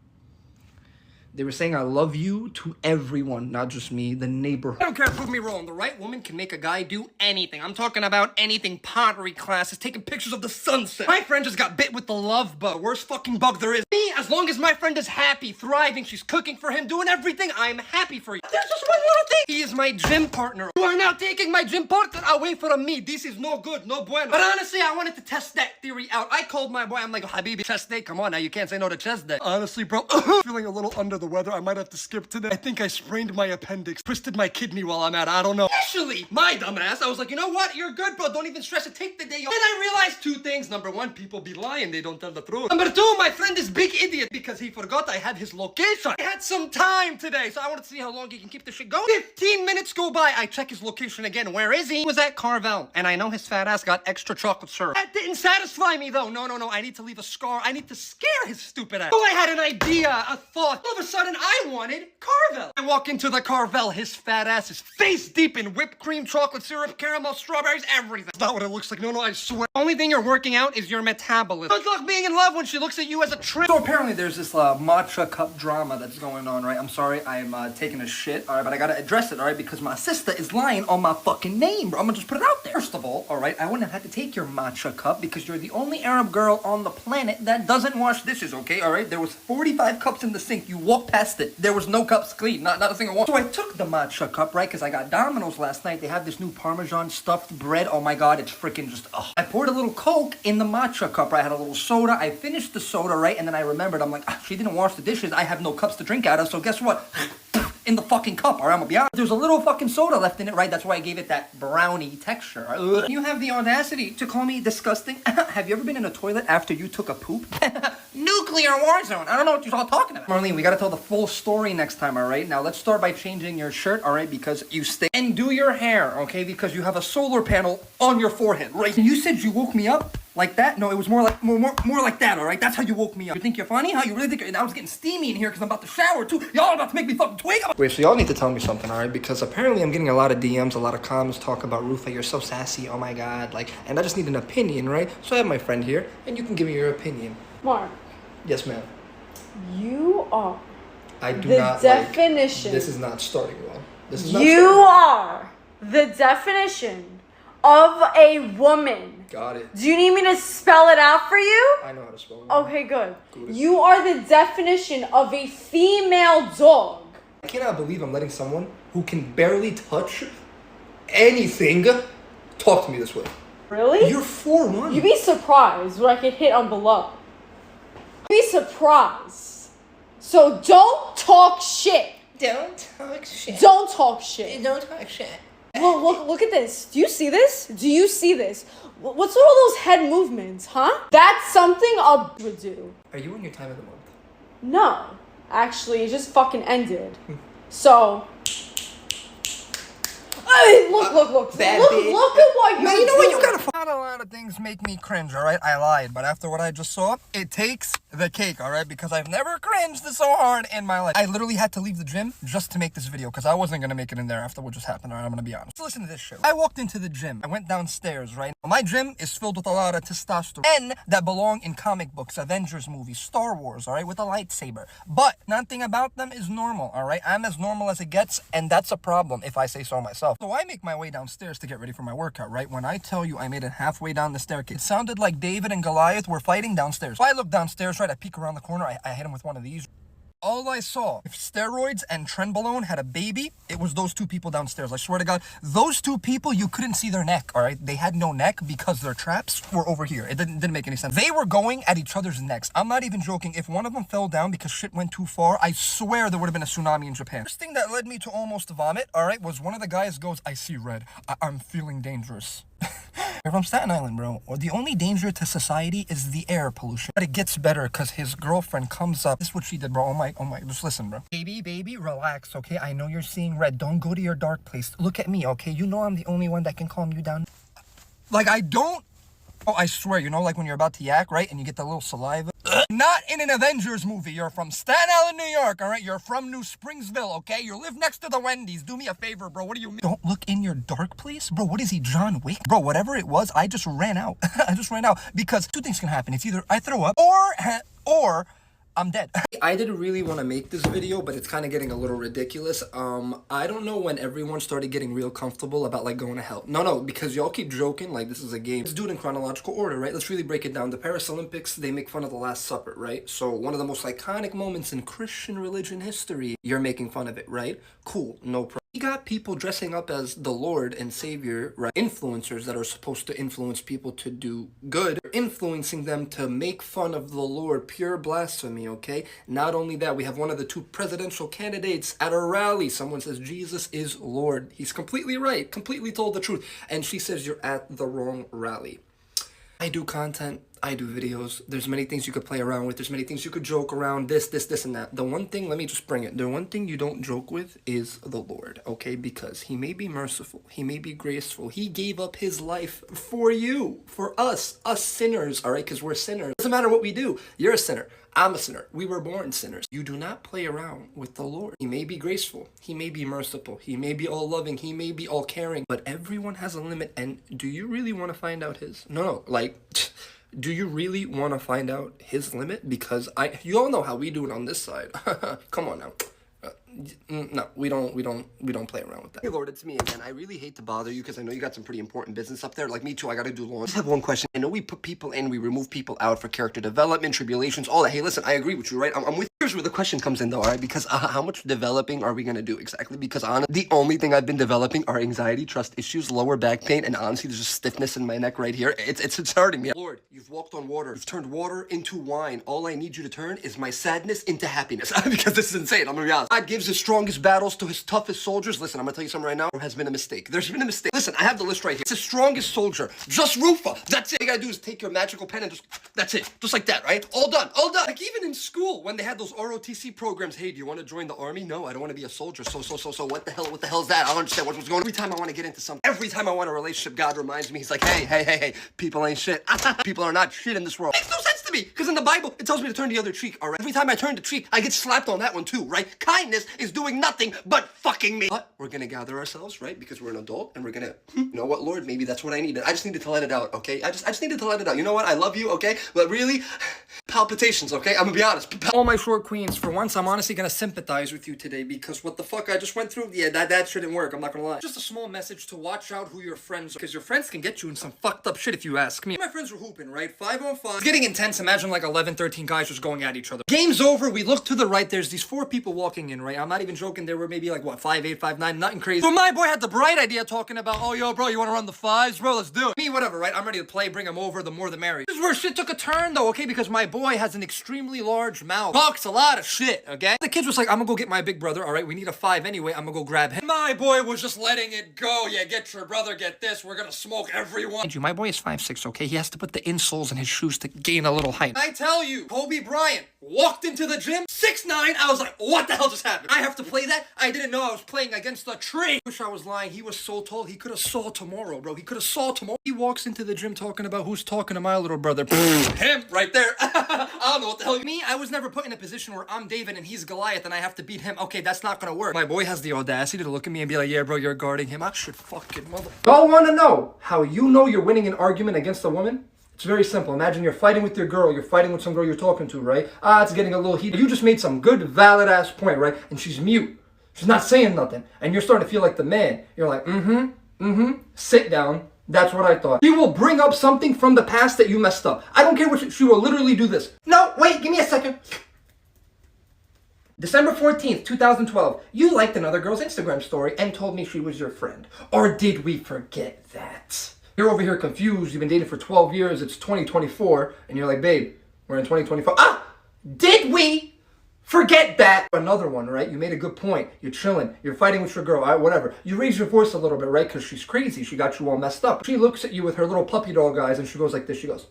They were saying I love you to everyone, not just me, the neighborhood. I don't care, prove me wrong. The right woman can make a guy do anything. I'm talking about anything. Pottery classes, taking pictures of the sunset. My friend just got bit with the love bug. Worst fucking bug there is. Me, as long as my friend is happy, thriving, she's cooking for him, doing everything, I'm happy for you. There's just one little thing. He is my gym partner. You are now taking my gym partner away from me. This is no good, no bueno. But honestly, I wanted to test that theory out. I called my boy. I'm like, Habibi, chest day. Come on now, you can't say no to chest day. Honestly, bro, feeling a little under the weather. I might have to skip today. I think I sprained my appendix, twisted my kidney while I'm at it. I don't know. Initially, my dumbass, I was like, you know what? You're good, bro. Don't even stress it. Take the day off. Then I realized 2 things. Number 1, people be lying. They don't tell the truth. Number 2, my friend is big idiot because he forgot I had his location. I had some time today, so I wanted to see how long he can keep the shit going. 15 minutes go by. I check his location again. Where is he? He was at Carvel, and I know his fat ass got extra chocolate syrup. That didn't satisfy me, though. No. I need to leave a scar. I need to scare his stupid ass. So I had an idea, a thought. All of a sudden, I wanted Carvel. I walk into the Carvel. His fat ass is face deep in whipped cream, chocolate syrup, caramel, strawberries, everything. That's not what it looks like. No, I swear. The only thing you're working out is your metabolism. Good luck being in love when she looks at you as a trick. So apparently there's this matcha cup drama that's going on, right? I'm sorry, I'm taking a shit, all right? But I gotta address it, all right? Because my sister is lying on my fucking name, bro. I'm gonna just put it out there. First of all right, I wouldn't have had to take your matcha cup because you're the only Arab girl on the planet that doesn't wash dishes, okay? All right? There was 45 cups in the sink. You walked past it. There was no cups clean. Not a single one. So I took the matcha cup, right? Because I got Domino's last night. They have this new Parmesan stuffed bread. Oh my God, it's freaking just, ugh. I poured a little Coke in the matcha cup, right? I had a little soda. I finished the soda, right? And then I remembered, I'm like, she didn't wash the dishes. I have no cups to drink out of. So guess what? In the fucking cup, all right? I'm gonna be honest. There's a little fucking soda left in it, right? That's why I gave it that brownie texture. Ugh. You have the audacity to call me disgusting. Have you ever been in a toilet after you took a poop? Nuclear war zone. I don't know what you're all talking about. Marlene, we gotta tell the full story next time, all right? Now let's start by changing your shirt, all right? Because you stay. And do your hair, okay? Because you have a solar panel on your forehead, right? And you said you woke me up like that? No, it was more like that, all right? That's how you woke me up. You think you're funny? How you really think? And I was getting steamy in here because I'm about to shower too. Y'all about to make me fucking twig. Wait, so y'all need to tell me something, all right? Because apparently I'm getting a lot of DMs, a lot of comments talk about Rufa. You're so sassy. Oh my God, like, and I just need an opinion, right? So I have my friend here, and you can give me your opinion. Mark. Yes, ma'am. You are. I do the not. definition. This is not starting well. This is not. You are the definition of a woman. Got it. Do you need me to spell it out for you? I know how to spell it. Okay, good. You are the definition of a female dog. I cannot believe I'm letting someone who can barely touch anything talk to me this way. Really? You're 4'1". You'd be surprised what I could hit on below. Be surprised. So don't talk shit. Don't talk shit. Don't talk shit. Don't talk shit. Look at this. Do you see this? Do you see this? What's with all those head movements, huh? That's something a would do. Are you on your time of the month? No. Actually, it just fucking ended. So... Hey, look. Look at what you're Man, you know what? You doing. gotta... Not a lot of things make me cringe, all right? I lied, but after what I just saw, it takes the cake, all right? Because I've never cringed so hard in my life. I literally had to leave the gym just to make this video because I wasn't gonna make it in there after what just happened, all right? I'm gonna be honest. So listen to this shit. I walked into the gym. I went downstairs, right? My gym is filled with a lot of testosterone men that belong in comic books, Avengers movies, Star Wars, all right? With a lightsaber. But nothing about them is normal, all right? I'm as normal as it gets, and that's a problem if I say so myself. So I make my way downstairs to get ready for my workout, right? When I tell you I made it halfway down the staircase, it sounded like David and Goliath were fighting downstairs. So I look downstairs, right? I peek around the corner. I hit him with one of these. All I saw, if steroids and trenbolone had a baby, it was those two people downstairs. I swear to God, those two people, you couldn't see their neck, all right? They had no neck because their traps were over here. It didn't make any sense. They were going at each other's necks. I'm not even joking. If one of them fell down because shit went too far, I swear there would have been a tsunami in Japan. First thing that led me to almost vomit, all right, was one of the guys goes, I see red. I'm feeling dangerous. You're from Staten Island, bro. The only danger to society is the air pollution. But it gets better because his girlfriend comes up. This is what she did, bro. Oh my, just listen, bro. Baby, relax, okay? I know you're seeing red. Don't go to your dark place. Look at me, okay? You know I'm the only one that can calm you down. Like, I don't... Oh, I swear, you know, like when you're about to yak, right? And you get that little saliva. Not in an Avengers movie. You're from Staten Island, New York, all right? You're from New Springsville, okay? You live next to the Wendy's. Do me a favor, bro. What do you mean? Don't look in your dark place? Bro, what is he, John Wick? Bro, whatever it was, I just ran out. I just ran out because two things can happen. It's either I throw up or I'm dead. I didn't really want to make this video, but it's kind of getting a little ridiculous. I don't know when everyone started getting real comfortable about like going to hell. No, because y'all keep joking like this is a game. Let's do it in chronological order, right? Let's really break it down. The Paris Olympics, they make fun of the Last Supper, right? So one of the most iconic moments in Christian religion history, you're making fun of it, right? Cool, no problem. We got people dressing up as the Lord and Savior, right? Influencers that are supposed to influence people to do good, influencing them to make fun of the Lord, pure blasphemy, okay? Not only that, we have one of the two presidential candidates at a rally. Someone says Jesus is Lord. He's completely right, completely told the truth. And she says you're at the wrong rally. I do content, I do videos, there's many things you could play around with, there's many things you could joke around, this, and that. The one thing, let me just bring it, the one thing you don't joke with is the Lord, okay? Because he may be merciful, he may be graceful, he gave up his life for you, for us sinners, all right? Because we're sinners. Doesn't matter what we do, you're a sinner. I'm a sinner. We were born sinners. You do not play around with the Lord. He may be graceful. He may be merciful. He may be all loving. He may be all caring. But everyone has a limit. And do you really want to find out his? No. Like, do you really want to find out his limit? Because you all know how we do it on this side. Come on now. No, we don't play around with that. Hey Lord, it's me again. I really hate to bother you because I know you got some pretty important business up there. Like me too, I gotta do laundry. I just have one question. I know we put people in, we remove people out for character development, tribulations, all that. Hey, listen, I agree with you, right? I'm with you. Here's where the question comes in though, all right? Because how much developing are we gonna do exactly? Because honestly, the only thing I've been developing are anxiety, trust issues, lower back pain, and honestly, there's just stiffness in my neck right here. It's hurting me. Lord, you've walked on water. You've turned water into wine. All I need you to turn is my sadness into happiness. Because this is insane. I'm gonna be honest. God gives his strongest battles to his toughest soldiers. Listen, I'm gonna tell you something right now. There has been a mistake. There's been a mistake. Listen, I have the list right here. It's the strongest soldier. Just Rufa. That's it. All you gotta do is take your magical pen and that's it. Just like that, right? All done. Like even in school, when they had those ROTC programs, hey, do you want to join the army? No, I don't want to be a soldier. So what the hell is that? I don't understand what's going on. Every time I want to get into something, every time I want a relationship, God reminds me, he's like, hey, people ain't shit. People are not shit in this world. Makes no sense to me, because in the Bible, it tells me to turn the other cheek, all right? Every time I turn the cheek, I get slapped on that one too, right? Kindness is doing nothing but fucking me. But we're gonna gather ourselves, right? Because we're an adult, and we're gonna, you know what, Lord, maybe that's what I needed. I just needed to let it out, okay? I just needed to let it out. You know what? I love you, okay? But really, palpitations, okay? I'm gonna be honest. All my short queens, for once, I'm honestly gonna sympathize with you today because what the fuck I just went through, yeah, that shouldn't work. I'm not gonna lie. Just a small message to watch out who your friends are, because your friends can get you in some fucked up shit if you ask me. My friends were hooping, right? 5-on-5. It's getting intense. Imagine like 11, 13 guys just going at each other. Game's over. We look to the right. There's these 4 people walking in, right? I'm not even joking. There were maybe like, what, 5'8", 5'9", nothing crazy. But my boy had the bright idea talking about, oh, yo, bro, you want to run the 5s? Bro, let's do it. Me, whatever, right? I'm ready to play. Bring him over. The more, the merrier. This is where shit took a turn, though, okay? Because my boy has an extremely large mouth. Talks a lot of shit, okay? The kid was like, I'm gonna go get my big brother, all right? We need a 5 anyway. I'm gonna go grab him. My boy was just letting it go. Yeah, get your brother, get this. We're gonna smoke everyone. My boy is 5'6", okay? He has to put the insoles in his shoes to gain a little height. I tell you, Kobe Bryant walked into the gym, 6'9". I was like, what the hell just happened? I have to play that? I didn't know I was playing against a tree. Wish I was lying. He was so tall. He could have saw tomorrow, bro. He could have saw tomorrow. He walks into the gym talking about who's talking to my little brother. Him, right there. I don't know what the hell you mean. I was never put in a position where I'm David and he's Goliath and I have to beat him. Okay, that's not gonna work. My boy has the audacity to look at me and be like, yeah, bro, you're guarding him. I should fucking mother. Y'all wanna know how you know you're winning an argument against a woman? It's very simple. Imagine you're fighting with your girl, you're fighting with some girl you're talking to, right? It's getting a little heated. You just made some good, valid ass point, right? And she's mute. She's not saying nothing. And you're starting to feel like the man. You're like, sit down. That's what I thought. She will bring up something from the past that you messed up. I don't care what she will literally do this. No, wait, give me a second. December 14th, 2012, you liked another girl's Instagram story and told me she was your friend. Or did we forget that? You're over here confused. You've been dating for 12 years. It's 2024. And you're like, babe, we're in 2025. Did we forget that? Another one, right? You made a good point. You're chilling. You're fighting with your girl. All right, whatever. You raise your voice a little bit, right? Because she's crazy. She got you all messed up. She looks at you with her little puppy dog eyes and she goes like this. She goes,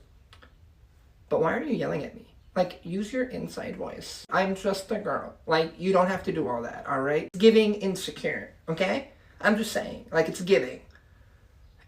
but why are you yelling at me? Like, use your inside voice. I'm just a girl. Like, you don't have to do all that, all right? It's giving insecure, okay? I'm just saying. Like, it's giving.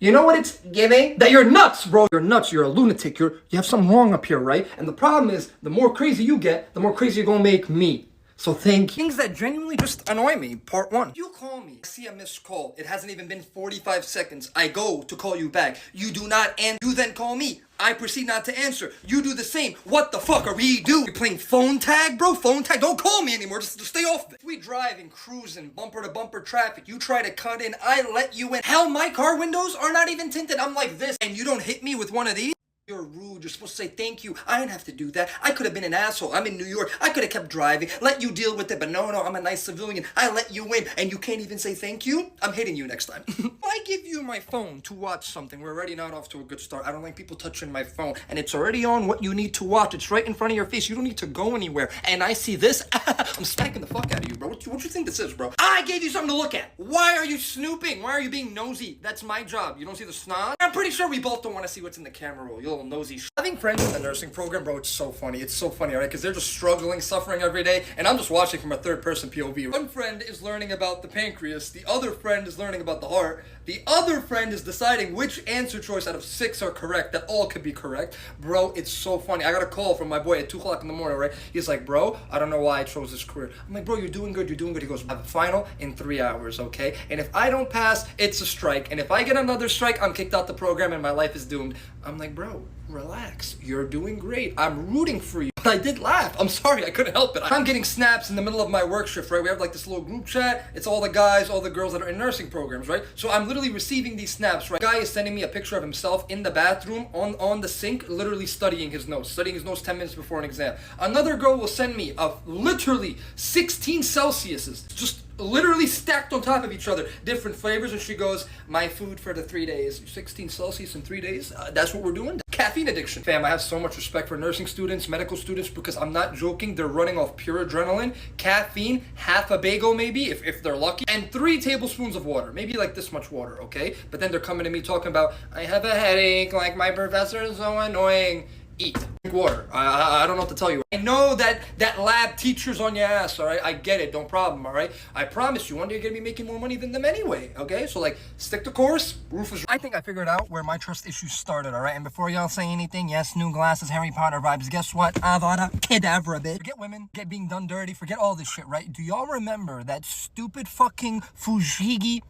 You know what it's giving? That you're nuts, bro. You're nuts. You're a lunatic. You have something wrong up here, right? And the problem is, the more crazy you get, the more crazy you're gonna make me. So thank you. Things that genuinely just annoy me, part 1. You call me, I see a missed call. It hasn't even been 45 seconds. I go to call you back. You do not answer. You then call me. I proceed not to answer. You do the same. What the fuck are we doing? You're playing phone tag, bro? Phone tag? Don't call me anymore. Just stay off of it. We driving, cruising, bumper to bumper traffic. You try to cut in. I let you in. Hell, my car windows are not even tinted. I'm like this. And you don't hit me with one of these? You're rude. You're supposed to say thank you. I didn't have to do that. I could have been an asshole. I'm in New York. I could have kept driving, let you deal with it. But no, I'm a nice civilian. I let you in, and you can't even say thank you? I'm hitting you next time. I give you my phone to watch something. We're already not off to a good start. I don't like people touching my phone, and it's already on what you need to watch. It's right in front of your face. You don't need to go anywhere. And I see this. I'm smacking the fuck out of you, bro. What you think this is, bro? I gave you something to look at. Why are you snooping? Why are you being nosy? That's my job. You don't see the snot? I'm pretty sure we both don't want to see what's in the camera roll. You little nosy Having friends in the nursing program, bro, it's so funny. It's so funny, alright? Because they're just struggling, suffering every day, and I'm just watching from a third-person POV. One friend is learning about the pancreas, the other friend is learning about the heart, the other friend is deciding which answer choice out of 6 are correct, that all could be correct. Bro, it's so funny. I got a call from my boy at 2 o'clock in the morning, right? He's like, bro, I don't know why I chose this career. I'm like, bro, you're doing good, you're doing good. He goes, I have a final in 3 hours, okay? And if I don't pass, it's a strike. And if I get another strike, I'm kicked out the program and my life is doomed. I'm like, bro, relax. You're doing great. I'm rooting for you. I did laugh. I'm sorry, I couldn't help it. I'm getting snaps in the middle of my work shift, right? We have like this little group chat. It's all the guys, all the girls that are in nursing programs, right? So I'm literally receiving these snaps, right? Guy is sending me a picture of himself in the bathroom on the sink, literally studying his notes 10 minutes before an exam. Another girl will send me literally 16 Celsiuses, just literally stacked on top of each other, different flavors, and she goes, my food for the 3 days. 16 Celsius in 3 days? That's what we're doing? Caffeine addiction. Fam, I have so much respect for nursing students, medical students, because I'm not joking, they're running off pure adrenaline, caffeine, half a bagel maybe, if they're lucky, and 3 tablespoons of water, maybe like this much water, okay? But then they're coming to me talking about, I have a headache, like my professor is so annoying. Eat. Drink water. I don't know what to tell you. I know that lab teacher's on your ass, alright? I get it, no problem, alright? I promise you, one day you're gonna be making more money than them anyway, okay? So, like, stick to course. Rufa's. I think I figured out where my trust issues started, alright? And before y'all say anything, yes, new glasses, Harry Potter vibes, guess what? Avada Kedavra, bitch. Forget women, forget being done dirty, forget all this shit, right? Do y'all remember that stupid fucking Fushigi,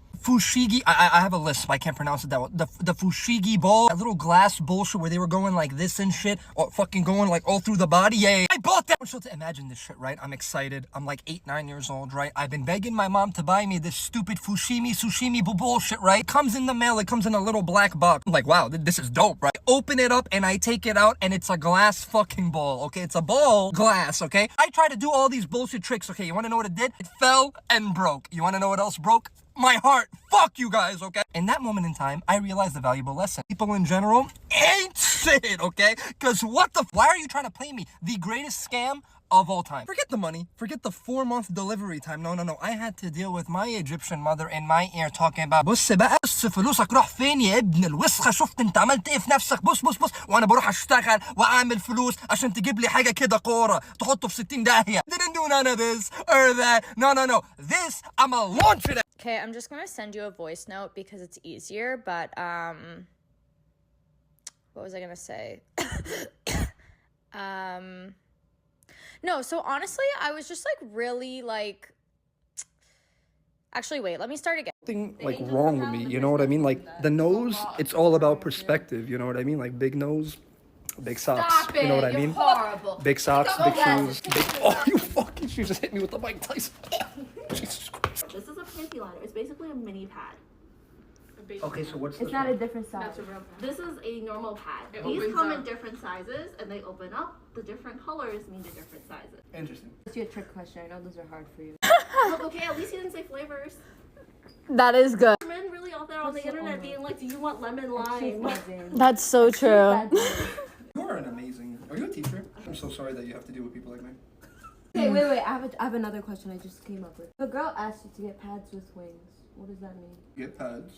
I have a list, but I can't pronounce it that well. The Fushigi ball, that little glass bullshit where they were going like this and shit, or fucking going like all through the body. Yeah. I bought that. I want you to imagine this shit, right? I'm excited. I'm like 8-9 years old, right? I've been begging my mom to buy me this stupid sushimi bullshit, right? It comes in the mail. It comes in a little black box. I'm like, wow, this is dope, right? Open it up and I take it out and it's a glass fucking ball, okay? It's a ball glass, okay? I try to do all these bullshit tricks, okay? You want to know what it did? It fell and broke. You want to know what else broke? My heart. Fuck you guys, okay? In that moment in time, I realized a valuable lesson. People in general ain't shit, okay? Because why are you trying to play me? The greatest scam of all time. Forget the money. Forget the 4-month delivery time. No. I had to deal with my Egyptian mother in my ear talking about بص بقى بص فلوسك راح فين يا ابن الوسخة شفت انت عملت ايه في نفسك بص وانا بروح اشتغل واعمل فلوس عشان تجيب لي حاجة كده كورة تحطه في 60 داهية. Didn't do none of this or that. No. This, I'ma launch it. Okay, I'm just gonna send you a voice note because it's easier, but what was I gonna say? No, so honestly, I was just like really like, actually, wait, let me start again. Something like wrong with me, you know what I mean? Like the nose, it's all about perspective, you know what I mean? Like big nose, big socks, you know what I mean? Horrible. Big socks, big shoes, oh, you fucking, she just hit me with the Mike Tyson. Jesus Christ. This is a panty liner. It's basically a mini pad. Okay, so what's It's not a different size. That's a real pad. This is a normal pad. It These opens come up. in different sizes and they open up. The different colors mean the different sizes. Interesting. That's your trick question. I know those are hard for you. Look, okay, at least you didn't say flavors. That is good. Men really out there on the internet being like, do you want lemon lime? That's so true. You are an amazing, are you a teacher? I'm so sorry that you have to deal with people like me. Okay, wait. I have another question I just came up with. If a girl asks you to get pads with wings, what does that mean? Get pads,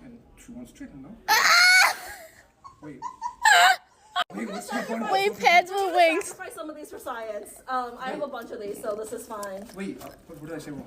and she wants chicken, no? Wait. Wait, what's the point? Wait, pads with wings. Sacrifice some of these for science. I have a bunch of these, so this is fine. Wait, what did I say wrong?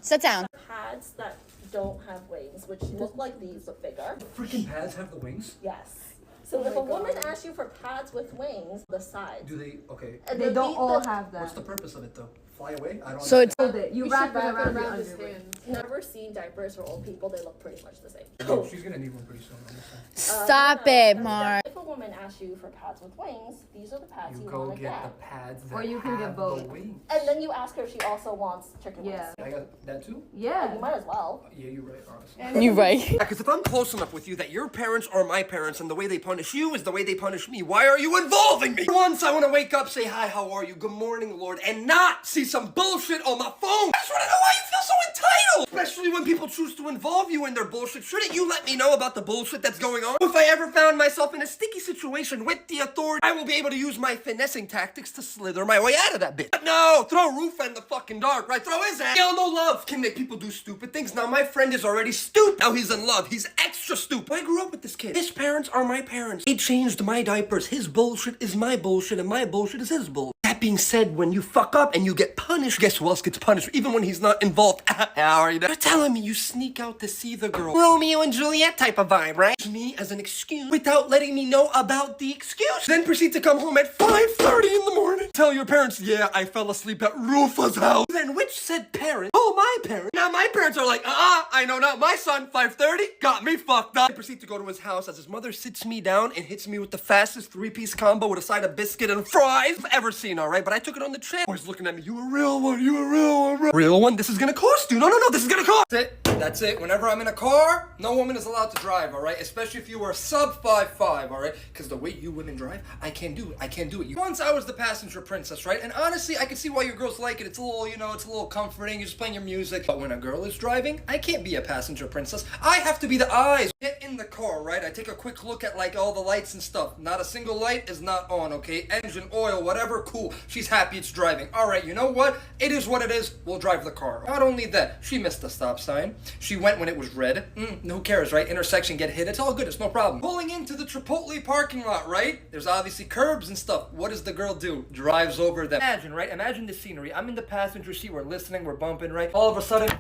Sit down. Pads that don't have wings, which look like these but bigger. Freaking pads have the wings? Yes. So if a woman asks you for pads with wings, the sides. Do they, okay. And they don't all have that. What's the purpose of it though? Fly away? I don't So it's Hold it. You wrap it Wrap around it your around his underwear. hands. Never seen diapers for old people. They look pretty much the same. Oh, she's gonna need one pretty soon. I'm just saying. Stop it, Mark. If a woman asks you for pads with wings, these are the pads You you go want to get get. the pads that Or you can have get both. the wings. And then you ask her if she also wants chicken wings. I got that too? Yeah. You might as well. Yeah, you're right, honestly. You right. Because if I'm close enough with you that your parents are my parents and the way they punish you is the way they punish me, why are you involving me? Once I want to wake up, say hi, how are you, good morning, Lord, and not see some bullshit on my phone. I just want to know why you feel so entitled. Especially when people choose to involve you in their bullshit. Shouldn't you let me know about the bullshit that's going on? If I ever found myself in a sticky situation with the authority, I will be able to use my finessing tactics to slither my way out of that bitch. But no, throw Rufa in the fucking dark, right? Throw his ass. Y'all know love can make people do stupid things. Now my friend is already stupid. Now he's in love. He's extra stupid. I grew up with this kid. His parents are my parents. He changed my diapers. His bullshit is my bullshit and my bullshit is his bullshit. That being said, when you fuck up and you get punished, guess who else gets punished? Even when he's not involved. You're telling me you sneak out to see the girl. Romeo and Juliet type of vibe, right? Me as an excuse without letting me know about the excuse. Then proceed to come home at 5:30 in the morning. Tell your parents, yeah, I fell asleep at Rufa's house. Then which said parent? Oh, my parent. Now my parents are like, I know not my son, 5:30, got me fucked up. I proceed to go to his house as his mother sits me down and hits me with the fastest 3-piece combo with a side of biscuit and fries I've ever seen, all right? But I took it on the chin. Boy's looking at me, you a real one, you a real one, bro. Real one? This is gonna cost you. No, this is gonna cost. That's it. Whenever I'm in a car, no woman is allowed to drive, all right? Especially if you are sub 5'5", all right? Because the way you women drive, I can't do it. Once I was the passenger princess, right? And honestly, I can see why your girls like it. It's a little, it's a little comforting. You're just playing your music. But when a girl is driving, I can't be a passenger princess. I have to be the eyes. Get in the car, right? I take a quick look at like all the lights and stuff. Not a single light is not on, okay? Engine, oil, whatever, cool. She's happy it's driving. All right, you know what? It is what it is. We'll drive the car. Not only that, she missed the stop sign. She went when it was red. Who cares, right? Intersection, get hit. It's all good. It's no problem. Pulling into the Chipotle parking lot, right? There's obviously curbs and stuff. What does the girl do? Drives over them. Imagine, right? Imagine the scenery. I'm in the passenger seat. We're listening. We're bumping, right? All of a sudden,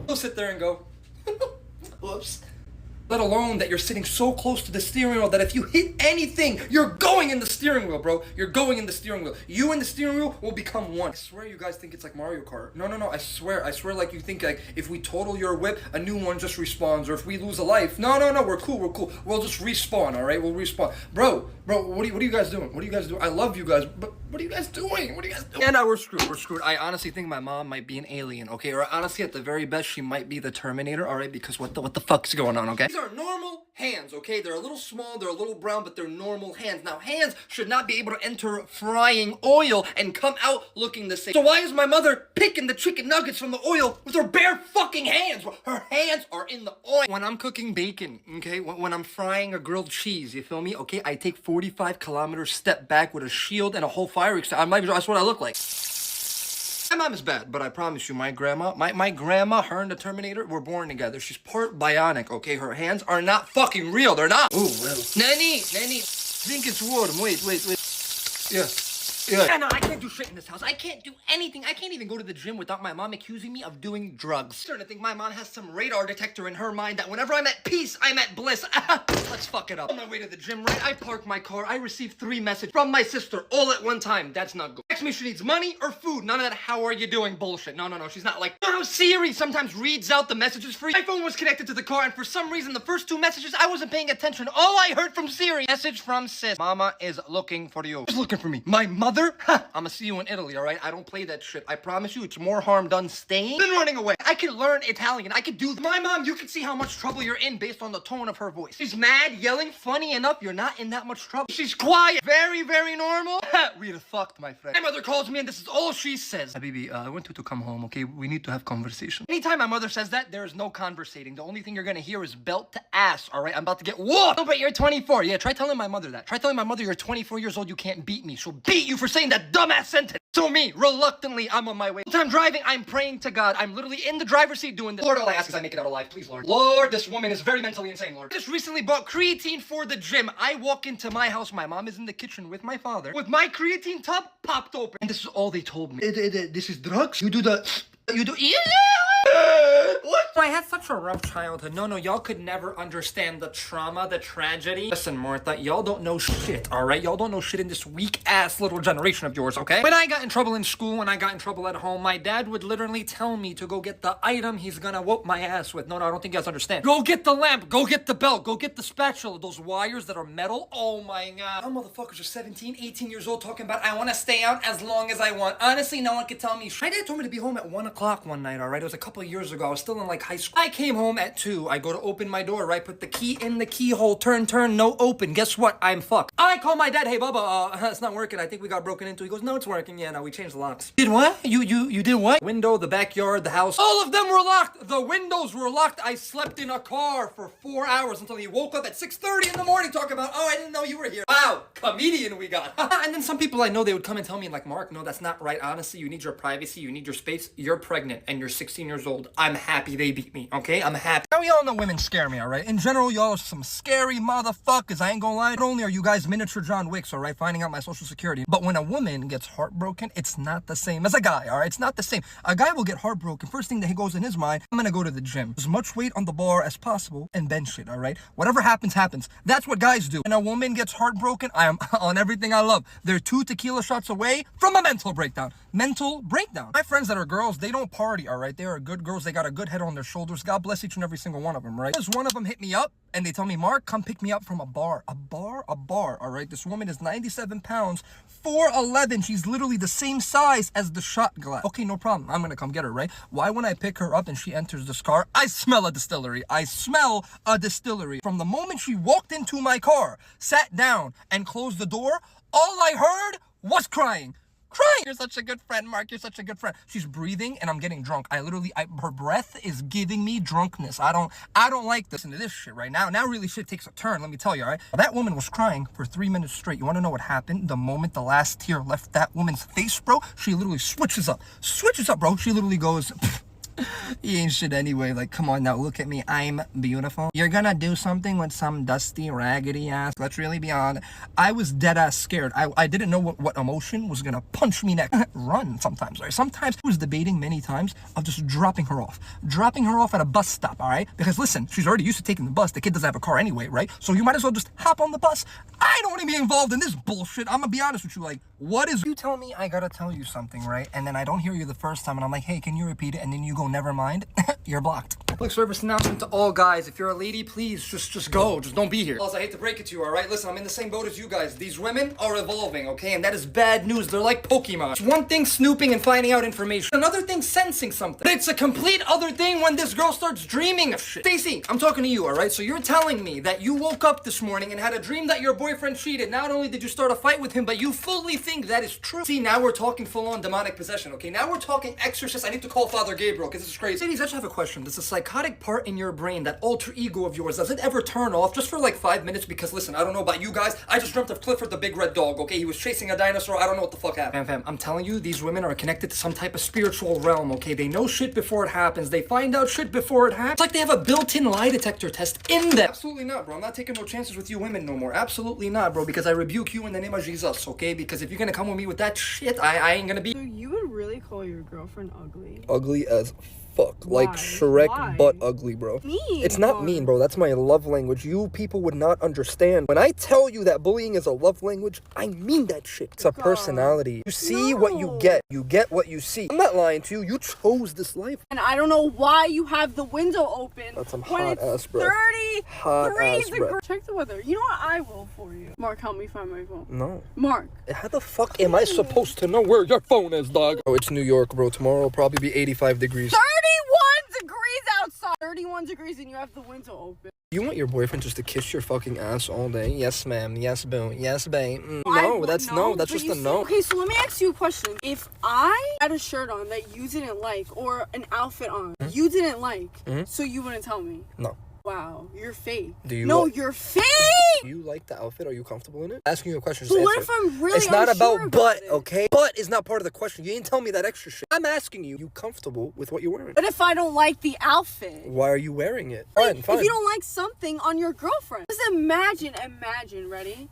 we'll sit there and go, whoops. Let alone that you're sitting so close to the steering wheel that if you hit anything, you're going in the steering wheel, bro. You're going in the steering wheel. You and the steering wheel will become one. I swear you guys think it's like Mario Kart. No, I swear like you think like if we total your whip, a new one just respawns, or if we lose a life. No, we're cool. We'll just respawn, all right? We'll respawn. Bro, what are you guys doing? I love you guys, but what are you guys doing? Yeah, no, we're screwed. I honestly think my mom might be an alien, okay? Or honestly, at the very best, she might be the Terminator, all right? Because what the fuck's going on, okay? These are normal hands, okay? They're a little small, they're a little brown, but they're normal hands. Now, hands should not be able to enter frying oil and come out looking the same. So why is my mother picking the chicken nuggets from the oil with her bare fucking hands? Her hands are in the oil. When I'm cooking bacon, okay? When I'm frying a grilled cheese, you feel me? Okay, I take 45 kilometers step back with a shield and a whole fire extinguisher. That's what I look like. My mom is bad, but I promise you, my grandma, her and the Terminator were born together. She's part bionic, okay? Her hands are not fucking real. They're not. Ooh, well. Nanny, I think it's warm. Wait. Yeah. No, I can't do shit in this house. I can't do anything. I can't even go to the gym without my mom accusing me of doing drugs. I'm starting to think my mom has some radar detector in her mind that whenever I'm at peace, I'm at bliss. Let's fuck it up. On my way to the gym, right? I park my car. I receive 3 messages from my sister all at one time. That's not good. Text me she needs money or food. None of that how are you doing bullshit. No. She's not like, you know how Siri sometimes reads out the messages for you? My phone was connected to the car and for some reason the first 2 messages I wasn't paying attention. All I heard from Siri, message from sis. Mama is looking for you. She's looking for me. My mother? I'ma see you in Italy, all right? I don't play that shit. I promise you, it's more harm done staying than running away. I can learn Italian. I can do my mom. You can see how much trouble you're in based on the tone of her voice. She's mad, yelling, funny enough. You're not in that much trouble. She's quiet, very, very normal. We're fucked, my friend. My mother calls me and this is all she says. Habibi, I want you to come home, okay? We need to have conversation. Anytime my mother says that, there is no conversating. The only thing you're gonna hear is belt to ass, all right? I'm about to get whooped. No, but you're 24. Yeah, try telling my mother that. Try telling my mother you're 24 years old, you can't beat me. She'll beat you for saying that dumbass sentence. So me, reluctantly, I'm on my way. While I'm driving, I'm praying to God. I'm literally in the driver's seat doing this. Lord, all I ask is I make it out alive. Please, Lord. Lord, this woman is very mentally insane, Lord. I just recently bought creatine for the gym. I walk into my house. My mom is in the kitchen with my father. With my creatine tub popped open. And this is all they told me. This is drugs? You do the... Yeah! What? I had such a rough childhood. No, y'all could never understand the trauma, the tragedy. Listen, Martha, y'all don't know shit, all right? Y'all don't know shit in this weak-ass little generation of yours, okay? When I got in trouble in school, when I got in trouble at home, my dad would literally tell me to go get the item he's gonna whoop my ass with. No, I don't think you guys understand. Go get the lamp, go get the belt, go get the spatula, those wires that are metal. Oh my God. Some motherfuckers are 17, 18 years old talking about, I wanna stay out as long as I want. Honestly, no one could tell me. My dad told me to be home at 1 o'clock one night, all right? It was a couple of years ago. I was still in like high school. I came home at 2. I go to open my door, right? Put the key in the keyhole, turn, no open. Guess what? I'm fucked. I call my dad, hey, Bubba, it's not working. I think we got broken into. He goes, no, it's working. Yeah, no, we changed the locks. Did what? You did what? Window, the backyard, the house. All of them were locked. The windows were locked. I slept in a car for 4 hours until he woke up at 6:30 in the morning talking about, oh, I didn't know you were here. Wow, comedian we got. And then some people I know, they would come and tell me like, Mark, no, that's not right. Honestly, you need your privacy. You need your space. You're pregnant and you're 16 years old. I'm happy they beat me, okay? I'm happy. Now, y'all know women scare me, all right? In general, y'all are some scary motherfuckers. I ain't gonna lie. Not only are you guys miniature John Wicks, all right, finding out my social security, but when a woman gets heartbroken, it's not the same as a guy, all right? It's not the same. A guy will get heartbroken. First thing that goes in his mind, I'm gonna go to the gym. As much weight on the bar as possible and bench it, all right? Whatever happens, happens. That's what guys do. When a woman gets heartbroken, I am on everything I love. They're 2 tequila shots away from a mental breakdown. Mental breakdown. My friends that are girls, they don't party, all right? They are good girls. They got a good head on their shoulders. God bless each and every single one of them, right? There's one of them hit me up and they tell me, Mark, come pick me up from a bar, all right? This woman is 97 pounds, 4'11". She's literally the same size as the shot glass. Okay, no problem. I'm gonna come get her, right? Why when I pick her up and she enters this car, I smell a distillery. From the moment she walked into my car, sat down and closed the door, all I heard was crying. You're such a good friend, Mark. You're such a good friend. She's breathing and I'm getting drunk. Her breath is giving me drunkenness. I don't like this. Into this shit right now. Now really shit takes a turn, let me tell you, all right? That woman was crying for 3 minutes straight. You want to know what happened? The moment the last tear left that woman's face, bro, she literally switches up, bro. She literally goes, he ain't shit anyway. Like, come on now, look at me. I'm beautiful. You're gonna do something with some dusty, raggedy ass. Let's really be honest. I was dead ass scared. I didn't know what emotion was gonna punch me next. Run sometimes, right? Sometimes I was debating many times of just dropping her off at a bus stop, all right? Because listen, she's already used to taking the bus. The kid doesn't have a car anyway, right? So you might as well just hop on the bus. I don't want to be involved in this bullshit. I'm gonna be honest with you. Like, what is... You tell me I gotta tell you something, right? And then I don't hear you the first time and I'm like, hey, can you repeat it? And then you go, never mind. you're blocked. Public service announcement to all guys. If you're a lady, please just go. Just don't be here. Also, I hate to break it to you, alright? Listen, I'm in the same boat as you guys. These women are evolving, okay? And that is bad news. They're like Pokemon. It's one thing snooping and finding out information. Another thing sensing something. But it's a complete other thing when this girl starts dreaming of shit. Stacey, I'm talking to you, alright? So you're telling me that you woke up this morning and had a dream that your boyfriend cheated. Not only did you start a fight with him, but you fully think that is true. See, now we're talking full-on demonic possession, okay? Now we're talking exorcist. I need to call Father Gabriel, because this is crazy. Ladies, I just have a question. Does the psychotic part in your brain, that alter ego of yours, does it ever turn off just for like 5 minutes? Because listen, I don't know about you guys, I just dreamt of Clifford the Big Red Dog, okay? He was chasing a dinosaur, I don't know what the fuck happened. Fam, I'm telling you, these women are connected to some type of spiritual realm, okay? They know shit before it happens, they find out shit before it happens. It's like they have a built-in lie detector test in them. Absolutely not, bro. I'm not taking no chances with you women no more. Absolutely not, bro, because I rebuke you in the name of Jesus, okay? Because if you're gonna come with me with that shit, I ain't gonna be. So you would really call your girlfriend ugly? Ugly as fuck. Like Shrek, but ugly, bro. Mean. It's not mean, bro. That's my love language. You people would not understand. When I tell you that bullying is a love language, I mean that shit. It's a personality. You see what you get. You get what you see. I'm not lying to you. You chose this life. And I don't know why you have the window open. That's some when hot it's ass breath. 33 Hot ass breath. degrees. Check the weather. You know what? I will for you. Mark, help me find my phone. No. Mark. How the fuck am I supposed to know where your phone is, dog? Oh, it's New York, bro. Tomorrow will probably be 85 degrees. 31 degrees outside. 31 degrees and you have the window open. You want your boyfriend just to kiss your fucking ass all day? Yes, ma'am. Yes, boo. Yes, babe. That's just a no. Okay, so let me ask you a question. If I had a shirt on that you didn't like, or an outfit on you didn't like, so you wouldn't tell me? No. Wow, you're fake. You're fake! Do you like the outfit? Are you comfortable in it? Asking you a question. But what if I'm really It's not unsure about butt, it? okay? Butt is not part of the question. You didn't tell me that extra shit. I'm asking you, you comfortable with what you're wearing? But if I don't like the outfit? Why are you wearing it? Fine. If you don't like something on your girlfriend. Just imagine, ready?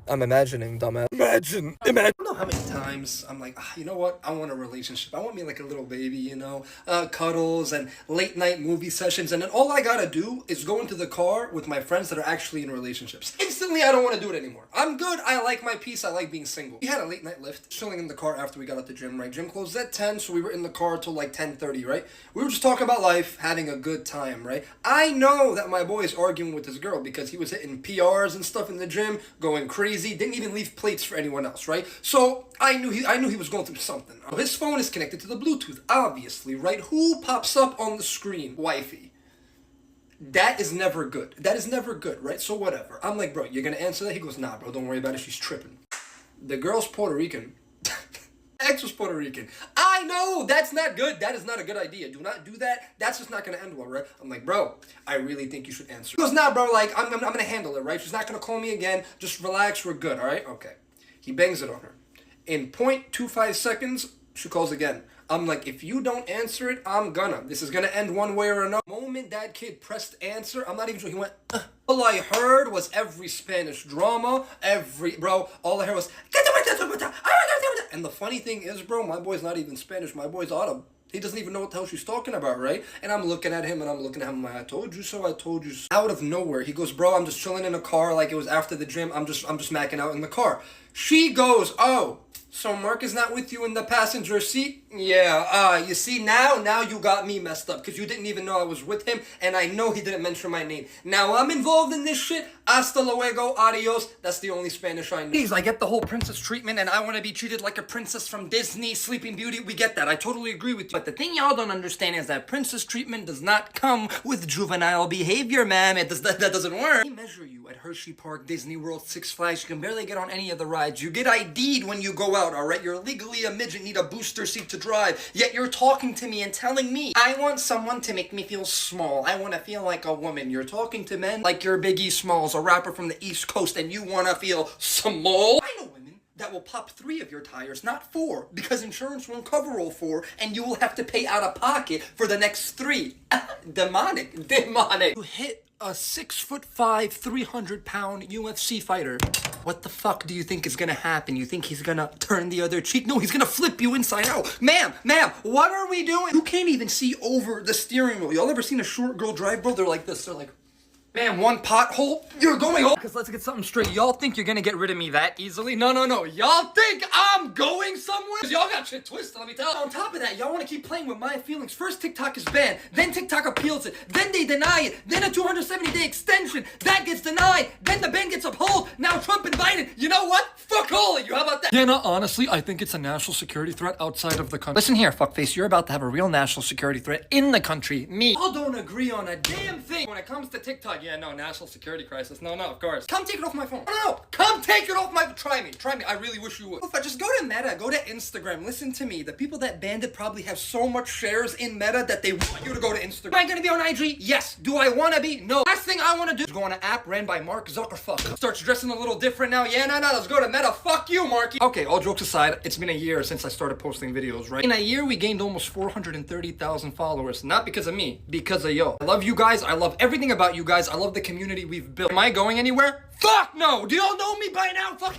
I'm imagining, dumbass. Imagine. I don't know how many times I'm like, you know what? I want a relationship. I want me like a little baby, you know, cuddles and late night movie sessions. And then all I gotta do is go into the car with my friends that are actually in relationships. Instantly, I don't want to do it anymore. I'm good. I like my peace. I like being single. We had a late night lift, chilling in the car after we got out the gym, right? Gym closed at 10, so we were in the car till like 10:30, right? We were just talking about life, having a good time, right? I know that my boy is arguing with this girl because he was hitting PRs and stuff in the gym, going crazy. Didn't even leave plates for anyone else, right? So I knew he was going through something. His phone is connected to the Bluetooth, obviously, right? Who pops up on the screen? Wifey. That is never good. That is never good, right? So whatever. I'm like, bro, you're gonna answer that? He goes, nah, bro, don't worry about it. She's tripping. The girl's Puerto Rican. Ex was Puerto Rican. I know that's not good. That is not a good idea. Do not do that. That's just not gonna end well, right? I'm like, bro, I really think you should answer. He goes, nah, bro, like I'm gonna handle it, right? She's not gonna call me again. Just relax. We're good, all right? Okay. He bangs it on her. In 0.25 seconds, she calls again. I'm like, if you don't answer it, I'm gonna. This is gonna end one way or another. The moment that kid pressed answer, I'm not even sure. He went, All I heard was every Spanish drama, all I heard was, and the funny thing is, bro, my boy's not even Spanish. My boy's Autumn. He doesn't even know what the hell she's talking about, right? And I'm looking at him, I'm like, I told you so, I told you so. Out of nowhere, he goes, bro, I'm just chilling in a car like it was after the gym. I'm just macking out in the car. She goes, oh, so Mark is not with you in the passenger seat? Yeah, you see, now you got me messed up because you didn't even know I was with him, and I know he didn't mention my name. Now I'm involved in this shit. Hasta luego, adios. That's the only Spanish I know. Please, I get the whole princess treatment, and I want to be treated like a princess from Disney, Sleeping Beauty. We get that. I totally agree with you. But the thing y'all don't understand is that princess treatment does not come with juvenile behavior, ma'am. That doesn't work. They measure you at Hershey Park, Disney World, Six Flags. You can barely get on any of the rides. You get ID'd when you go out, all right? You're legally a midget, need a booster seat to drive. Yet you're talking to me and telling me I want someone to make me feel small. I want to feel like a woman. You're talking to men like you're Biggie Smalls, a rapper from the East Coast, and you want to feel small? I know women that will pop 3 of your tires, not 4, because insurance won't cover all 4, and you will have to pay out of pocket for the next 3. Demonic. You hit a 6'5", 300-pound UFC fighter. What the fuck do you think is gonna happen? You think he's gonna turn the other cheek? No, he's gonna flip you inside out. Ma'am, what are we doing? You can't even see over the steering wheel. Y'all ever seen a short girl drive, bro? They're like this. They're like, Man, one pothole, you're going home. Because let's get something straight. Y'all think you're gonna get rid of me that easily? No. Y'all think I'm going somewhere? Y'all got shit twisted, let me tell you. On top of that, y'all wanna keep playing with my feelings. First TikTok is banned, then TikTok appeals it, then they deny it, then a 270-day extension, that gets denied, then the ban gets upheld, now Trump and Biden. You know what? Fuck all of you, how about that? Yeah, no, honestly, I think it's a national security threat outside of the country. Listen here, fuckface, you're about to have a real national security threat in the country, me. Y'all don't agree on a damn thing when it comes to TikTok. Yeah, no, national security crisis. No, of course. Come take it off my phone. No, come take it off my... Try me. I really wish you would. Rufa, just go to Meta, go to Instagram. Listen to me. The people that banned it probably have so much shares in Meta that they want you to go to Instagram. Am I gonna be on IG? Yes. Do I wanna be? No. Last thing I wanna do is go on an app ran by Mark Zuckerfuck. Starts dressing a little different now. Yeah, no, let's go to Meta. Fuck you, Marky. Okay, all jokes aside, it's been a year since I started posting videos, right? In a year, we gained almost 430,000 followers. Not because of me, because of y'all. I love you guys. I love everything about you guys. I love the community we've built. Am I going anywhere? Fuck no! Do y'all know me by now? Fuck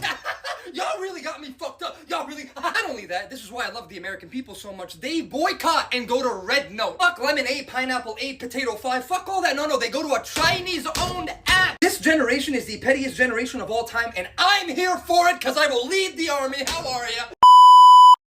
y'all really got me fucked up. Y'all really... Not only that, this is why I love the American people so much. They boycott and go to red note. Fuck lemon 8, pineapple 8, potato 5. Fuck all that. No, they go to a Chinese-owned app. This generation is the pettiest generation of all time, and I'm here for it because I will lead the army. How are ya?